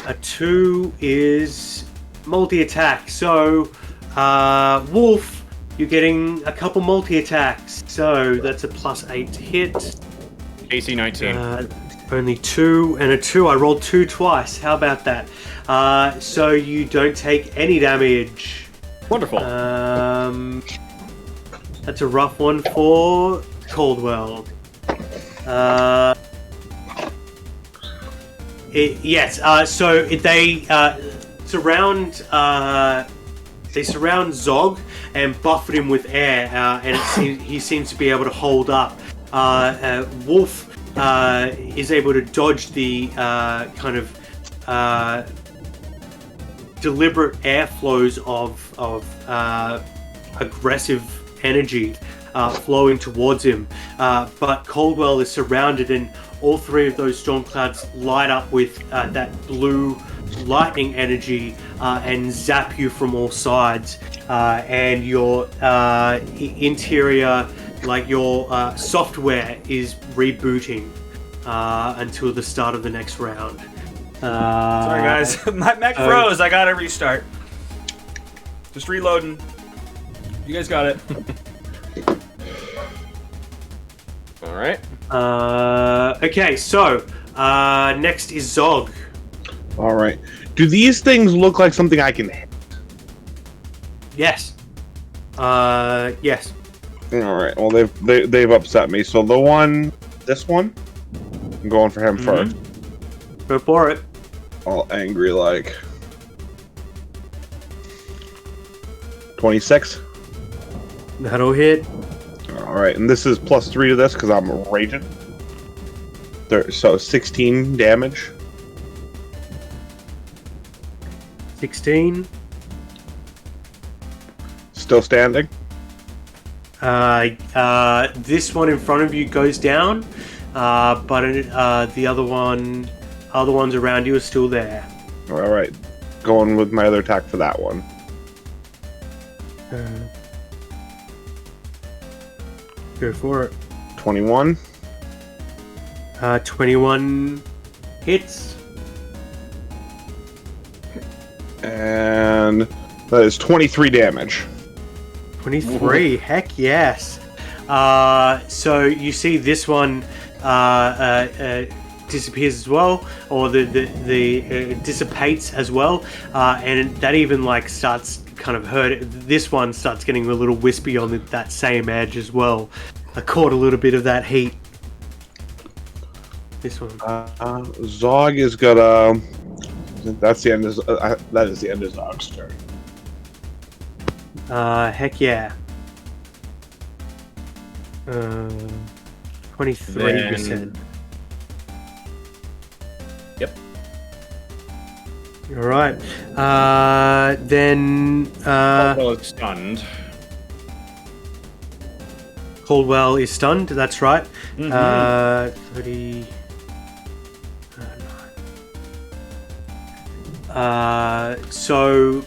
A 2 is multi-attack. So, Wolf, you're getting a couple multi-attacks. So that's a +8 to hit. AC 19. Only 2 and a 2. I rolled 2 twice. How about that? So you don't take any damage. Wonderful. That's a rough one for Caldwell. So they surround Zog and buffet him with air, and he seems to be able to hold up. Wolf is able to dodge the kind of deliberate airflows of aggressive energy flowing towards him, but Caldwell is surrounded, and all 3 of those storm clouds light up with that blue lightning energy and zap you from all sides, and your interior, like your software, is rebooting until the start of the next round. Sorry, guys. My mech froze. I gotta restart. Just reloading. You guys got it. All right. Okay, so next is Zog. All right. Do these things look like something I can hit? Yes. Yes. All right. Well, they've upset me. So this one, I'm going for him first. Go for it. All angry like. 26. That'll hit. All right, and this is +3 to this because I'm raging. So 16 damage. 16. Still standing. This one in front of you goes down, but the other ones around you are still there. All right, going with my other attack for that one. Go for it. 21. 21 hits. And that is 23 damage. 23. Heck yes. So you see this one disappears as well, or the dissipates as well, and that even like starts kind of hurt. This one starts getting a little wispy on that same edge as well. I caught a little bit of that heat. This one. Zog is gonna. That's the end of. That is the end of Zog's turn. Heck yeah. 23%. Yep. All right. Then Caldwell is stunned. Caldwell is stunned. That's right. 30. So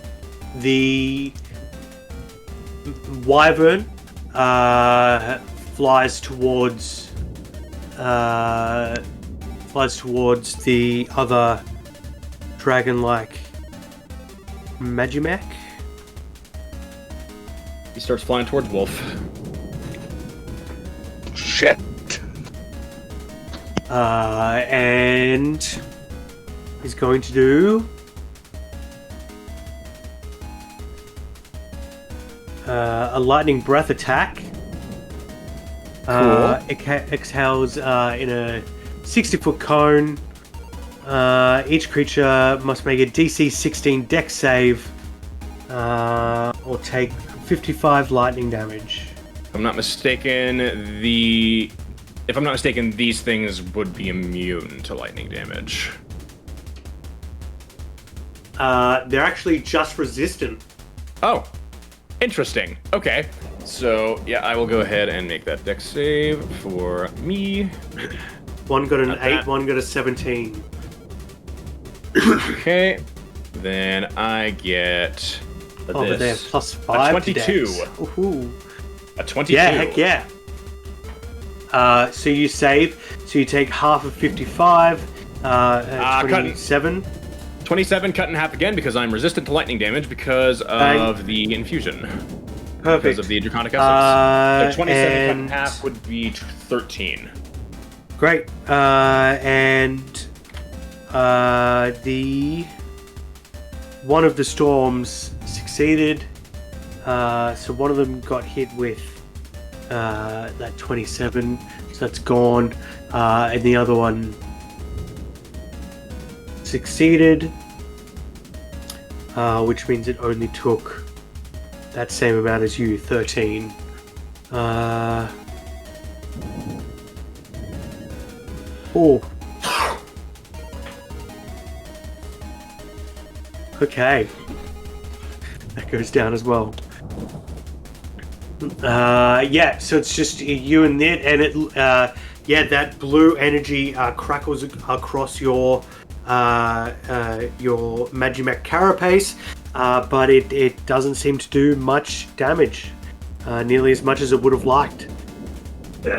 the wyvern flies towards the other dragon-like Magimech. He starts flying towards Wolf. Shit. And he's going to do a lightning breath attack. Cool. Exhales in a 60-foot cone. Each creature must make a DC 16 Dex save or take 55 lightning damage. If I'm not mistaken, these things would be immune to lightning damage. They're actually just resistant. Oh, interesting. Okay, so yeah, I will go ahead and make that dex save for me. One got an Not 8, bad. one got a 17. Okay, then I get Oh, but they have this. +5 A 22. to Dex. Ooh. A 22. Yeah, heck yeah. So you save. So you take half of 55. 27. 27 cut in half again because I'm resistant to lightning damage because of the infusion. Perfect. Because of the draconic essence. So 27 cut in and- half would be 13. Great. And the one of the storms succeeded. So one of them got hit with that 27, so that's gone. And the other one succeeded, which means it only took that same amount as you, 13. Oh. Okay. That goes down as well. Yeah, so it's just you and it, and it, that blue energy crackles across your Magimech carapace, but it doesn't seem to do much damage, nearly as much as it would have liked.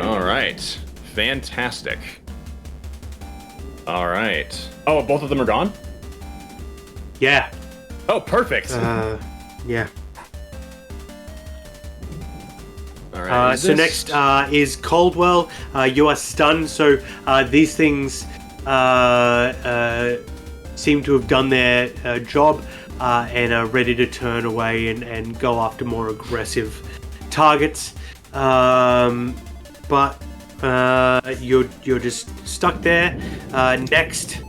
All right. Fantastic. All right. Oh, both of them are gone? Yeah. Oh, perfect. Yeah. All right. So next is Coldwell. You are stunned, so these things seem to have done their job and are ready to turn away and go after more aggressive targets. But you're just stuck there. Next,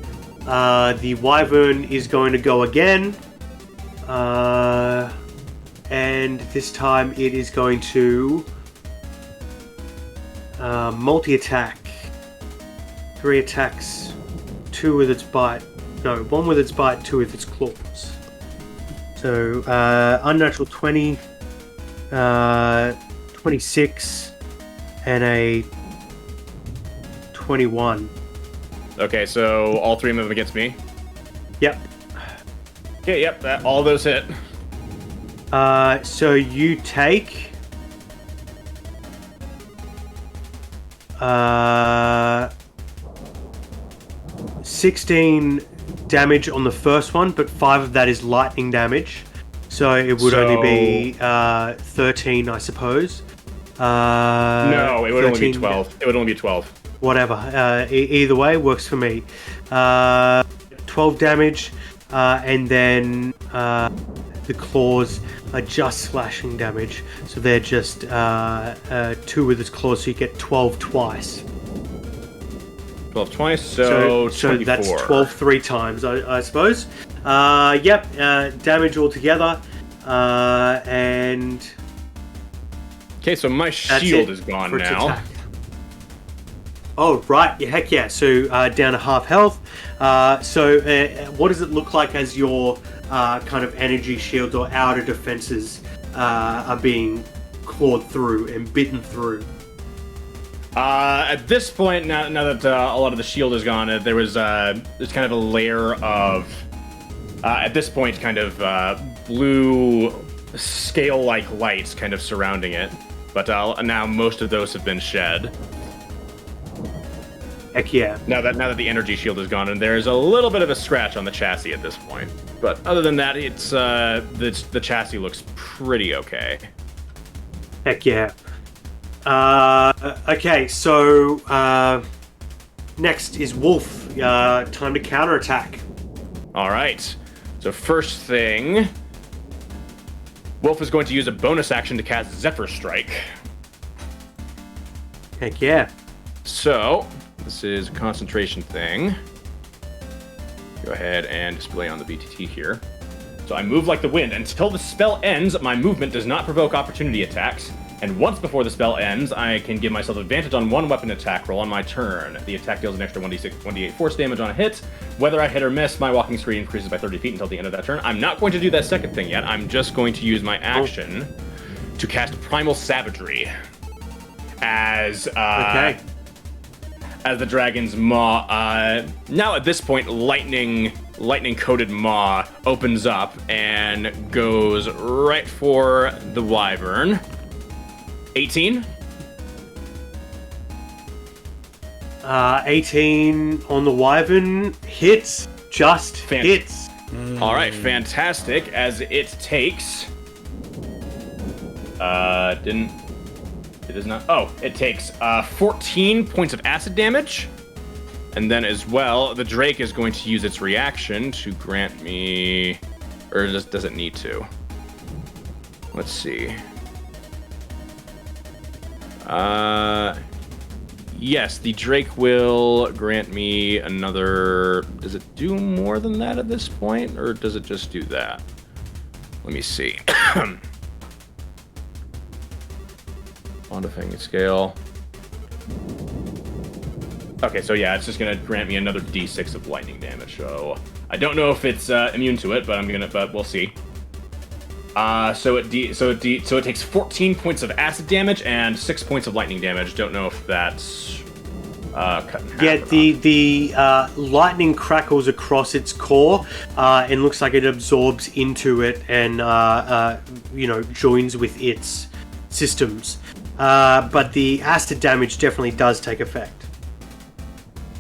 the Wyvern is going to go again. And this time it is going to multi-attack. 3 attacks, 2 with its bite. No, 1 with its bite, 2 with its claws. So, unnatural 20, 26, and a 21. Okay, so all 3 of them against me. Yep. Okay, yep, all those hit. So you take 16 damage on the first one, but 5 of that is lightning damage. So it would only be 13, I suppose. No, it would only be 12. It would only be 12. Whatever. Either way, works for me. 12 damage, and then the claws are just slashing damage. So they're just 2 with its claws, so you get 12 twice. 12 twice, so 24. That's 12 3 times, I suppose. Yep, damage altogether. And... Okay, so my shield is gone now. Attack. Oh, right. Yeah, heck yeah. So down to half health. So what does it look like as your kind of energy shield or outer defenses are being clawed through and bitten through? At this point, now that a lot of the shield is gone, there's kind of a layer of, at this point, kind of blue scale-like lights kind of surrounding it. But now most of those have been shed. Heck yeah. Now that the energy shield is gone, and there's a little bit of a scratch on the chassis at this point. But other than that, it's the chassis looks pretty okay. Heck yeah. Okay, so next is Wolf. Time to counterattack. All right. So first thing, Wolf is going to use a bonus action to cast Zephyr Strike. Heck yeah. So this is a concentration thing. Go ahead and display on the BTT here. So I move like the wind. Until the spell ends, my movement does not provoke opportunity attacks. And once before the spell ends, I can give myself advantage on 1 weapon attack roll on my turn. The attack deals an extra 1d8 force damage on a hit. Whether I hit or miss, my walking speed increases by 30 feet until the end of that turn. I'm not going to do that second thing yet. I'm just going to use my action to cast Primal Savagery as the dragon's maw. Now at this point, lightning-coated maw opens up and goes right for the wyvern. 18. 18 on the wyvern hits. Just hits. All right, fantastic. As it takes, it is not. Oh, it takes 14 points of acid damage, and then as well, the Drake is going to use its reaction to grant me, or does it need to? Let's see. Yes, the Drake will grant me another... Does it do more than that at this point, or does it just do that? Let me see. On defending scale. Okay, so yeah, it's just gonna grant me another d6 of lightning damage. So I don't know if it's immune to it, but we'll see. So it takes 14 points of acid damage and 6 points of lightning damage. Don't know if that's cut in half. Yeah, the lightning crackles across its core and looks like it absorbs into it and joins with its systems. But the acid damage definitely does take effect.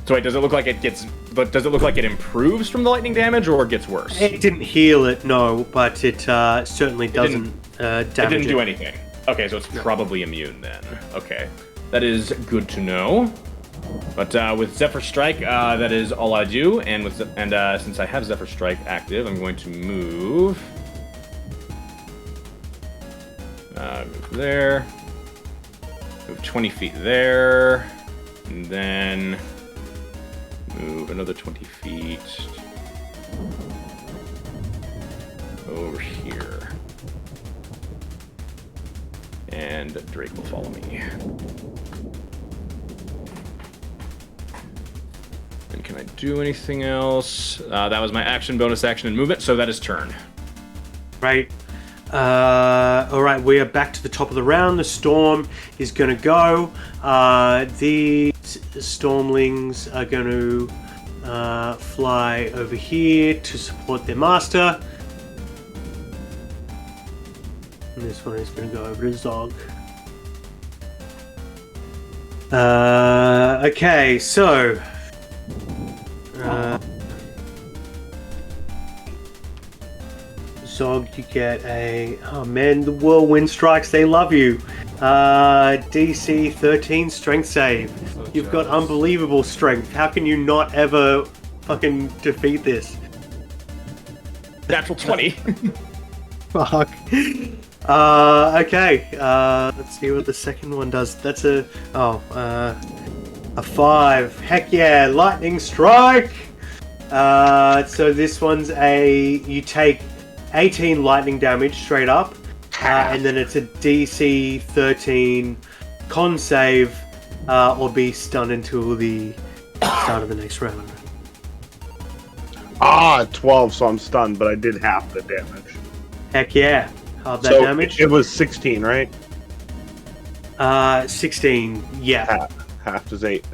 So wait, does it look like it gets? But does it look like it improves from the lightning damage, or gets worse? It didn't heal it, no, but it certainly doesn't damage it. It didn't do anything. Okay, so it's probably immune then. Okay, that is good to know. But with Zephyr Strike, that is all I do. And since I have Zephyr Strike active, I'm going to move. Move there. Move 20 feet there. And then move another 20 feet over here. And Drake will follow me. And can I do anything else? That was my action, bonus action, and movement, so that is turn. Right. Alright, we are back to the top of the round. The storm is going to go. These stormlings are going to fly over here to support their master. And this one is going to go over to Zog. Okay, so... Zog, you get a... Oh man, the Whirlwind Strikes, they love you. DC 13 strength save. So You've got jealous. unbelievable strength. How can you not ever fucking defeat this? Natural 20. Fuck. Okay. Let's see what the second one does. That's a 5. Heck yeah, lightning strike. So this one's you take 18 lightning damage straight up, and then it's a DC 13 con save, or be stunned until the start of the next round. 12, so I'm stunned, but I did half the damage. Heck yeah, half that So damage. it was 16, right? 16, yeah. Half is 8.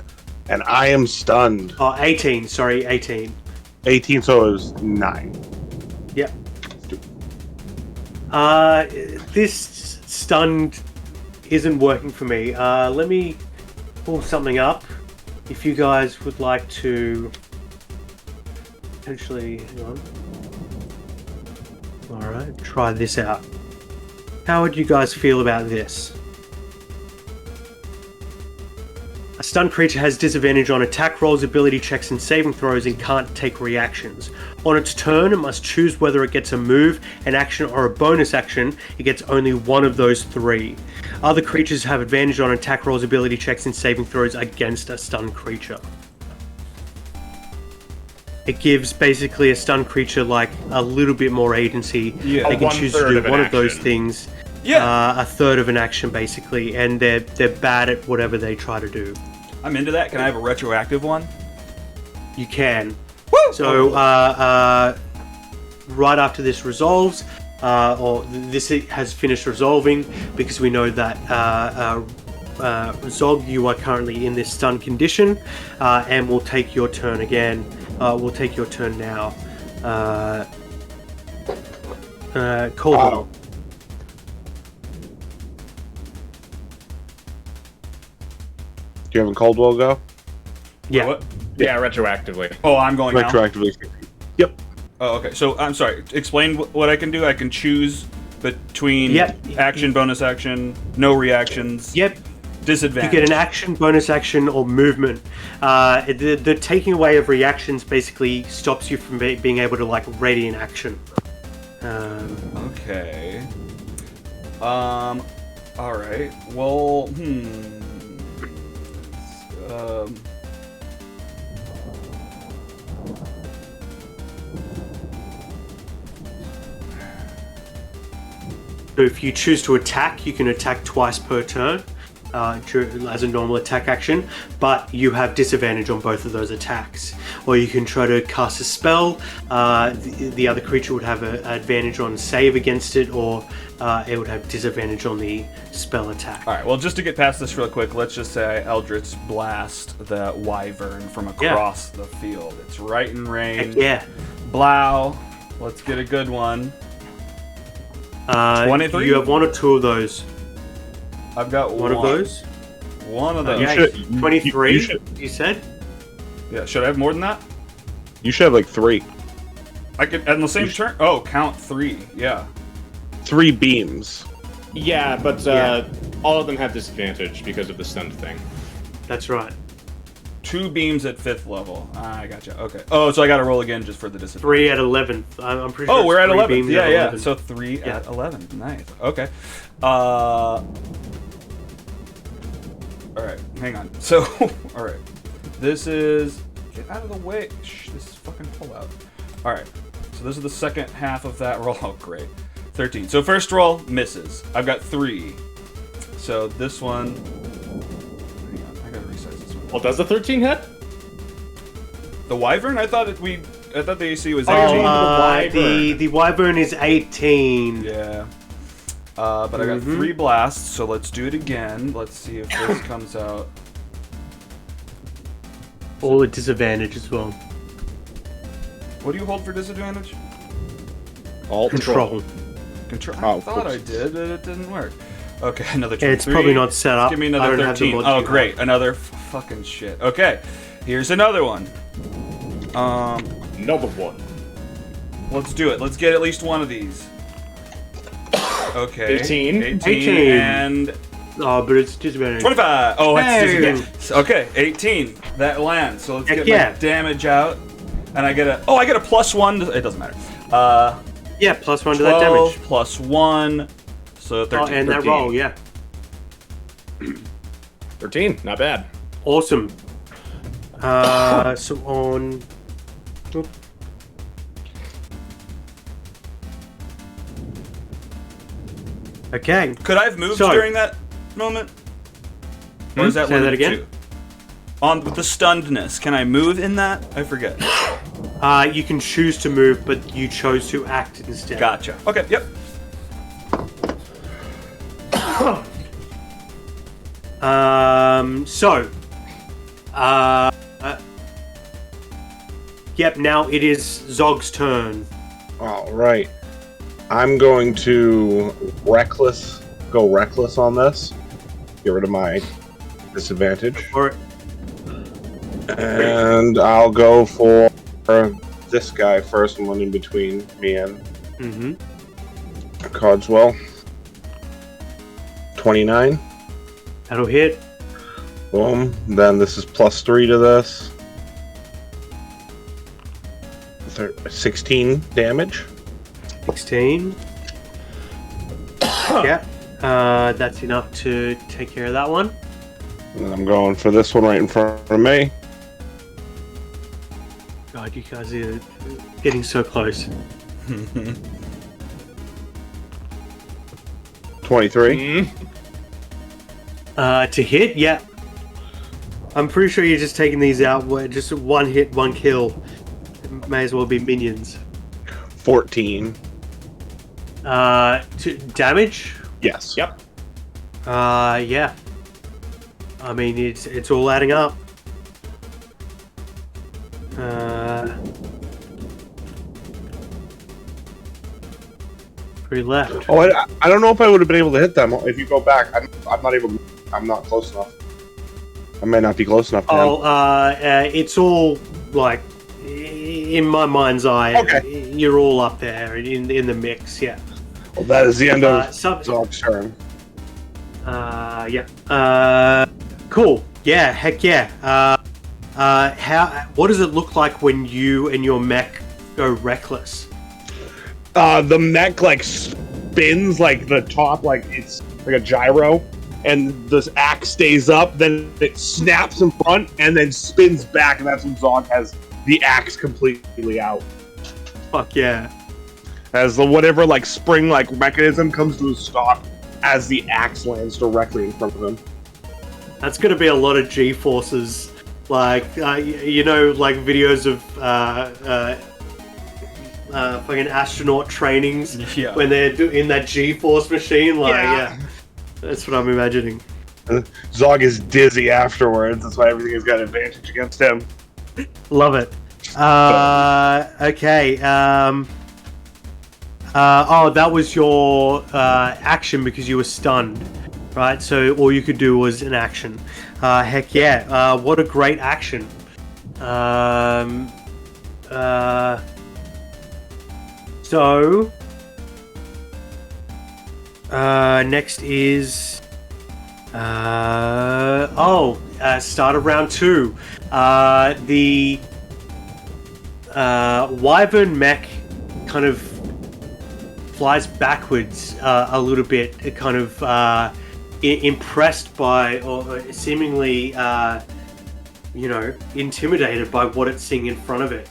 And I am stunned. Oh, 18, sorry, 18. 18, so it was 9. Yep. This stunned isn't working for me. Let me pull something up. If you guys would like to potentially, hang on. Alright, try this out. How would you guys feel about this? A stunned creature has disadvantage on attack rolls, ability checks, and saving throws, and can't take reactions. On its turn, it must choose whether it gets a move, an action, or a bonus action. It gets only one of those 3. Other creatures have advantage on attack rolls, ability checks, and saving throws against a stunned creature. It gives basically a stunned creature like a little bit more agency. Yeah. They can choose to One-third do of an one of those action. things. Yeah. A third of an action basically, and they're bad at whatever they try to do. I'm into that. Can I have a retroactive one? You can. Woo! So right after this resolves, or this has finished resolving, because we know that Zog, you are currently in this stun condition, and we'll take your turn again. We'll take your turn now. Caldwell. Do you have a Caldwell go? Yeah. What? Yeah, retroactively. Oh, I'm going now. Retroactively. Yep. Oh, okay. So I'm sorry. Explain what I can do. I can choose between Yep. action, bonus action, no reactions, Yep. You disadvantage. get an action, bonus action, or movement. The taking away of reactions basically stops you from being able to like ready an action. Okay. All right. Well, So if you choose to attack, you can attack twice per turn as a normal attack action, but you have disadvantage on both of those attacks. Or you can try to cast a spell. The other creature would have an advantage on save against it, or it would have disadvantage on the spell attack. all right. Well, just to get past this real quick, let's just say I Eldritch Blast the Wyvern from across the field. It's right in range. Heck yeah. Blow. Let's get a good one. 23? You have one or two of those. I've got One of those? One of those. Yeah, should- 23, you should- you said? Yeah. Should I have more than that? You should have like 3. I could on the same turn. Oh, count 3. Yeah. 3 beams. Yeah, but Yeah. all of them have disadvantage because of the stunned thing. That's right. 2 beams at 5th level. I gotcha. Okay. Oh, so I got to roll again just for the disadvantage. 3 at 11th. I'm pretty sure. Oh, we're it's at three 11. beams Yeah, at yeah. 11. So 3 Yeah. at 11. Nice. Okay. All right. Hang on. So, all right. This is get out of the way. Shh, this is fucking pull out. All right. So this is the second half of that roll. Oh, great. 13. So first roll misses. I've got 3. So this one. Hang on. I gotta resize this one. Well, does the 13 hit? The wyvern? I thought the AC was 18. The wyvern is 18. Yeah. But I got 3 blasts, so let's do it again. Let's see if this comes out. All at disadvantage as well. What do you hold for disadvantage? Alt Control. Control. Oh, I thought I oops. did, but it didn't work. Okay, another 23. Yeah, it's probably not set up. Give me I another don't have the 13. mod Oh, you great. Another fucking shit. Okay, here's another one. Another one. Let's do it. Let's get at least one of these. Okay. 18. 18. And Oh, but it's disadvantage. 25. Oh, it's Hey. disadvantage. Okay, 18. That lands. So let's Heck get yeah. my damage out. And I get a +1. It doesn't matter. Yeah, plus 1 to 12 that damage. plus 1. So 13. Oh, and that 13. roll, yeah. 13. Not bad. Awesome. So on. Oop. Okay. Could I have moved So- during that moment? Or is that Say that limited again? to? On with the stunnedness, can I move in that? I forget. You can choose to move, but you chose to act instead. Gotcha. Okay, yep. So. Yep, now it is Zog's turn. All right. I'm going to go reckless on this. Get rid of my disadvantage. Or And I'll go for this guy first, one in between me and Codswell. 29. that'll hit. Boom. Then this is +3 to this. 16 damage. 16. Yeah. That's enough to take care of that one. And then I'm going for this one right in front of me. God, you guys are getting so close. 23. To hit, yeah. I'm pretty sure you're just taking these out. Just one hit, one kill. It may as well be minions. 14. To damage? Yes. Yep. Yeah. I mean, it's all adding up. Three left. Oh, I don't know if I would have been able to hit them. If you go back, I'm not able. I'm not close enough. I may not be close enough to him. It's all like in my mind's eye. Okay. You're all up there in the mix. Yeah. Well, that is the end of Some- Zog's turn. Yeah. Cool. Yeah. Heck yeah. What does it look like when you and your mech go reckless? The mech like spins like the top, like it's like a gyro, and this axe stays up. Then it snaps in front and then spins back, and that's when Zog has the axe completely out. Fuck yeah. As the whatever like spring like mechanism comes to a stop as the axe lands directly in front of him. That's gonna be a lot of G forces, like like videos of fucking astronaut trainings Yeah. when they're in that G force machine. Like, yeah, that's what I'm imagining. Zog is dizzy afterwards. That's why everything has got advantage against him. Love it. Okay. That was your action because you were stunned, right? So all you could do was an action. Heck yeah! What a great action. So Next is start of round 2. The Wyvern Mech kind of flies backwards a little bit, kind of impressed by, or seemingly, intimidated by what it's seeing in front of it.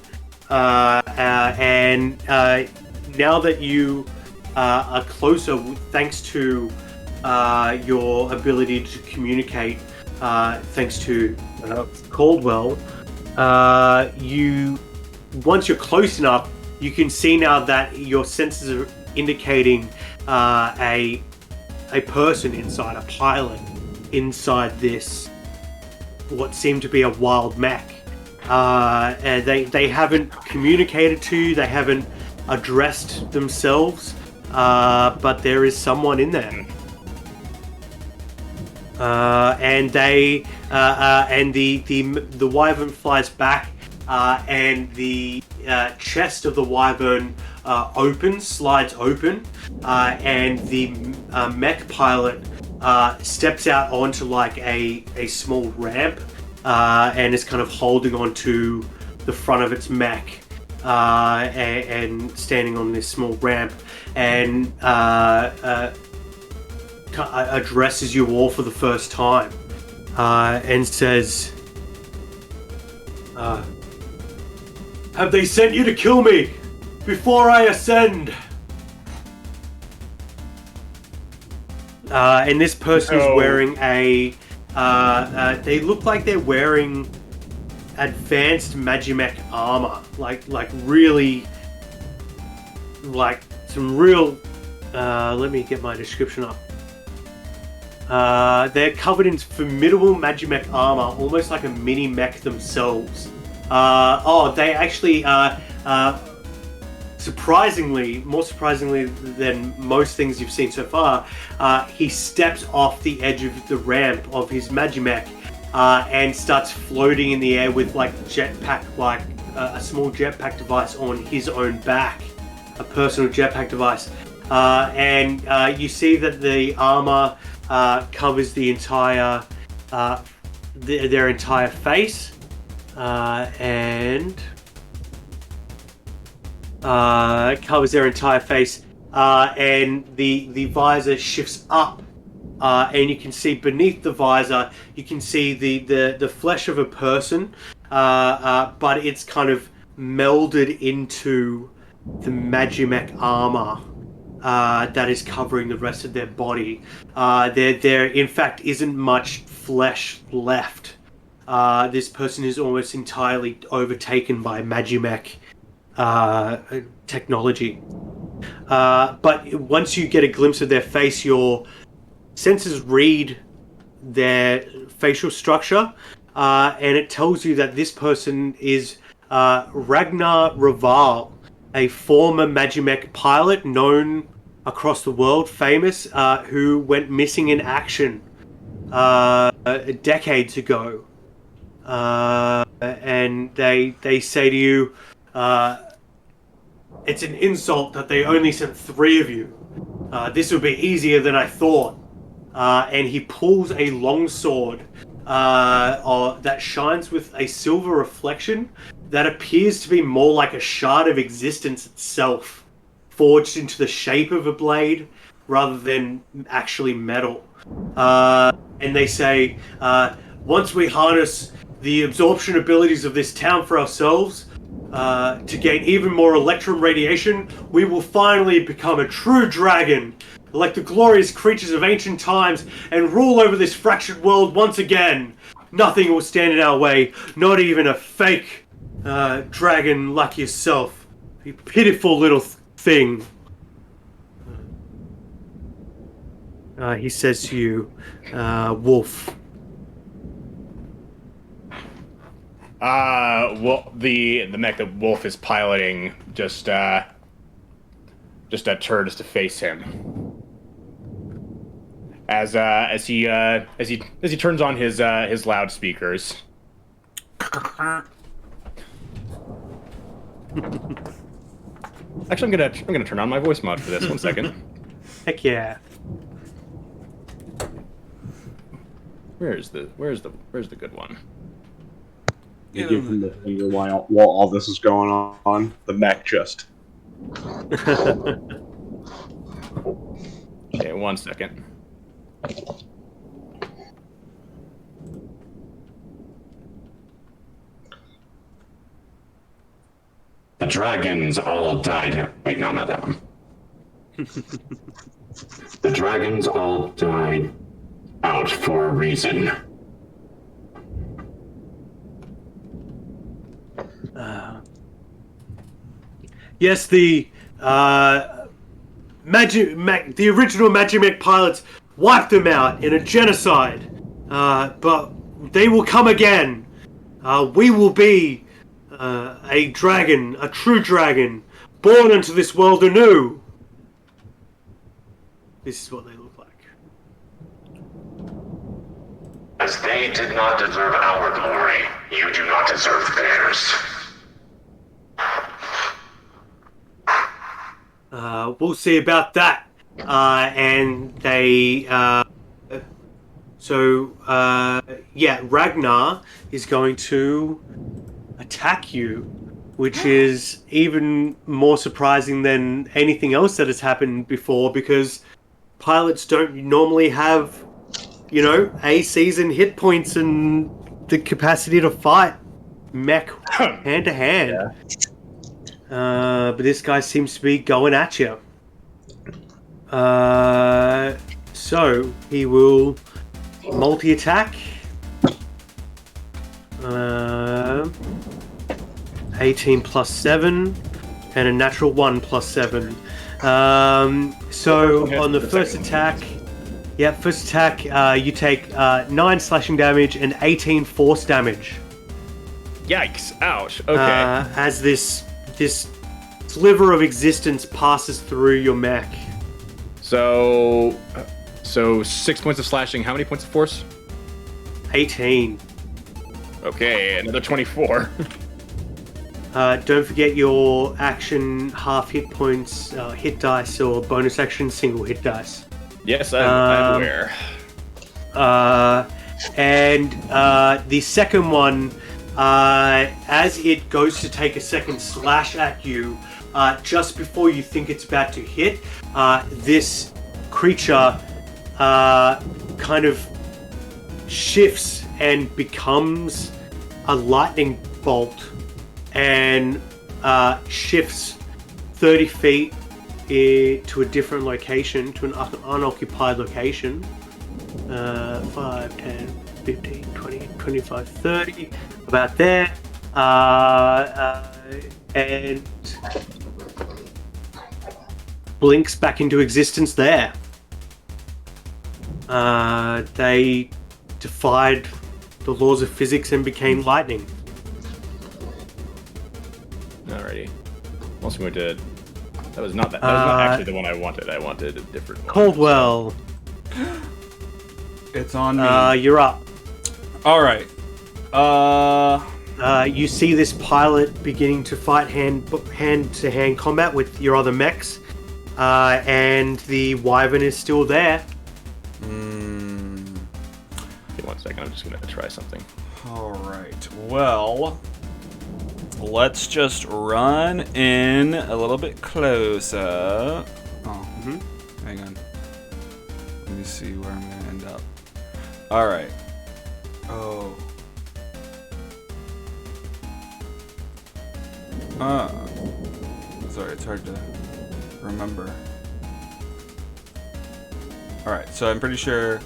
And now that you are closer, thanks to your ability to communicate, thanks to Caldwell, once you're close enough, you can see now that your senses are indicating a person inside, a pilot inside this, what seemed to be a wild mech. And they haven't communicated to you, they haven't addressed themselves, but there is someone in there. And the wyvern flies back, and the chest of the wyvern slides open, and the mech pilot steps out onto like a small ramp, and is kind of holding onto the front of its mech, and standing on this small ramp, and addresses you all for the first time, and says, "Have they sent you to kill me before I ascend?" And this person is wearing they look like they're wearing advanced Magimech armor, like really, like some real. Let me get my description up. They're covered in formidable Magimech armor, almost like a mini mech themselves. They actually, more surprisingly than most things you've seen so far, he steps off the edge of the ramp of his Magimech, and starts floating in the air with like jetpack, like a small jetpack device on his own back, a personal jetpack device. And you see that the armor covers the entire, their entire face, and covers their entire face, and the visor shifts up, and you can see beneath the visor, you can see the flesh of a person, but it's kind of melded into the Magimech armor that is covering the rest of their body. There in fact isn't much flesh left. This person is almost entirely overtaken by Magimech technology. But once you get a glimpse of their face, your senses read their facial structure, and it tells you that this person is Ragnar Raval, a former Magimech pilot known across the world, famous, who went missing in action decades ago. And they say to you, it's an insult that they only sent 3 of you. This would be easier than I thought. And he pulls a longsword that shines with a silver reflection that appears to be more like a shard of existence itself, forged into the shape of a blade rather than actually metal. And they say, once we harness the absorption abilities of this town for ourselves, to gain even more electrum radiation, we will finally become a true dragon, like the glorious creatures of ancient times, and rule over this fractured world once again. Nothing will stand in our way, not even a fake dragon like yourself. You pitiful little thing. He says to you, Wolf. Well, the mech that Wolf is piloting just turns to face him. As he turns on his loudspeakers. Actually, I'm gonna turn on my voice mod for this. 1 second. Heck yeah. Where's the good one? You give him the finger while all this is going on. The mech just. Okay, 1 second. The dragons all died. Wait, no, not that one. The dragons all died out for a reason. Yes, the original Mech pilots wiped them out in a genocide. But they will come again. We will be a dragon, a true dragon, born into this world anew. This is what they look like. As they did not deserve our glory, you do not deserve theirs. We'll see about that. And they... Ragnar is going to attack you, which is even more surprising than anything else that has happened before, because pilots don't normally have, a season hit points and the capacity to fight mech hand to hand. Yeah. But this guy seems to be going at you. So he will multi-attack. 18 plus 7 and a natural 1 plus 7. So on the first attack, you take 9 slashing damage and 18 force damage. Yikes! Ouch. Okay. As this sliver of existence passes through your mech. So 6 points of slashing. How many points of force? 18. Okay, another 24. Don't forget your action half hit points, hit dice, or bonus action single hit dice. Yes, I'm aware. And the second one, as it goes to take a second slash at you, just before you think it's about to hit, this creature kind of shifts and becomes a lightning bolt and shifts 30 feet to a different location, to an unoccupied location. 5, 10, 15, 20, 25, 30, about there. And blinks back into existence there. They defied the laws of physics and became lightning. Alrighty. I'm also going to... That was not actually the one I wanted. I wanted a different one. Caldwell. It's on me. You're up. All right. You see this pilot beginning to fight hand-to-hand combat with your other mechs, and the Wyvern is still there. Give me 1 second. I'm just going to try something. All right. Well, let's just run in a little bit closer. Oh, hang on. Let me see where I'm going to end up. All right. Oh. Sorry, it's hard to remember. All right, so I'm pretty sure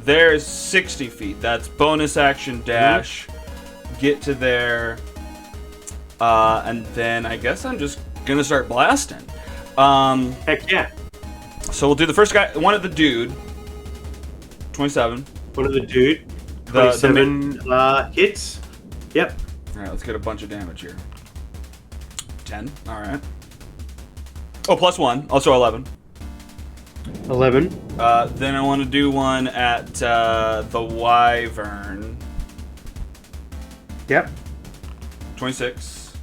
there's 60 feet. That's bonus action dash. Get to there. And then I guess I'm just going to start blasting. Heck yeah. So we'll do the first guy, one of the dude. 27. One of the dude. 27 hits. Yep. All right, let's get a bunch of damage here. 10. All right. Oh, plus 1. Also 11. 11. Then I want to do one at the Wyvern. Yep. 26.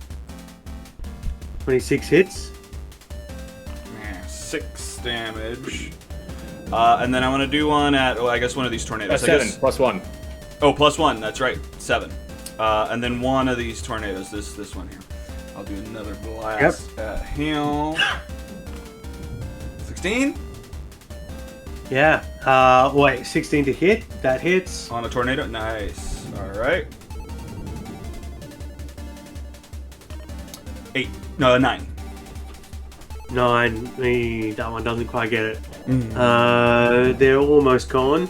26 hits. 6 damage. And then I want to do one at, I guess one of these tornadoes. 7 plus 1. Oh, +1. That's right. 7. And then one of these tornadoes. This one here. I'll do another blast at him. 16 Yeah. Wait, 16 to hit. That hits. on a tornado. Nice. All right. 8. No, 9. 9. That one doesn't quite get it. They're almost gone.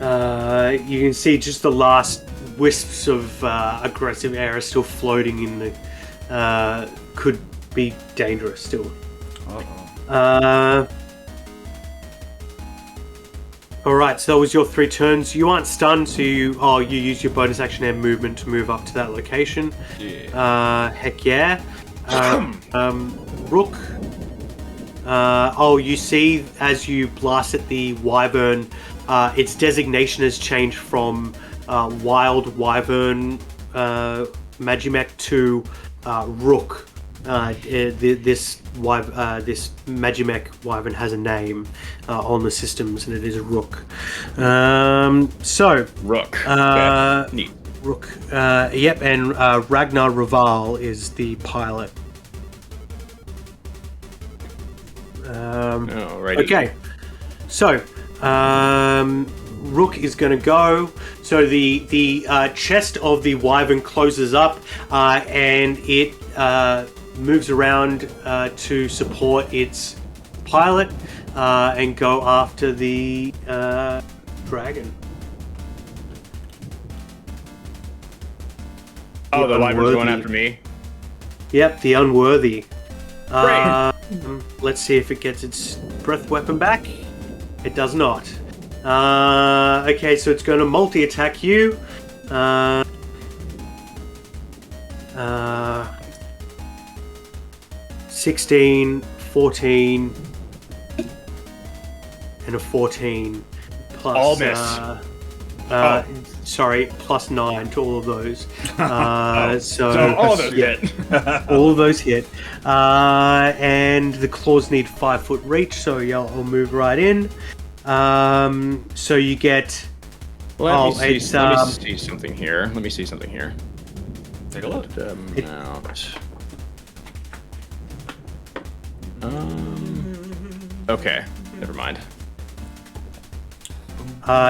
You can see just the last wisps of aggressive air are still floating in the. Could be dangerous still. Alright, so that was your 3 turns. You aren't stunned, so you use your bonus action and movement to move up to that location. Yeah. Heck yeah. Rook. You see as you blast at the wyvern, its designation has changed from Wild Wyvern Magimech to Rook. This Magimech wyvern has a name on the systems, and it is Rook. Rook. Okay. Neat. Rook. Yep, and Ragnar Raval is the pilot. Alrighty. Okay, so Rook is going to go. So the chest of the wyvern closes up, and it moves around to support its pilot and go after the dragon. Oh, the wyvern's going Unworthy. after me. Yep, the unworthy. Great. Let's see if it gets its breath weapon back. It does not. Okay, so it's going to multi-attack you. 16, 14, and a 14. Plus, All miss. Sorry, plus 9 to all of those. So all of those hit. All of those hit. And the claws need 5-foot reach, so yeah, I'll move right in. So you get... Let me see something here. Take a look. Okay, never mind.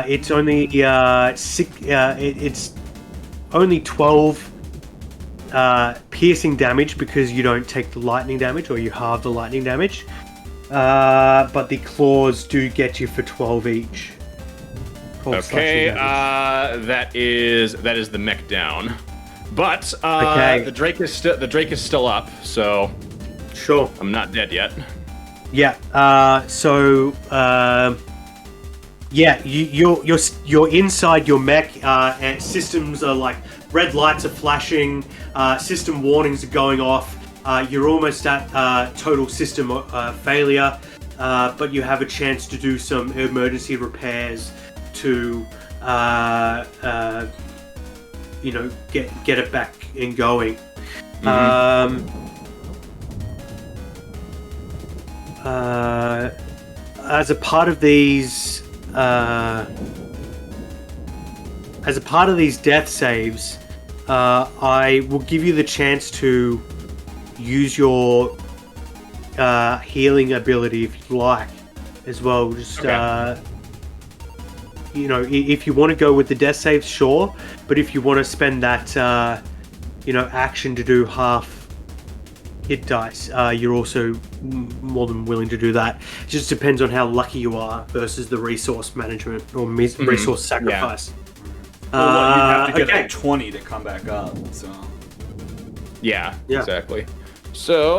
It's only it's only 12 piercing damage because you don't take the lightning damage, or you halve the lightning damage. But the claws do get you for 12 each. 12 Okay, slashing damage. that is the mech down, but Okay. the drake is still up, so Sure. I'm not dead yet. Yeah. You're inside your mech, and systems are like red lights are flashing, system warnings are going off. You're almost at total system failure, but you have a chance to do some emergency repairs to, get it back and going. As a part of these death saves, I will give you the chance to use your healing ability if you like, as well. Just Okay. if you want to go with the death save, sure. But if you want to spend that action to do half hit dice, you're also more than willing to do that. It just depends on how lucky you are versus the resource management or resource sacrifice. Well, you have to get okay. a 20 to come back up. So Yeah, Yeah. exactly. So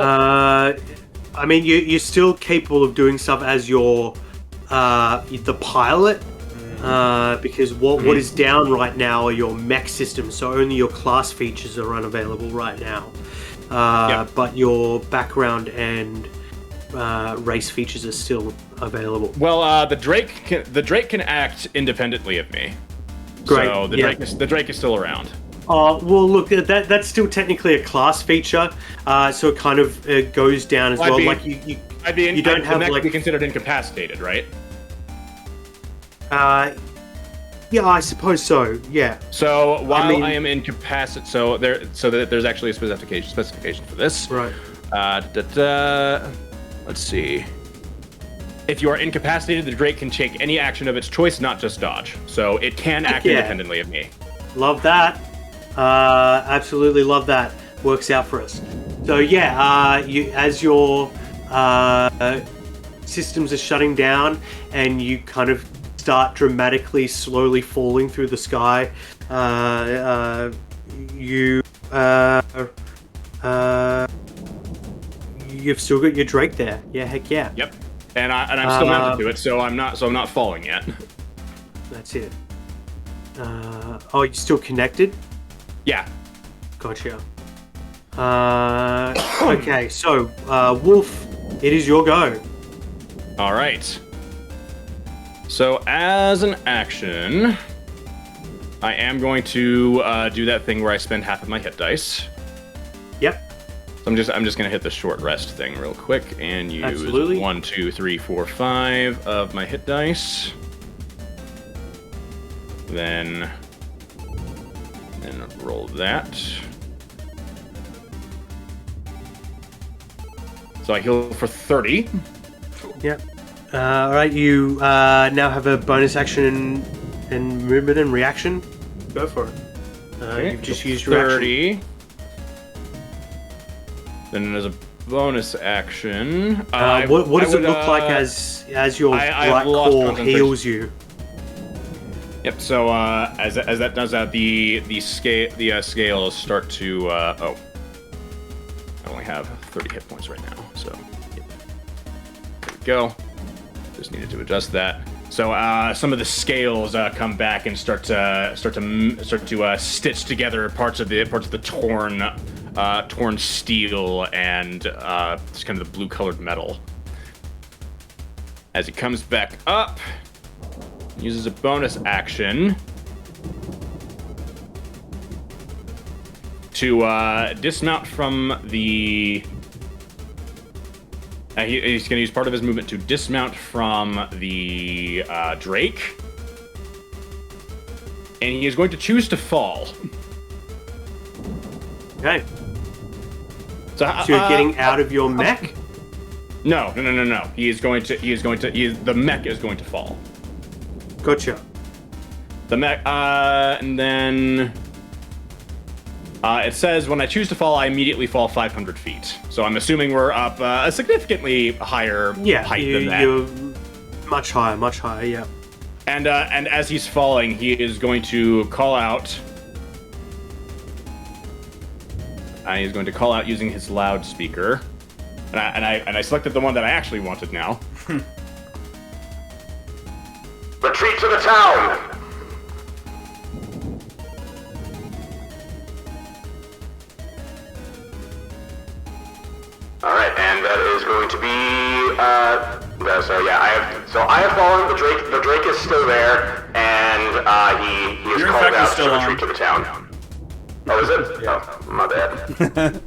you're still capable of doing stuff as your the pilot, because what is down right now are your mech systems, so only your class features are unavailable right now. But your background and race features are still available. well, the drake can act independently of me. Great. So the drake is still around. Well, look, that's still technically a class feature, so it kind of goes down as well. Like you don't have the mech like be considered incapacitated, right? Yeah, I suppose so. Yeah. So while mean- I am incapacitated, there's actually a specification for this. Right. Let's see. If you are incapacitated, the Drake can take any action of its choice, not just dodge. So it can act yeah. independently of me. Love that. Absolutely love that. Works out for us. So yeah, as your systems are shutting down and you kind of start dramatically, slowly falling through the sky, you've still got your Drake there. Yeah, heck yeah. Yep. And I'm still mounted to it, so I'm not falling yet. That's it. You're still connected? Yeah. Gotcha. Okay, so Wolf, it is your go. All right. So as an action, I am going to do that thing where I spend half of my hit dice. Yep. So I'm just gonna hit the short rest thing real quick and use Absolutely. 1, 2, 3, 4, 5 of my hit dice. Then roll that. So I heal for 30. Yep. All right, you now have a bonus action and movement and reaction. Go for it. You've just used your action. 30. Then as a bonus action, what does it look like as your right lost claw concentration. heals you? Yep. So as that does that, the scales start to I only have 30 hit points right now. So yep. There we go. Just needed to adjust that. So some of the scales come back and start to stitch together parts of the torn steel and just kind of the blue-colored metal. As he comes back up, uses a bonus action to dismount from the... he's going to use part of his movement to dismount from the Drake. And he is going to choose to fall. Okay. So you're getting out of your mech? No. The mech is going to fall. Gotcha. The mech, and then it says when I choose to fall, I immediately fall 500 feet. So I'm assuming we're up a significantly higher height than that. You're much higher, yeah. And as he's falling, he is going to call out. He's going to call out using his loudspeaker, and I selected the one that I actually wanted now. Retreat to the town! Alright, and that is going to be, I have fallen, the Drake is still there, and, he is Your called effect is out still to on. retreat to the town. Oh, is it? Yeah. Oh, my bad.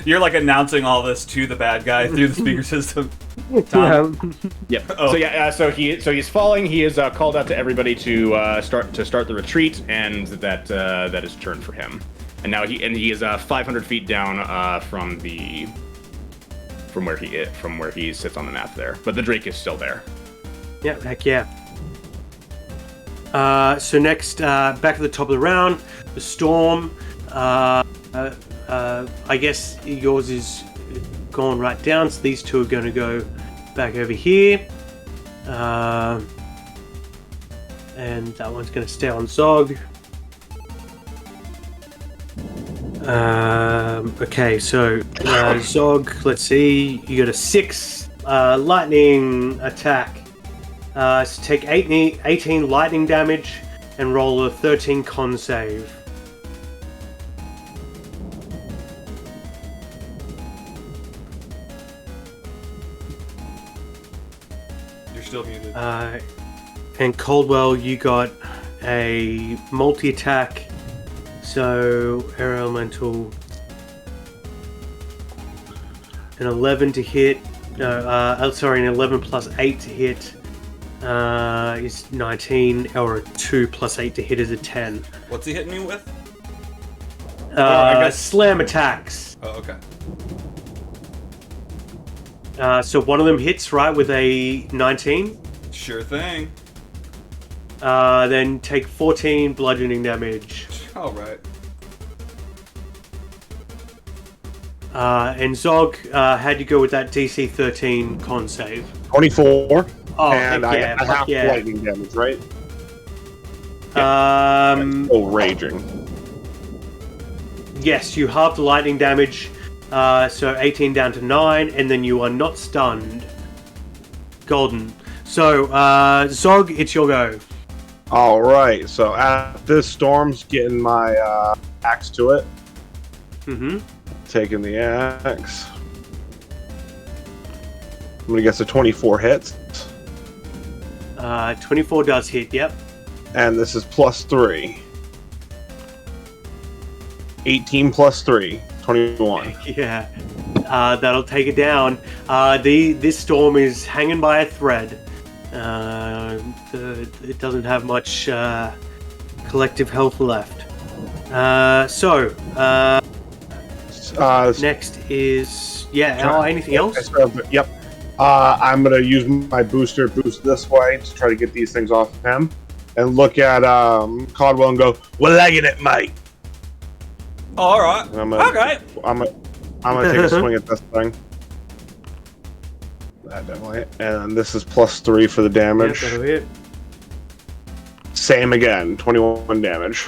You're like announcing all this to the bad guy through the speaker system. Tom. Yep. Oh. So he's falling. He is called out to everybody to start the retreat, and that is turn for him. And now he is 500 feet down from where he sits on the map there. But the Drake is still there. Yeah, heck yeah. So next, back at the top of the round, the storm. I guess yours is gone right down, so these two are going to go back over here. And that one's going to stay on Zog. Okay, so Zog, let's see, you got a 6 lightning attack. So take 18 lightning damage and roll a 13 con save. You're still muted. And Coldwell, you got a multi-attack, so air elemental, an 11 to hit. An 11 plus 8 to hit. Is 19, or a 2 plus 8 to hit is a 10. What's he hitting me with? I guess- Slam attacks. Oh, okay. So one of them hits, right, with a 19. Sure thing. Then take 14 bludgeoning damage. All right. And Zog, how'd you go with that DC 13 con save? 24. Oh, and I heck have yeah. lightning damage, right? Oh, raging. Yes, you halved the lightning damage, so 18 down to 9, and then you are not stunned. Golden. So, Zog, it's your go. All right. So this storm's getting my axe to it. Mm-hmm. Taking the axe. I'm gonna guess a 24 hits. 24 does hit, yep. And this is plus 3. 18 plus 3. 21. Yeah. That'll take it down. This storm is hanging by a thread. It doesn't have much collective health left. Next is... Yeah, anything else? Yep. I'm gonna use my boost this way to try to get these things off of him, and look at Caldwell and go, "We're legging it, mate." All right. And I'm gonna take a swing at this thing. That definitely. And this is plus 3 for the damage. Yep, that'll hit. Same again, 21 damage.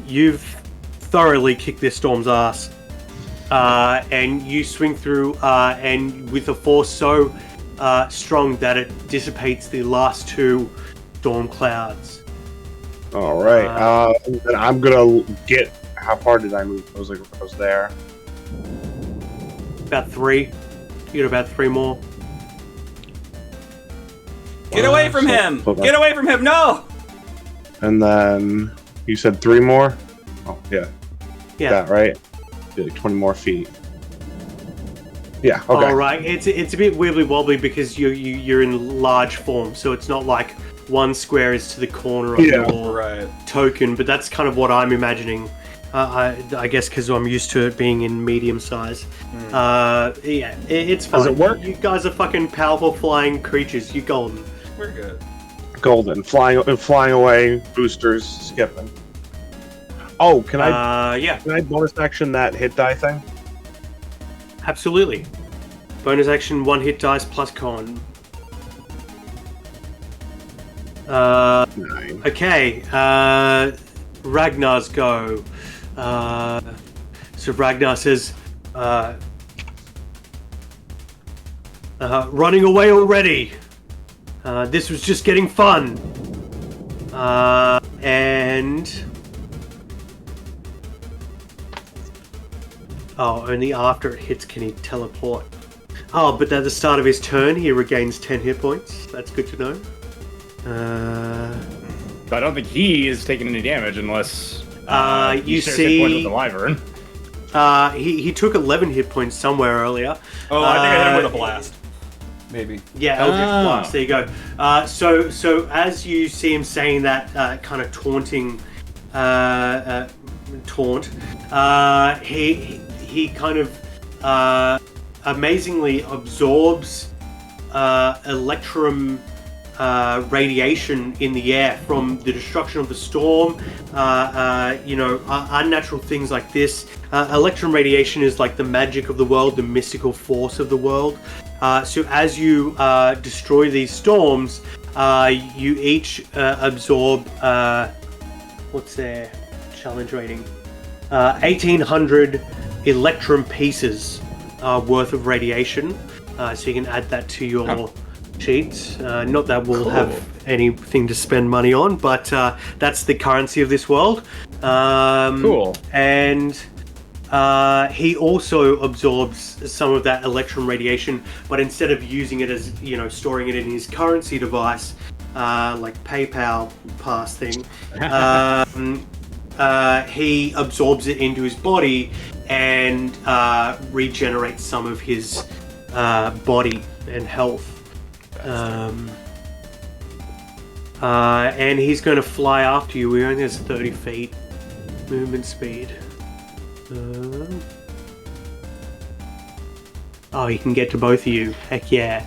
You've thoroughly kicked this storm's ass. And you swing through, and with a force so strong that it dissipates the last 2 storm clouds. All right. Then I'm gonna get. How far did I move? I was there. About 3. You got about 3 more. Get away from him! Get away from him! No! And then you said 3 more. Oh yeah. Yeah. That right? Like 20 more feet. Yeah. Okay. All right. It's a bit wibbly wobbly because you're in large form, so it's not like one square is to the corner of your token, but that's kind of what I'm imagining. I guess because I'm used to it being in medium size. Yeah, it's fine. Does it work? You guys are fucking powerful flying creatures. You golden. We're good. Golden, flying away, boosters skipping. Oh, can I? Yeah. Can I bonus action that hit die thing? Absolutely. Bonus action, 1 hit dice plus con. 9. Okay. Ragnar's go. So Ragnar says, running away already. This was just getting fun. And... Oh, only after it hits can he teleport. Oh, but at the start of his turn, he regains 10 hit points. That's good to know. But I don't think he is taking any damage unless you shares see... hit point with the wyvern. He took 11 hit points somewhere earlier. Oh, I think I hit him with a blast. Maybe. Yeah, Eldritch Blast. There you go. So as you see him saying that kind of taunting taunt, he kind of amazingly absorbs electrum radiation in the air from the destruction of the storm. Unnatural things like this. Electrum radiation is like the magic of the world, the mystical force of the world. So as you destroy these storms, you each absorb, what's their challenge rating? 1,800 electrum pieces worth of radiation. So you can add that to your sheets. Not that we'll have anything to spend money on, but that's the currency of this world. Cool. And he also absorbs some of that electrum radiation, but instead of using it as, storing it in his currency device, like PayPal pass thing, he absorbs it into his body and regenerates some of his body and health. And he's going to fly after you. He only has 30 feet movement speed. Oh, he can get to both of you. Heck yeah.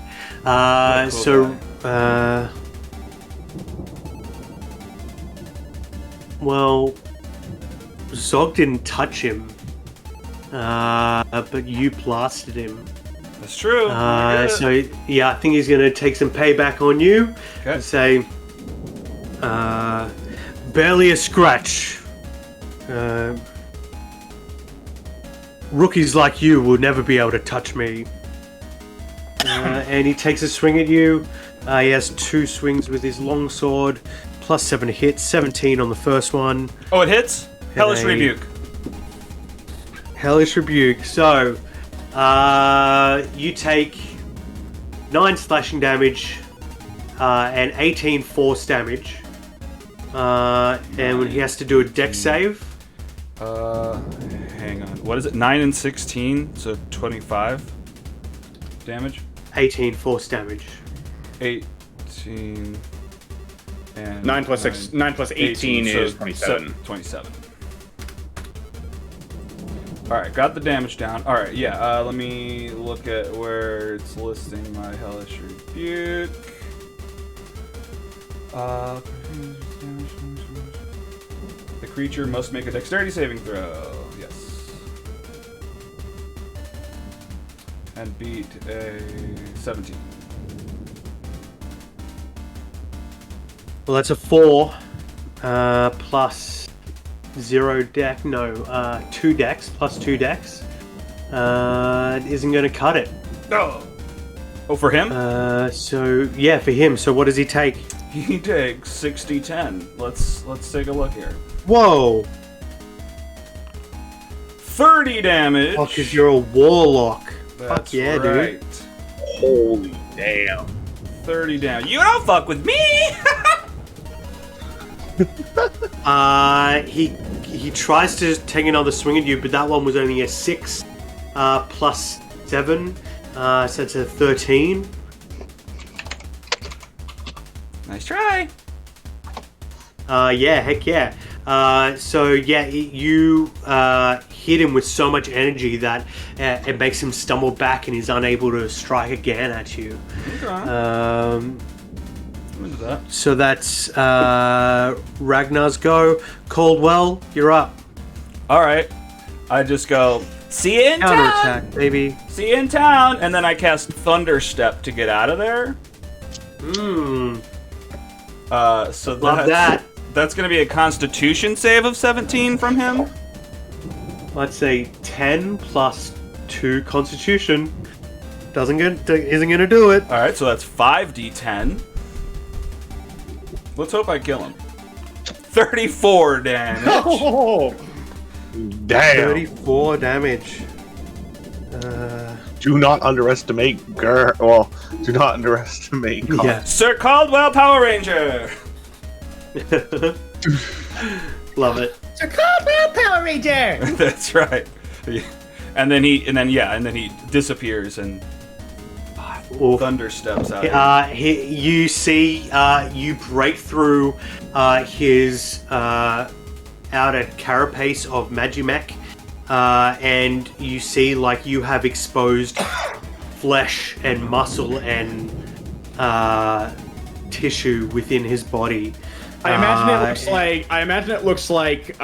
Well, Zog didn't touch him, but you blasted him. That's true. So yeah, I think he's going to take some payback on you. Okay. And say, barely a scratch. Rookies like you will never be able to touch me. And he takes a swing at you. He has 2 swings with his longsword, plus 7 hits, 17 on the first one. Oh, it hits? Hellish Rebuke. Hellish Rebuke. So, you take 9 slashing damage and 18 force damage. And when he has to do a dex save. Hang on. What is it? 9 and 16, so 25 damage? 18 force damage. 18 and 9 plus 18 is 27. 27. Alright, got the damage down. Alright, yeah, let me look at where it's listing my Hellish Rebuke. The creature must make a dexterity saving throw. Yes. And beat a 17. Well, that's a 4 plus 0 deck. No, 2 decks plus 2 decks. It isn't going to cut it. Oh. Oh, for him? So yeah, for him. So what does he take? He takes 60-10. Let's take a look here. Whoa! 30 damage. Oh, because you're a warlock. That's Fuck yeah, right. dude. Holy damn. 30 damage. You don't fuck with me. He tries to take another swing at you, but that one was only a 6 plus 7, so it's a 13. Nice try. Yeah, heck yeah. So yeah, you hit him with so much energy that it makes him stumble back and he's unable to strike again at you. Okay. I'm into that. So that's Ragnar's go. Caldwell, you're up. All right. I just go, see you in town. Counterattack, baby. See you in town. And then I cast Thunder Step to get out of there. So Love that. That's going to be a Constitution save of 17 from him. Let's say 10 plus 2 Constitution. Isn't gonna do it. All right, so that's 5d10. Let's hope I kill him. 34 damage. Oh, Damn. 34 damage. Do not underestimate do not underestimate Yeah. Sir Caldwell Power Ranger. Love it. Sir Caldwell Power Ranger. That's right. And then he disappears and Thunder steps out. You see, you break through his outer carapace of Magimech, and you see like you have exposed flesh and muscle and tissue within his body. I imagine it looks like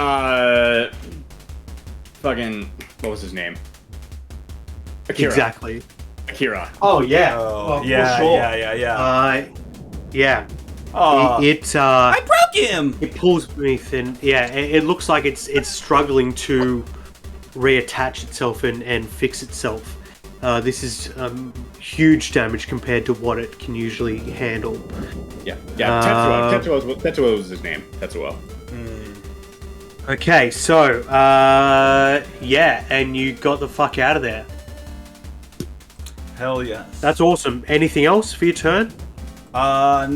fucking what was his name? Akira. Exactly. Akira. Oh yeah. Oh, for yeah, sure. yeah. Yeah. Oh, I broke him. It pulls beneath, and yeah, it looks like it's struggling to reattach itself and fix itself. This is huge damage compared to what it can usually handle. Yeah. Tetsuo was his name. Tetsuo. Okay, so yeah, and you got the fuck out of there. Hell yes. That's awesome. Anything else for your turn? I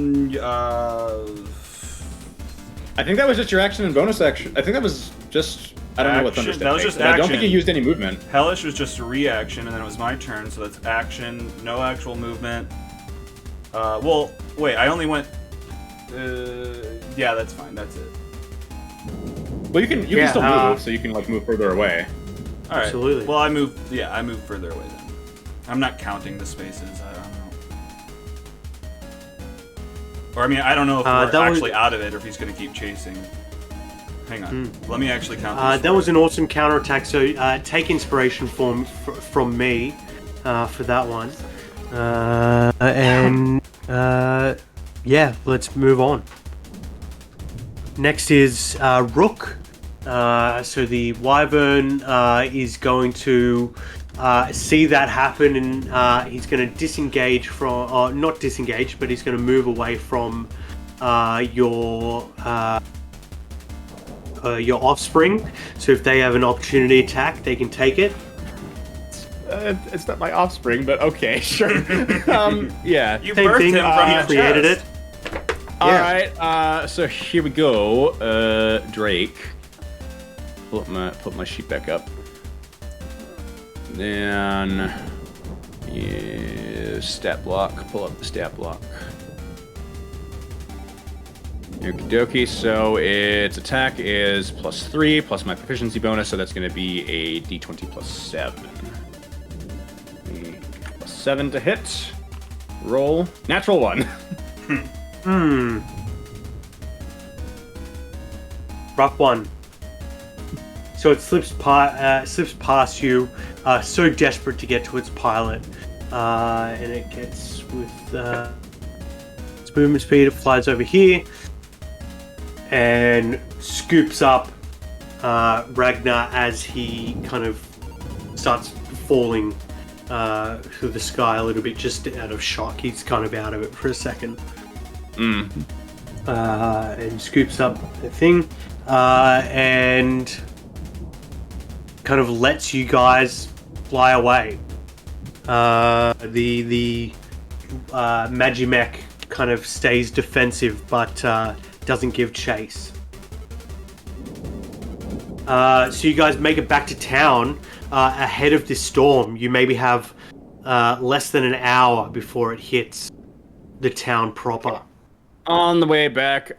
think that was just your action and bonus action. I think that was just I don't know what Action? Thunderstep That was takes, just but I don't think action. he used any movement. Hellish was just a reaction, and then it was my turn, so that's action, no actual movement. Well, wait, I only went... yeah, that's fine, that's it. Well, you can still move, so you can like move further away. Alright, Absolutely. well, I moved further away then. I'm not counting the spaces, I don't know. Or, I mean, I don't know if we're actually out of it, or if he's going to keep chasing. Hang on, let me actually count this. That was an awesome counterattack, so take inspiration from me for that one. Yeah, let's move on. Next is Rook. So the Wyvern is going to see that happen, and he's going to disengage from, not disengage, but he's going to move away from your offspring. So if they have an opportunity attack, they can take it. It's not my offspring, but okay, sure. Yeah. You Same birthed thing. him from your Created chest. it. All right. So here we go. Drake. Pull my sheet back up. Then, stat block. Pull up the stat block. Okie dokie. So its attack is +3 plus my proficiency bonus, so that's going to be a d20 +7. +7 to hit. Roll. Natural 1. Rough one. So it slips past you, so desperate to get to its pilot, and it gets with its movement speed. It flies over here and scoops up Ragnar as he kind of starts falling through the sky a little bit, just out of shock. He's kind of out of it for a second. And scoops up the thing, and kind of lets you guys fly away. The Magimech kind of stays defensive, but doesn't give chase. So you guys make it back to town ahead of this storm. You maybe have less than an hour before it hits the town proper. On the way back,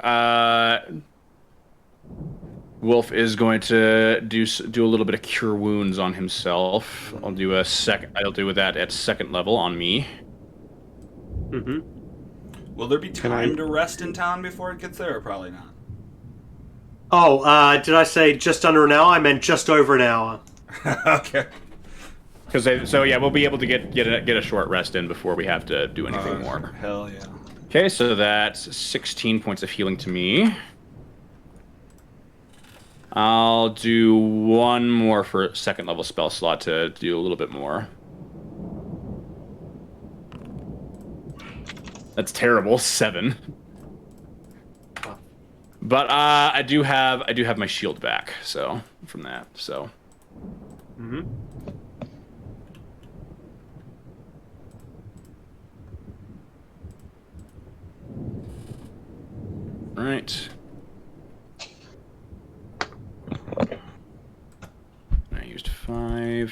Wolf is going to do a little bit of cure wounds on himself. I'll do that at second level on me. Mm-hmm. Will there be time to rest in town before it gets there, or probably not? Oh, did I say just under an hour? I meant just over an hour. Okay. So yeah, we'll be able to get a short rest in before we have to do anything more. Hell yeah. Okay, so that's 16 points of healing to me. I'll do one more for second level spell slot to do a little bit more. That's terrible, 7. But I do have my shield back, so from that, so. Mm-hmm. All right. I used 5.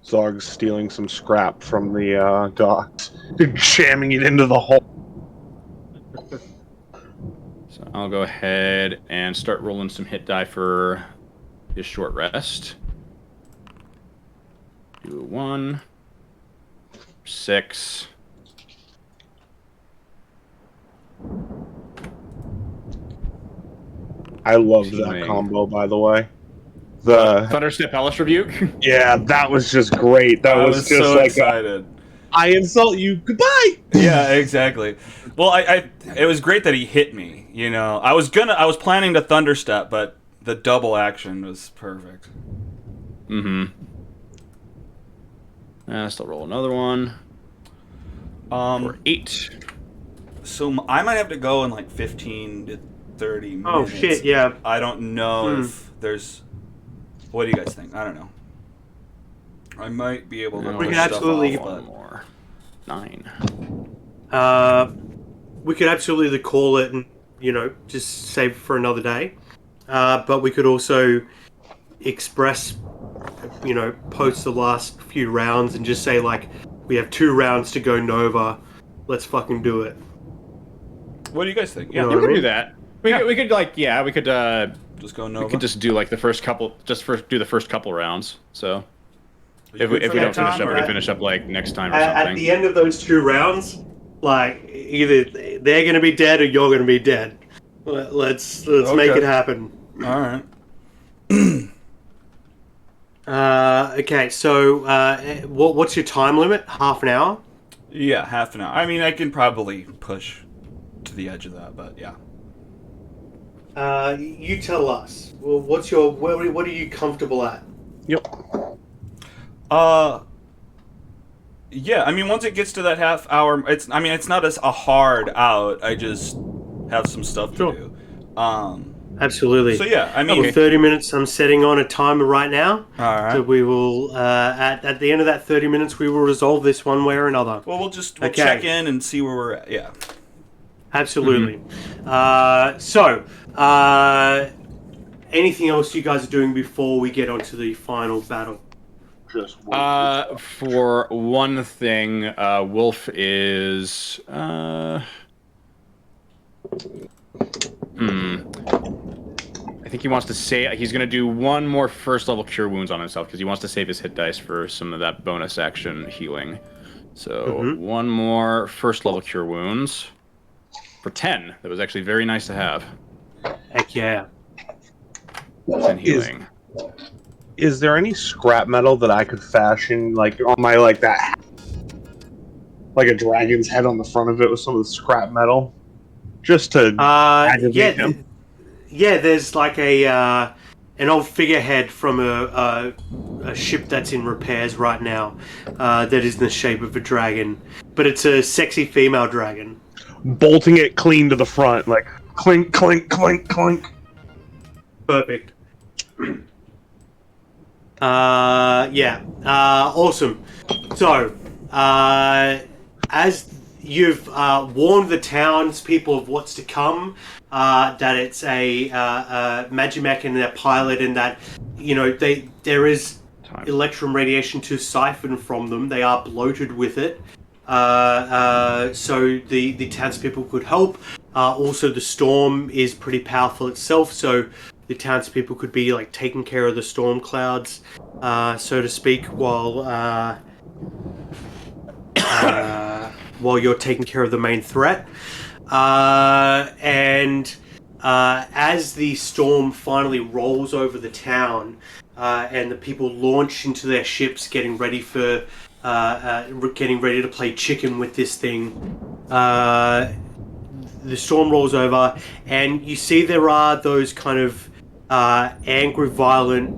Zog's stealing some scrap from the docks, jamming it into the hole. So I'll go ahead and start rolling some hit die for his short rest. Do a 1, 6. I love that combo, by the way. The Thunderstep Hellish Rebuke. Yeah, that was just great. That was just so like excited. I insult you. Goodbye. Yeah, exactly. Well, it was great that he hit me. You know, I was planning to Thunderstep, but the double action was perfect. Mm-hmm. Still roll another one. For 8. So I might have to go in like 15 to 30 minutes. Oh shit! Yeah. I don't know if there's. What do you guys think? I don't know. I might be able to. We push can stuff absolutely- off, One but- more. 9. We could absolutely call it and, just save it for another day. But we could also express, post the last few rounds and just say like, we have 2 rounds to go Nova. Let's fucking do it. What do you guys think? You know Yeah, what we I could mean? do that. We could Just go Nova. we could just do like the first couple, do the first couple rounds. So Are you if we good for don't that, finish Tom, up, or- we can finish up like next time or At something. the end of those 2 rounds, like either they're gonna be dead or you're gonna be dead. Let's make Okay. it happen. All right. Okay, so what's your time limit? Half an hour? Yeah, half an hour. I mean, I can probably push to the edge of that, but yeah. You tell us. Well, what are you comfortable at? Yeah. I mean, once it gets to that half hour, it's not as a hard out. I just have some stuff to Sure. do. Absolutely. So yeah, I mean, Well, 30 minutes. I'm setting on a timer right now. all right. So we will at the end of that 30 minutes, we will resolve this one way or another. Well, we'll Okay. check in and see where we're at. Yeah. Absolutely. Anything else you guys are doing before we get onto the final battle? Just For one thing, Wolf is I think he wants to say he's going to do one more first level cure wounds on himself because he wants to save his hit dice for some of that bonus action healing. So one more first level cure wounds for 10. That was actually very nice to have. Heck yeah. 10 healing. Is there any scrap metal that I could fashion, like on my like a dragon's head on the front of it with some of the scrap metal, just to aggravate him? There's like an old figurehead from a ship that's in repairs right now that is in the shape of a dragon, but it's a sexy female dragon. Bolting it clean to the front, like clink, clink, clink, clink. Perfect. Awesome. So, as you've warned the townspeople of what's to come, that it's a Magimech and their pilot, and that there is electrum radiation to siphon from them. They are bloated with it, so the townspeople could help. Also, the storm is pretty powerful itself, so the townspeople could be like taking care of the storm clouds, so to speak, while you're taking care of the main threat. And as the storm finally rolls over the town, and the people launch into their ships, getting ready to play chicken with this thing, the storm rolls over, and you see there are those kind of angry, violent,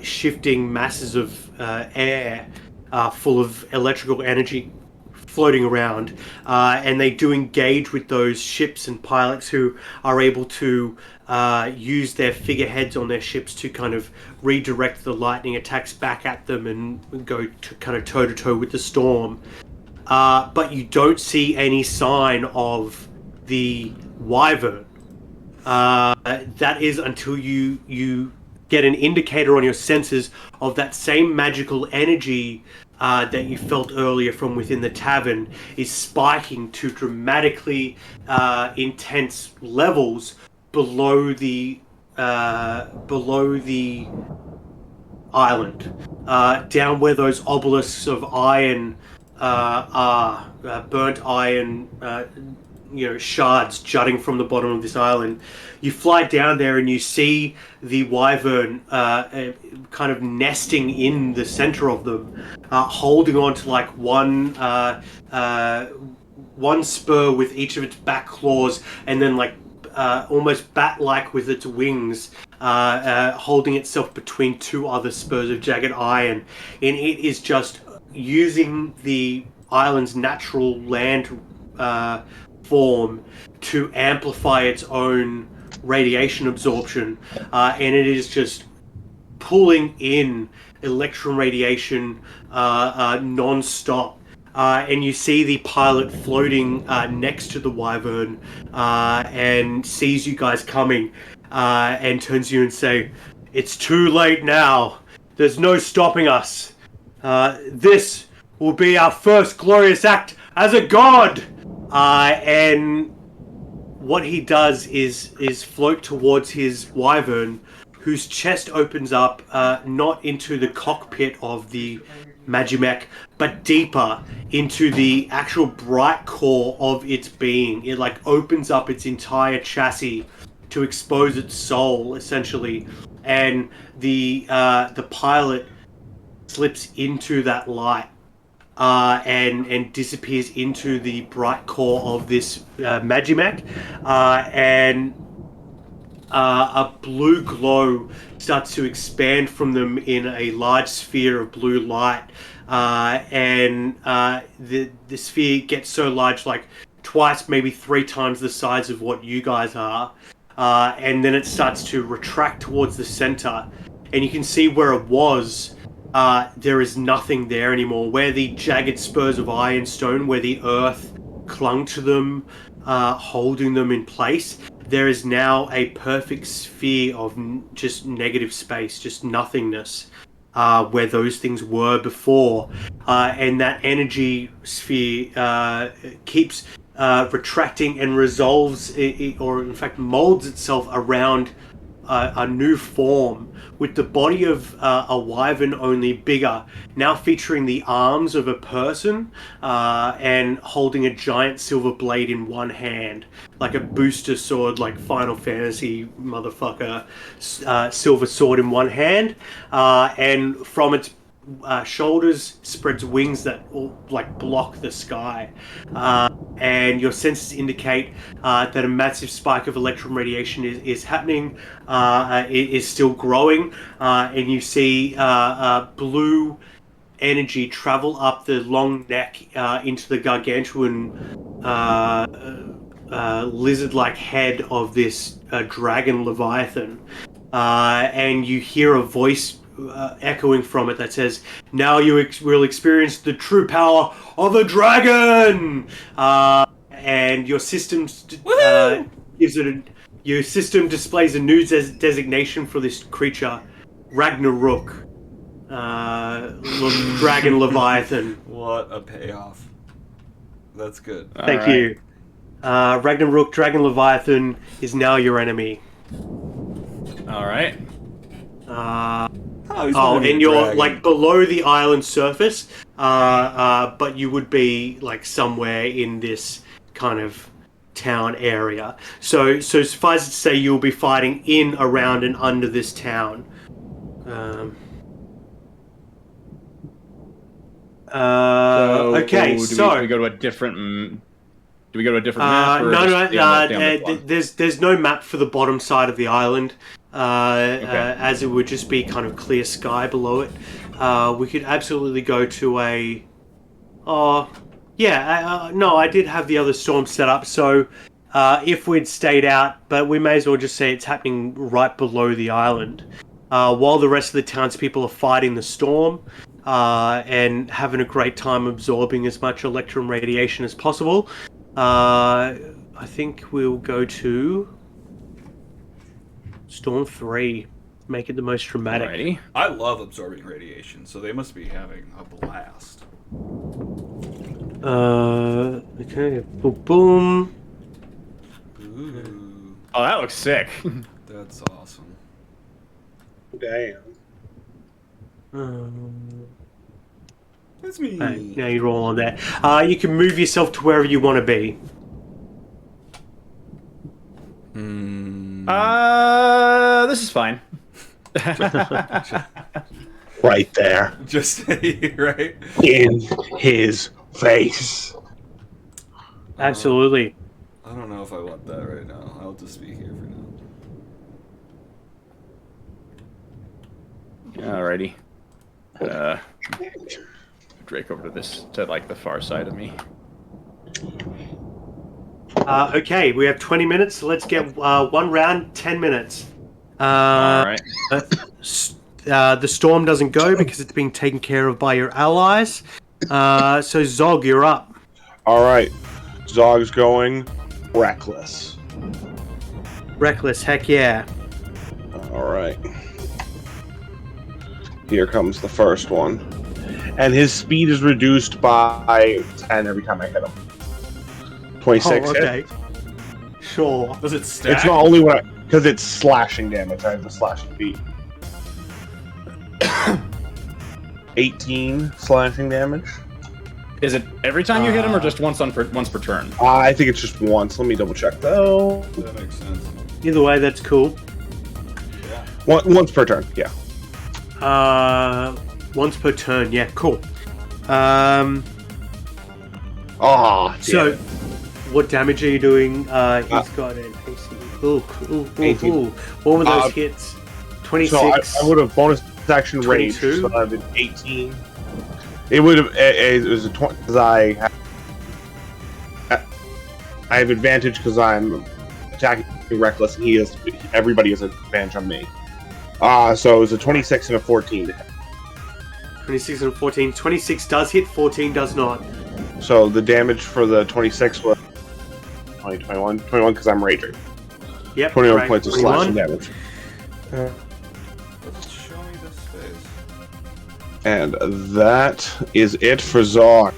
shifting masses of air full of electrical energy floating around, and they do engage with those ships and pilots who are able to use their figureheads on their ships to kind of redirect the lightning attacks back at them and go to kind of toe-to-toe with the storm. But you don't see any sign of the wyvern. That is until you get an indicator on your senses of that same magical energy that you felt earlier from within the tavern is spiking to dramatically intense levels below the island, down where those obelisks of iron are, burnt iron, shards jutting from the bottom of this island. You fly down there and you see the wyvern kind of nesting in the center of them, holding on to like one spur with each of its back claws, and then like almost bat-like with its wings, holding itself between 2 other spurs of jagged iron. And it is just using the island's natural land form to amplify its own radiation absorption, and it is just pulling in electron radiation non-stop. And you see the pilot floating next to the wyvern, and sees you guys coming, and turns to you and It's too late now. There's no stopping us. This will be our first glorious act as a god. And what he does is float towards his wyvern, whose chest opens up, not into the cockpit of the Magimech, but deeper into the actual bright core of its being. It like opens up its entire chassis to expose its soul, essentially, and the pilot slips into that light and disappears into the bright core of this Magimech, and a blue glow starts to expand from them in a large sphere of blue light, and the sphere gets so large, like twice, maybe 3 times the size of what you guys are, and then it starts to retract towards the center, and you can see where it was. There is nothing there anymore. Where the jagged spurs of ironstone, where the earth clung to them, holding them in place, there is now a perfect sphere of just negative space, just nothingness, where those things were before. And that energy sphere keeps retracting and resolves, or in fact molds itself around a new form, with the body of a wyvern, only bigger, now featuring the arms of a person, and holding a giant silver blade in one hand, like a booster sword, like Final Fantasy motherfucker, silver sword in one hand, and from its shoulders spreads wings that all like block the sky, and your senses indicate that a massive spike of electron radiation is happening. It is still growing, and you see blue energy travel up the long neck into the gargantuan lizard-like head of this dragon leviathan, and you hear a voice echoing from it that says, "Now you will experience the true power of a dragon." And your system your system displays a new designation for this creature, Ragnarok, dragon leviathan. What a payoff. That's good. Thank you. Ragnarok, dragon leviathan is now your enemy. All right. And you're like below the island surface, but you would be like somewhere in this kind of town area. So suffice it to say, you'll be fighting in, around, and under this town. Okay, so do we go to a different? Do we go to a different map? Or no. There's no map for the bottom side of the island. As it would just be kind of clear sky below it. We could absolutely go to a... no, I did have the other storm set up, so if we'd stayed out, but we may as well just say it's happening right below the island. While the rest of the townspeople are fighting the storm and having a great time absorbing as much electron radiation as possible, I think we'll go to Storm 3. Make it the most dramatic. Alrighty. I love absorbing radiation, so they must be having a blast. Okay. Boom. Ooh, Oh, that looks sick. that's awesome. Damn. That's me. Right, now you roll on there. You can move yourself to wherever you want to be. This is fine. Right there. Just right. In his face. Absolutely. I don't know if I want that right now. I'll just be here for now. Alrighty. Drake over to like the far side of me. Okay, we have 20 minutes, so let's get one round, 10 minutes. Alright. The storm doesn't go because it's being taken care of by your allies. So Zog, you're up. Alright. Zog's going reckless. Reckless, heck yeah. Alright. Here comes the first one. And his speed is reduced by 10 every time I hit him. 26 okay. hit. Sure. Does it stack? It's not only when I... Because it's slashing damage. I have the slashing speed. 18 slashing damage. Is it every time you hit him, or just once per turn? I think it's just once. Let me double check though. That makes sense. Either way, that's cool. Yeah. Once per turn, yeah. Once per turn. Yeah, cool. So, what damage are you doing? He's got an AC. Ooh. 18. What were those hits? 26. So I would have bonus action range. 22? So I did 18. It would have. It was a 20 because I have advantage because I'm attacking reckless, and everybody has advantage on me. So it was a 26 and a 14. 26 and 14. 26 does hit. 14 does not. So the damage for the 26 was 21 because I'm raging. Yep. 21 right. points of 21. slashing damage. Let's show me this face. And that is it for Zog.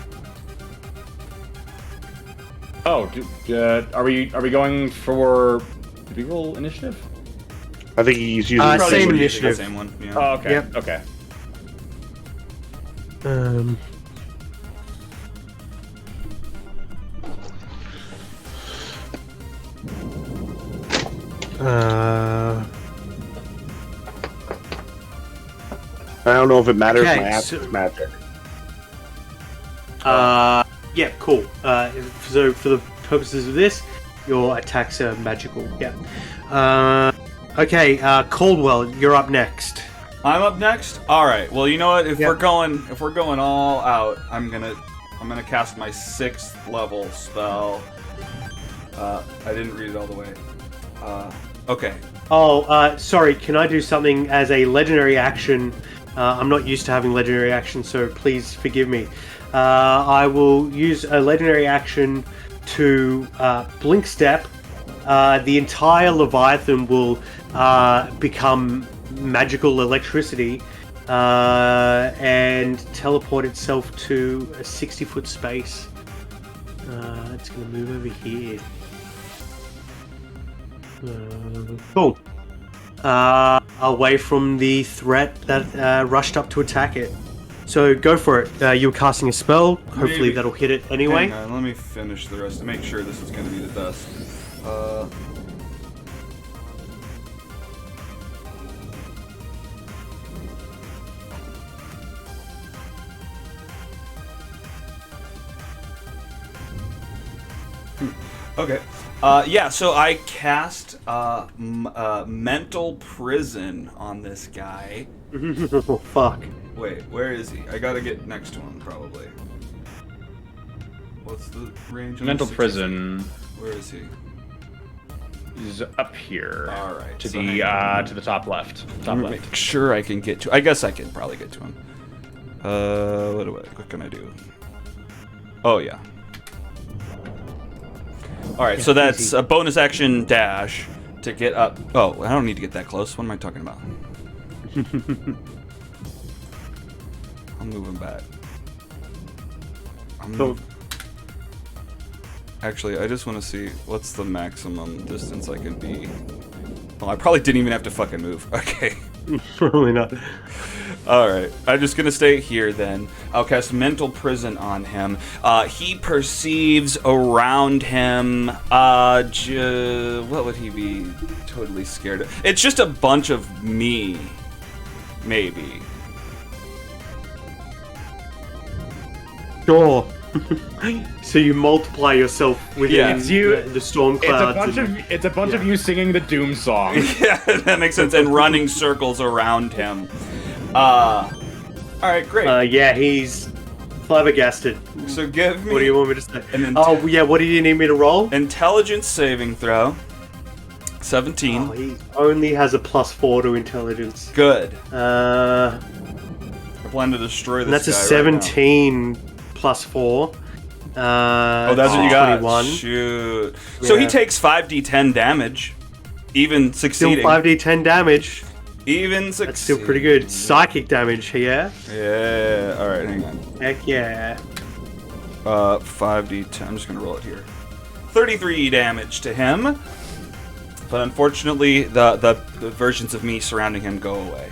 Oh, are we going for? Did we roll initiative? I think he's using Same Probably using initiative. the same one. Yeah. Oh, okay. Yep. Okay. I don't know if it matters. Okay, My app so- is magic. Yeah, cool. So for the purposes of this, your attacks are magical. Yeah. Okay, Caldwell, you're up next. I'm up next. All right. Well, you know what? If Yep. we're going all out, I'm gonna cast my 6th level spell. I didn't read it all the way. Okay. Oh, sorry. Can I do something as a legendary action? I'm not used to having legendary action, so please forgive me. I will use a legendary action to blink step. The entire Leviathan will become magical electricity and teleport itself to a 60-foot space. It's going to move over here. Cool. Away from the threat that rushed up to attack it. So go for it. You were casting a spell. Hopefully Maybe. that'll hit it anyway. Hang on, let me finish the rest to make sure this is going to be the best. Okay. Yeah, so I cast Mental Prison on this guy. Oh, fuck. Wait, where is he? I gotta get next to him, probably. What's the range? on Mental this? prison Where is he? is up here. All right. To so the hang on. to the top left. Top I'm left. make sure I can get to. I guess I can probably get to him. What can I do? Oh yeah. All right, so that's easy. a bonus action dash to get up. Oh, I don't need to get that close. What am I talking about? I'm moving back. Actually, I just want to see what's the maximum distance I can be. Well, I probably didn't even have to fucking move. Okay. Probably not. Alright, I'm just gonna stay here then. I'll cast Mental Prison on him. He perceives around him, what would he be totally scared of? It's just a bunch of me, maybe. Sure. So you multiply yourself within Yeah. It's you- the storm clouds. It's a bunch of you singing the Doom song. Yeah, that makes sense. And running circles around him. Alright, great. Yeah, he's flabbergasted. So give me What do you want me to say? an Oh, yeah, what do you need me to roll? intelligence saving throw. 17. Oh, he only has a +4 to intelligence. Good. Uh, I plan to destroy this and that's a guy right now. 17 +4. Oh, that's what you got. 21. Shoot. So he Yeah. takes 5d10 damage, even Still succeeding. 5d10 damage. Even succeed. That's still pretty good. Psychic damage, yeah? Yeah. All right, hang on. Heck yeah. 5d10. I'm just gonna roll it here. 33 damage to him. But unfortunately, the versions of me surrounding him go away.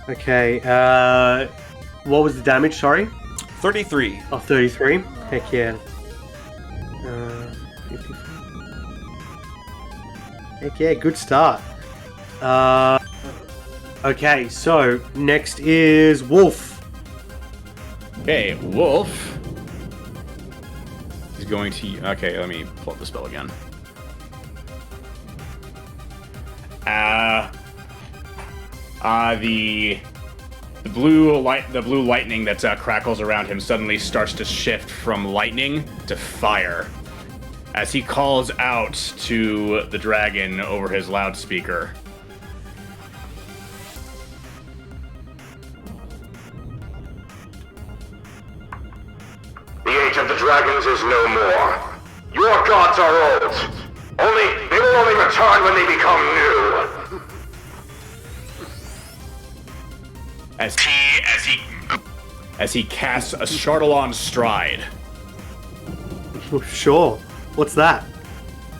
Okay, what was the damage, sorry? 33. Oh, 33? Heck yeah. 54. Heck yeah, good start. Okay, so next is Wolf. Okay, Wolf. He's going to. Okay, let me pull up the spell again. The blue lightning that crackles around him suddenly starts to shift from lightning to fire as he calls out to the dragon over his loudspeaker. The age of the dragons is no more. Your gods are old. They will only return when they become new. As he casts a Chardalon Stride. Sure. What's that?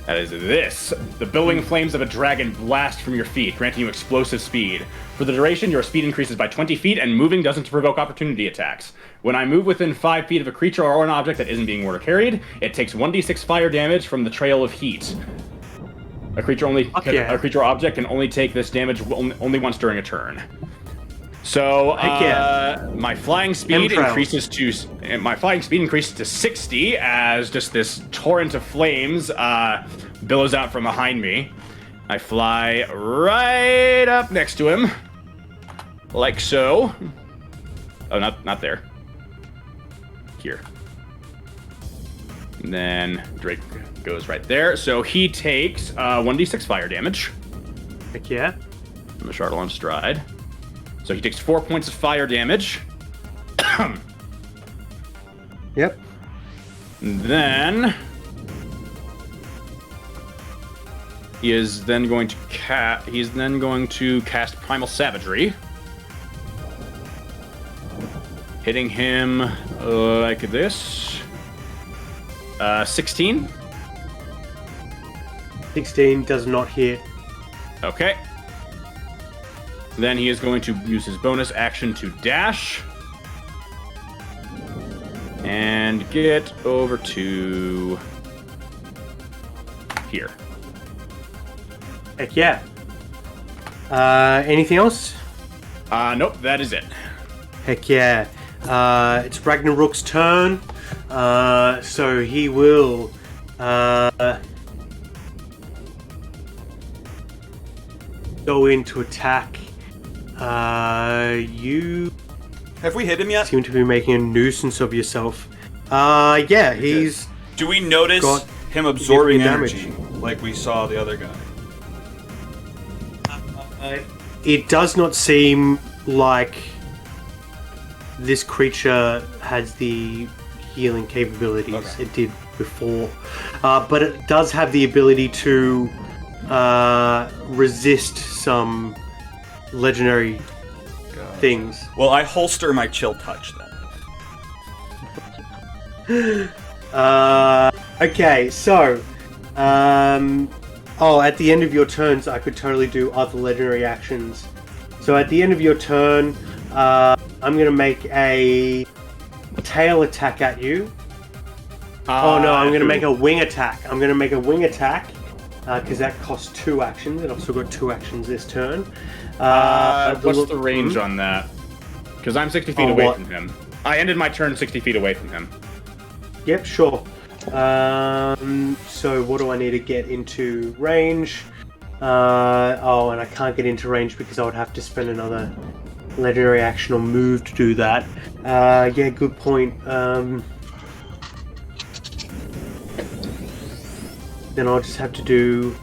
That is this. The billowing flames of a dragon blast from your feet, granting you explosive speed. For the duration, your speed increases by 20 feet, and moving doesn't provoke opportunity attacks. When I move within 5 feet of a creature or an object that isn't being mortar carried, it takes 1d6 fire damage from the trail of heat. A creature or object can only take this damage only once during a turn. So my flying speed increases to 60 as just this torrent of flames billows out from behind me. I fly right up next to him, like so. Oh, not there. Here. And then Drake goes right there. So he takes 1d6 fire damage. Heck yeah. From the Chardalon Stride. So he takes 4 points of fire damage. Yep. And then he is then going to cast Primal Savagery, hitting him like this. 16. 16 does not hit. Okay. Then he is going to use his bonus action to dash and get over to here. Heck yeah. Anything else? Nope, that is it. Heck yeah. It's Ragnarok's turn. So he will go in to attack. You Have we hit him yet? seem to be making a nuisance of yourself. Yeah, he's Do we notice got him absorbing damage. energy like we saw the other guy? It does not seem like this creature has the healing capabilities it did before. But it does have the ability to resist some legendary things. Well, I holster my chill touch then. Okay, so at the end of your turns, I could totally do other legendary actions. So at the end of your turn, I'm going to make a tail attack at you. I'm going to make a wing attack. I'm going to make a wing attack because that costs 2 actions. It also got 2 actions this turn. What's the range on that? Because I'm 60 feet away from him. I ended my turn 60 feet away from him. Yep, sure. So what do I need to get into range? And I can't get into range because I would have to spend another legendary action or move to do that. Yeah, good point. Then I'll just have to do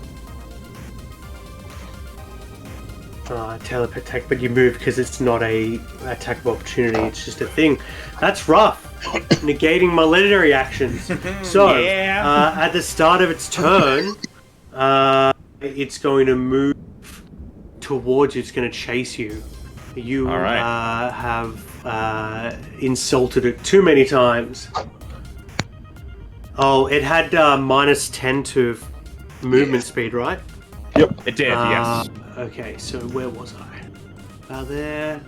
tail attack, but you move because it's not a attack of opportunity, it's just a thing. That's rough. Negating my legendary actions. So, at the start of its turn, It's going to move towards you. It's going to chase you. You All right. have insulted it too many times. Oh, it had -10 to movement speed, right? It did, yes. Okay, so where was I? There.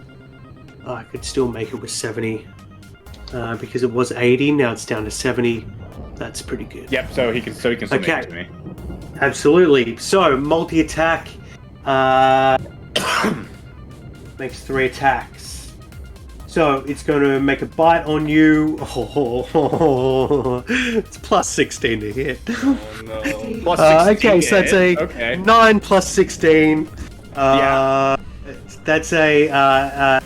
Oh, I could still make it with 70. Because it was 80, now it's down to 70. That's pretty good. Yep, so he can still make it to me. Absolutely. So, multi-attack makes 3 attacks. So, it's going to make a bite on you. It's plus 16 to hit. Oh no. Plus 16 okay, so that's a okay. 9 plus 16. Yeah. That's a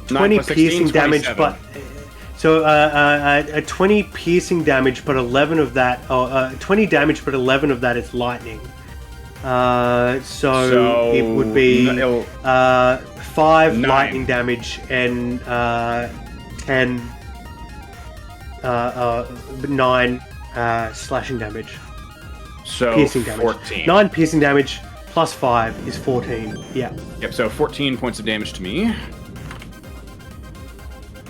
20 plus 16, piercing damage, 27. but so a 20 piercing damage, but 11 of that, 20 damage, but 11 of that is lightning. So it would be 5 9. lightning damage and 10, 9 slashing damage. So Piercing damage. 14. 9 piercing damage plus 5 is 14. Yeah, Yep, so 14 points of damage to me.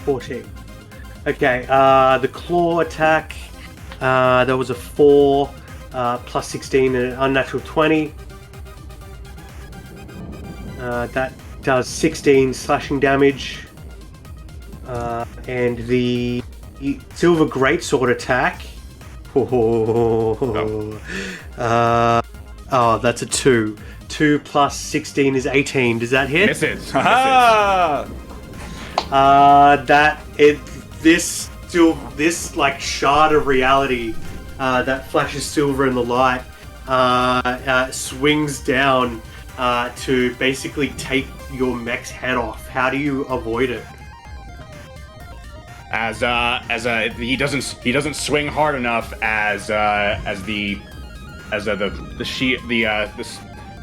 14. Okay, the claw attack, there was a 4 plus 16 and an unnatural 20. That does 16 slashing damage. And the silver greatsword attack. That's a 2. 2 plus 16 is 18. Does that hit? Misses. Ah! This like shard of reality that flashes silver in the light swings down to basically take your mech's head off. How do you avoid it? He doesn't swing hard enough as the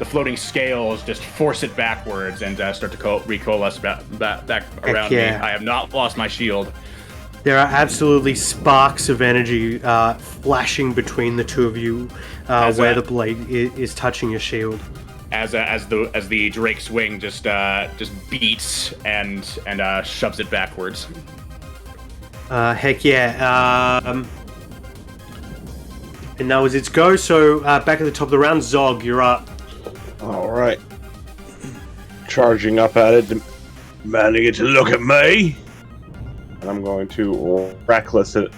floating scales just force it backwards and start to recoalesce back around me. yeah. I have not lost my shield. There are absolutely sparks of energy flashing between the two of you, where the blade is touching your shield. As the Drake's wing just beats and shoves it backwards. Heck yeah. And that was its go. So back at the top of the round, Zog, you're up. All right. Charging up at it, demanding it to look at me. And I'm going to reckless it.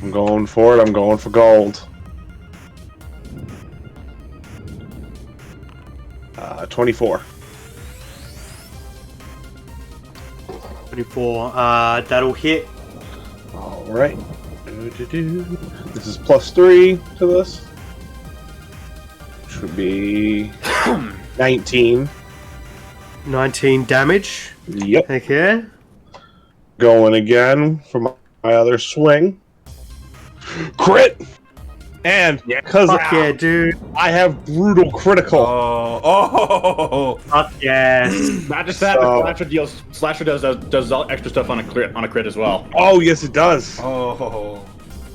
I'm going for it. I'm going for gold. 24. 24. That'll hit. All right. This is +3 to this. Should be 19. 19 damage. Yep. Heck yeah. Going again for my other swing. Crit! And because Fuck yeah, dude. I have brutal critical. Oh. Fuck yes. Not just that, So- but Slasher does all extra stuff on a crit as well. Oh, yes, it does. Oh.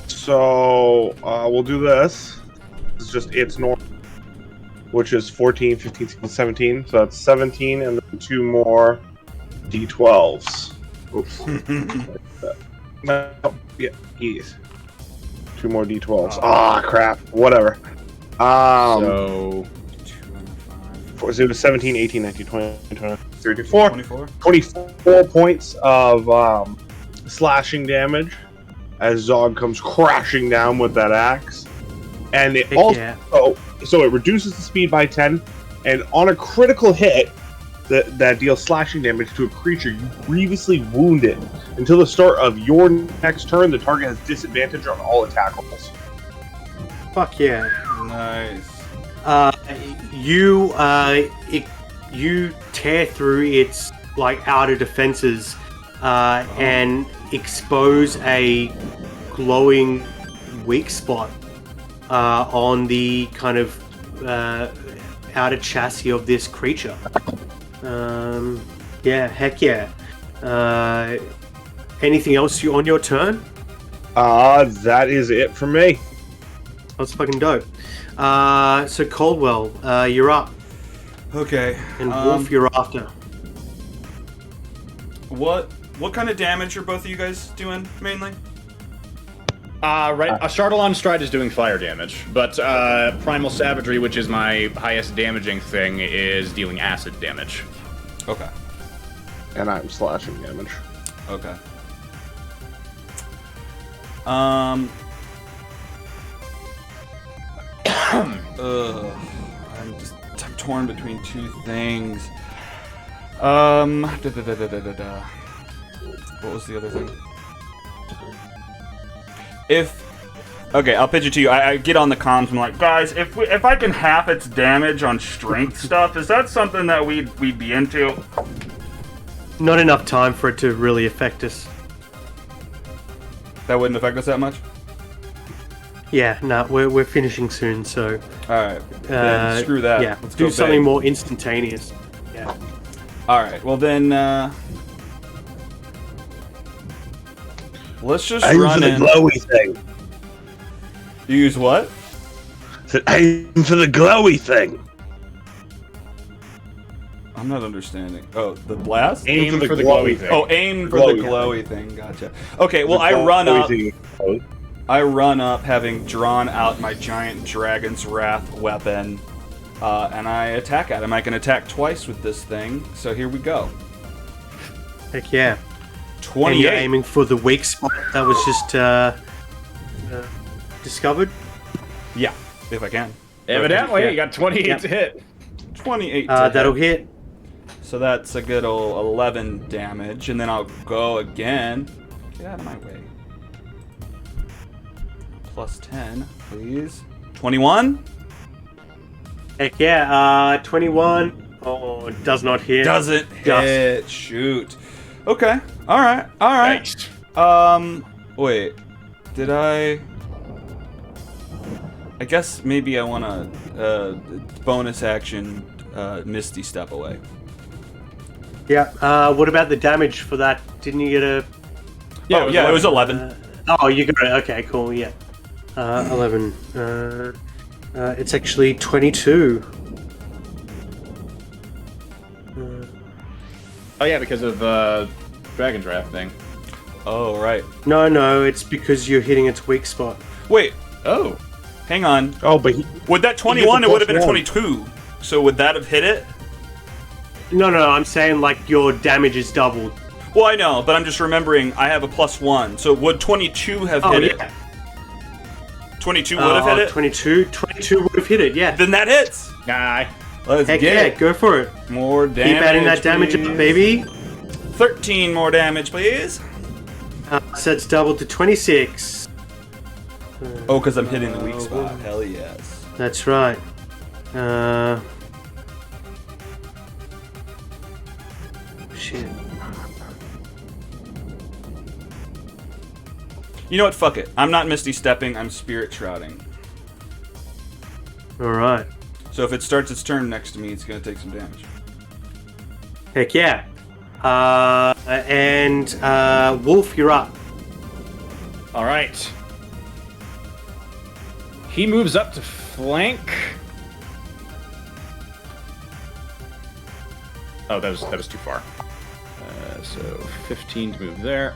So we'll do this. It's just its normal, which is 14, 15, 16, 17. So that's 17 and then 2 more d12s. Oops. No, yeah, yes. 2 more d12s. Ah, crap. Whatever. So it was 17, 18, 19, 20, 21, 34. 24. 24 points of slashing damage as Zog comes crashing down with that axe. And it Heck also, yeah. so it reduces the speed by 10, and on a critical hit that deals slashing damage to a creature you grievously wound it. Until the start of your next turn, the target has disadvantage on all attack rolls. Fuck yeah. Nice. You tear through its like outer defenses and expose a glowing weak spot on the kind of outer chassis of this creature. Yeah, heck yeah. Anything else on your turn? That is it for me. That's fucking dope. So Caldwell, you're up, Okay. and Wolf, you're after. What kind of damage are both of you guys doing mainly? Right. A Chardalon Stride is doing fire damage, but Primal Savagery, which is my highest damaging thing, is dealing acid damage. Okay. And I'm slashing damage. Okay. I'm just torn between two things. What was the other thing? Okay, I'll pitch it to you. I get on the comms. I'm like, guys, if I can half its damage on strength stuff, is that something that we'd be into? Not enough time for it to really affect us. That wouldn't affect us that much. Yeah, no, we're finishing soon, so All right, then screw that. yeah, Let's do go something big. more instantaneous. Yeah. All right, well then, let's just Aim for run the in. glowy thing. You use what? Said aim for the glowy thing. I'm not understanding. Oh, the blast? Aim for the glowy thing. Oh, aim for the glowy thing. Gotcha. Okay, well, I run up having drawn out my giant Dragon's Wrath weapon, and I attack at him. I can attack twice with this thing, so here we go. Heck yeah. And 28. you're aiming for the weak spot that was just discovered? Yeah, if I can. Evidently, Yeah. you got 28 Yeah. to hit. 28 to That'll hit. hit. So that's a good old 11 damage, and then I'll go again. Get out of my way. Plus 10, please. 21? Heck yeah, 21. Oh, it does not hit. Doesn't Just. hit. Shoot. Okay. All right. Nice. Wait. Did I guess maybe I want to bonus action Misty Step away. Yeah, what about the damage for that? Didn't you get a... Yeah, it was 11. Oh, you got it. Okay, cool, yeah. 11. It's actually 22. Oh yeah, because of Dragon Draft thing. Oh, right. No, it's because you're hitting its weak spot. Wait. Oh. Hang on. Oh, but Would that 21, it would have been a 22. So would that have hit it? No, I'm saying like your damage is doubled. Well, I know, but I'm just remembering I have a +1. So would 22 have hit it? 22 would have hit it? 22 would have hit it, yeah. Then that hits. Aye. Let's Heck get yeah, it. go for it. More damage. Keep adding that damage please. up, baby. 13 more damage, please. So it's doubled to 26. Oh, because I'm hitting the weak spot. Hell yes. That's right. Shit. You know what? Fuck it. I'm not Misty Stepping. I'm Spirit Shrouding. Alright. So if it starts its turn next to me, it's going to take some damage. Heck yeah. Wolf, you're up. All right. He moves up to flank. Oh, that was too far. So 15 to move there.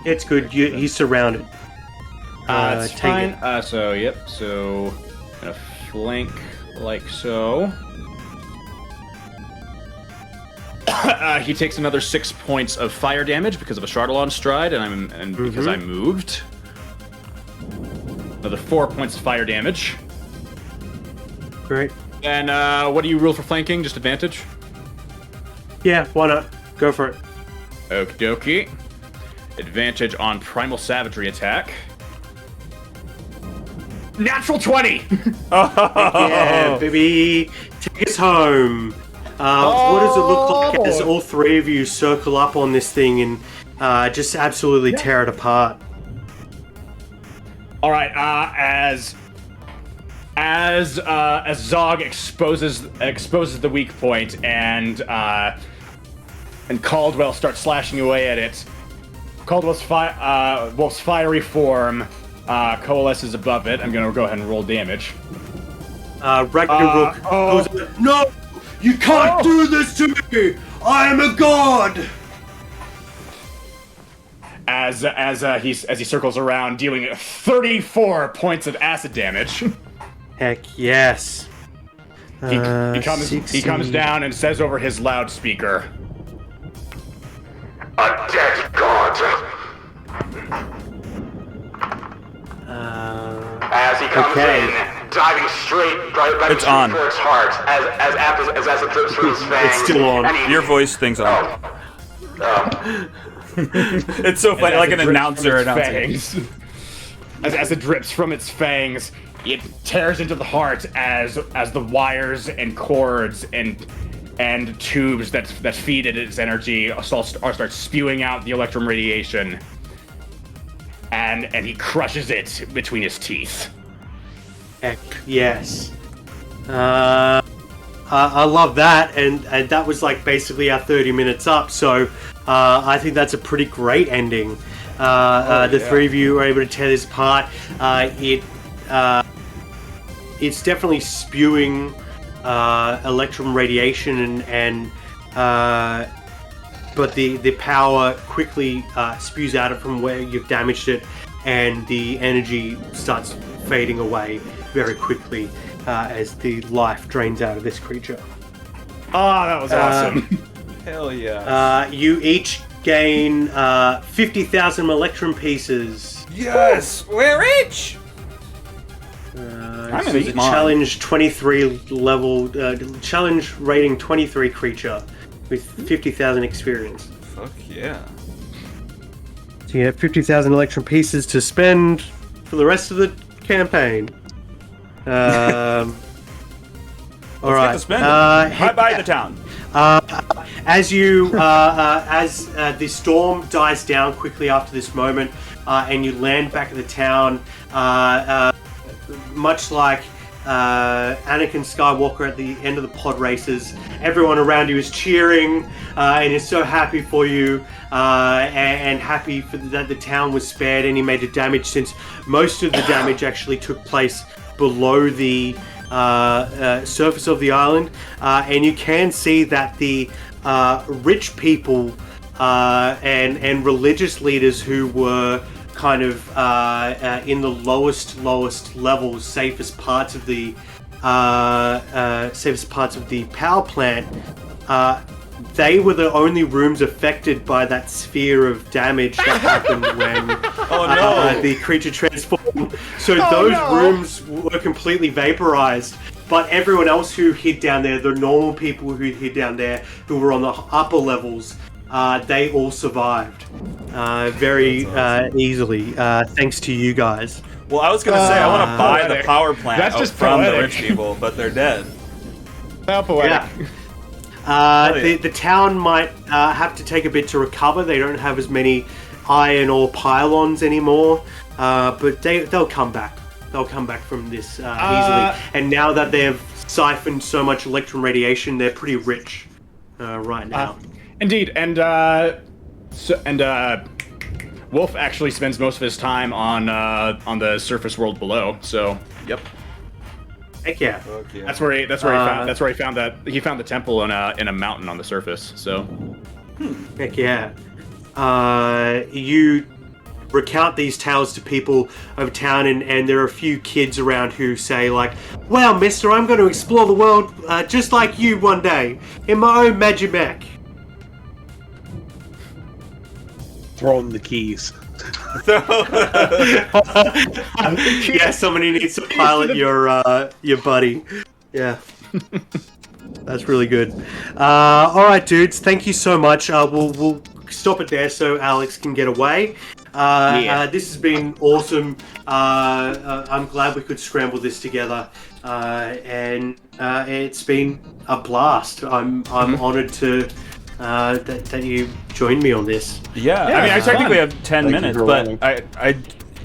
It's good. He's surrounded. It's take fine. it. So gonna flank like so. He takes another 6 points of fire damage because of a Chardalon Stride, and because I moved. Another 4 points of fire damage. Great. And what do you rule for flanking? Just advantage? Yeah, why not? Go for it. Okie dokie. Advantage on Primal Savagery attack. Natural 20! Yeah, baby. Take us home. What does it look like as all three of you circle up on this thing and just absolutely tear it apart? All right, as Zog exposes the weak point and Caldwell starts slashing away at it, Caldwell's Wolf's fiery form coalesces above it. I'm gonna go ahead and roll damage. Ragnarok goes, "No! You can't do this to me! I am a god!" As he circles around, dealing 34 points of acid damage. Heck yes. He comes down and says over his loudspeaker, A dead god. As he comes in, diving straight right It's on. for its heart, as it drips from his fangs. It's still on. and he- Your voice thing's on. It's so funny, as like it an drips announcer from its announcing. fangs. As it drips from its fangs, it tears into the heart as the wires and cords and tubes that feed it its energy start spewing out the electrum radiation. And he crushes it between his teeth. Heck yes. I love that, and that was like basically our 30 minutes up, so I think that's a pretty great ending. The three of you are able to tear this apart. It's definitely spewing electrum radiation but the power quickly spews out from where you've damaged it, and the energy starts fading away very quickly as the life drains out of this creature. Oh, that was awesome. Hell yeah. You each gain 50,000 electrum pieces. Yes! We're rich! This is a challenge 23 level, challenge rating 23 creature with 50,000 experience. Fuck yeah. So you have 50,000 electrum pieces to spend for the rest of the campaign. All right. Get to spend it. Bye-bye the town. As you, as the storm dies down quickly after this moment, and you land back at the town, much like Anakin Skywalker at the end of the pod races, everyone around you is cheering and is so happy for you, and happy that the town was spared any major damage, since most of the damage actually took place below the surface of the island, and you can see that the rich people and religious leaders who were kind of in the lowest levels, safest parts of the power plant, they were the only rooms affected by that sphere of damage that happened when the creature transformed. So those rooms were completely vaporized. But everyone else who hid down there, the normal people who hid down there, who were on the upper levels, they all survived very easily, thanks to you guys. Well, I was gonna say I want to buy the power plant That's just from the poetic. rich people, but they're dead. How poetic. The town might have to take a bit to recover. They don't have as many iron ore pylons anymore, but they'll come back. They'll come back from this easily. And now that they've siphoned so much electron radiation, they're pretty rich right now. Indeed, and Wolf actually spends most of his time on the surface world below. So, yep. Heck yeah. Okay. That's where he found the temple in a mountain on the surface. So, Heck yeah. You recount these tales to people of town, and there are a few kids around who say like, "Wow, mister, I'm going to explore the world just like you one day, in my own Mech." Throw him the keys. Yeah, somebody needs to pilot your buddy. Yeah. That's really good. All right, dudes. Thank you so much. We'll stop it there so Alex can get away. This has been awesome. I'm glad we could scramble this together, and it's been a blast. I'm honored to that you joined me on this. Yeah, I mean, I technically have 10 minutes, but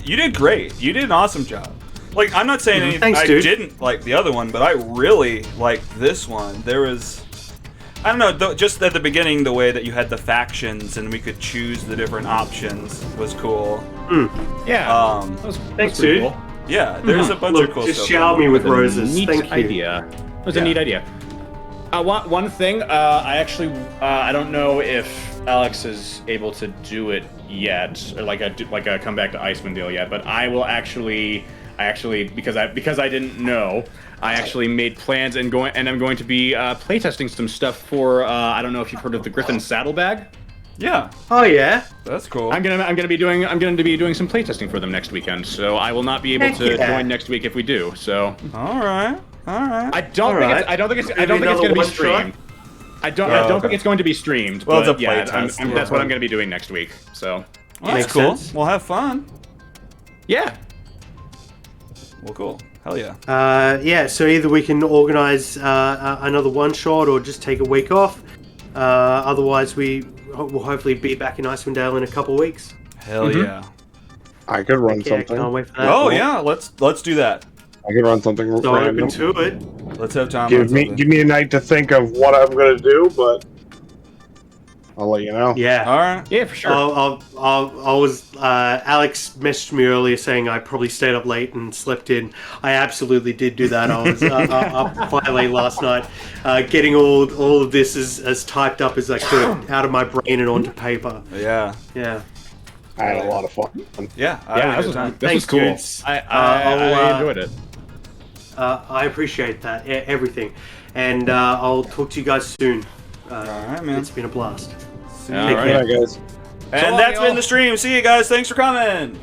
you did great. You did an awesome job. Like, I'm not saying anything. Thanks, I dude. didn't like the other one, but I really liked this one. There I don't know. Just at the beginning, the way that you had the factions and we could choose the different options was cool. Yeah. That was Thanks, pretty dude. cool. Yeah, there's a bunch Look, of cool just stuff. shower me with It was a roses. Neat Thank you. idea. It was a Yeah. neat idea. One thing. I actually. I don't know if Alex is able to do it yet, or like a come back to Icewind Dale yet. But I will actually. Because I didn't know. I actually made plans and I'm going to be playtesting some stuff for. I don't know if you've heard of the Griffin Saddlebag. Yeah, Oh yeah. that's cool. I'm gonna be doing some playtesting for them next weekend. So I will not be able Heck to yeah. join next week if we do. So. All right. I don't think Alright. I don't think it's Maybe going to another be one shot? streamed. I don't okay. think it's going to be streamed. Well, it's but a yeah, playtest, yeah. that's what I'm going to be doing next week. So Well, that's Makes cool. sense. We'll have fun. yeah, Well, cool. Hell yeah. Yeah, so either we can organise another one shot or just take a week off. Otherwise, we will hopefully be back in Icewind Dale in a couple of weeks. Hell yeah. I could run Yeah, can't something. wait for that. Oh yeah. Let's do that. I could run something So random. open to it. Let's have Tom. Give on me something. a night to think of what I'm gonna do, but I'll let you know. Yeah. All right. yeah, for sure. Alex messaged me earlier saying I probably stayed up late and slept in. I absolutely did do that. I was up quite late last night, getting all of this as typed up as I could out of my brain and onto paper. Yeah. Yeah. I had a lot of fun. Yeah. I yeah, had a this good time. was cool. dudes. I I'll, enjoyed it. I appreciate that, everything. And I'll talk to you guys soon. All right, man. It's been a blast. See All you. right. care. Yeah, guys. And So long, that's y'all. been the stream. See you guys. Thanks for coming.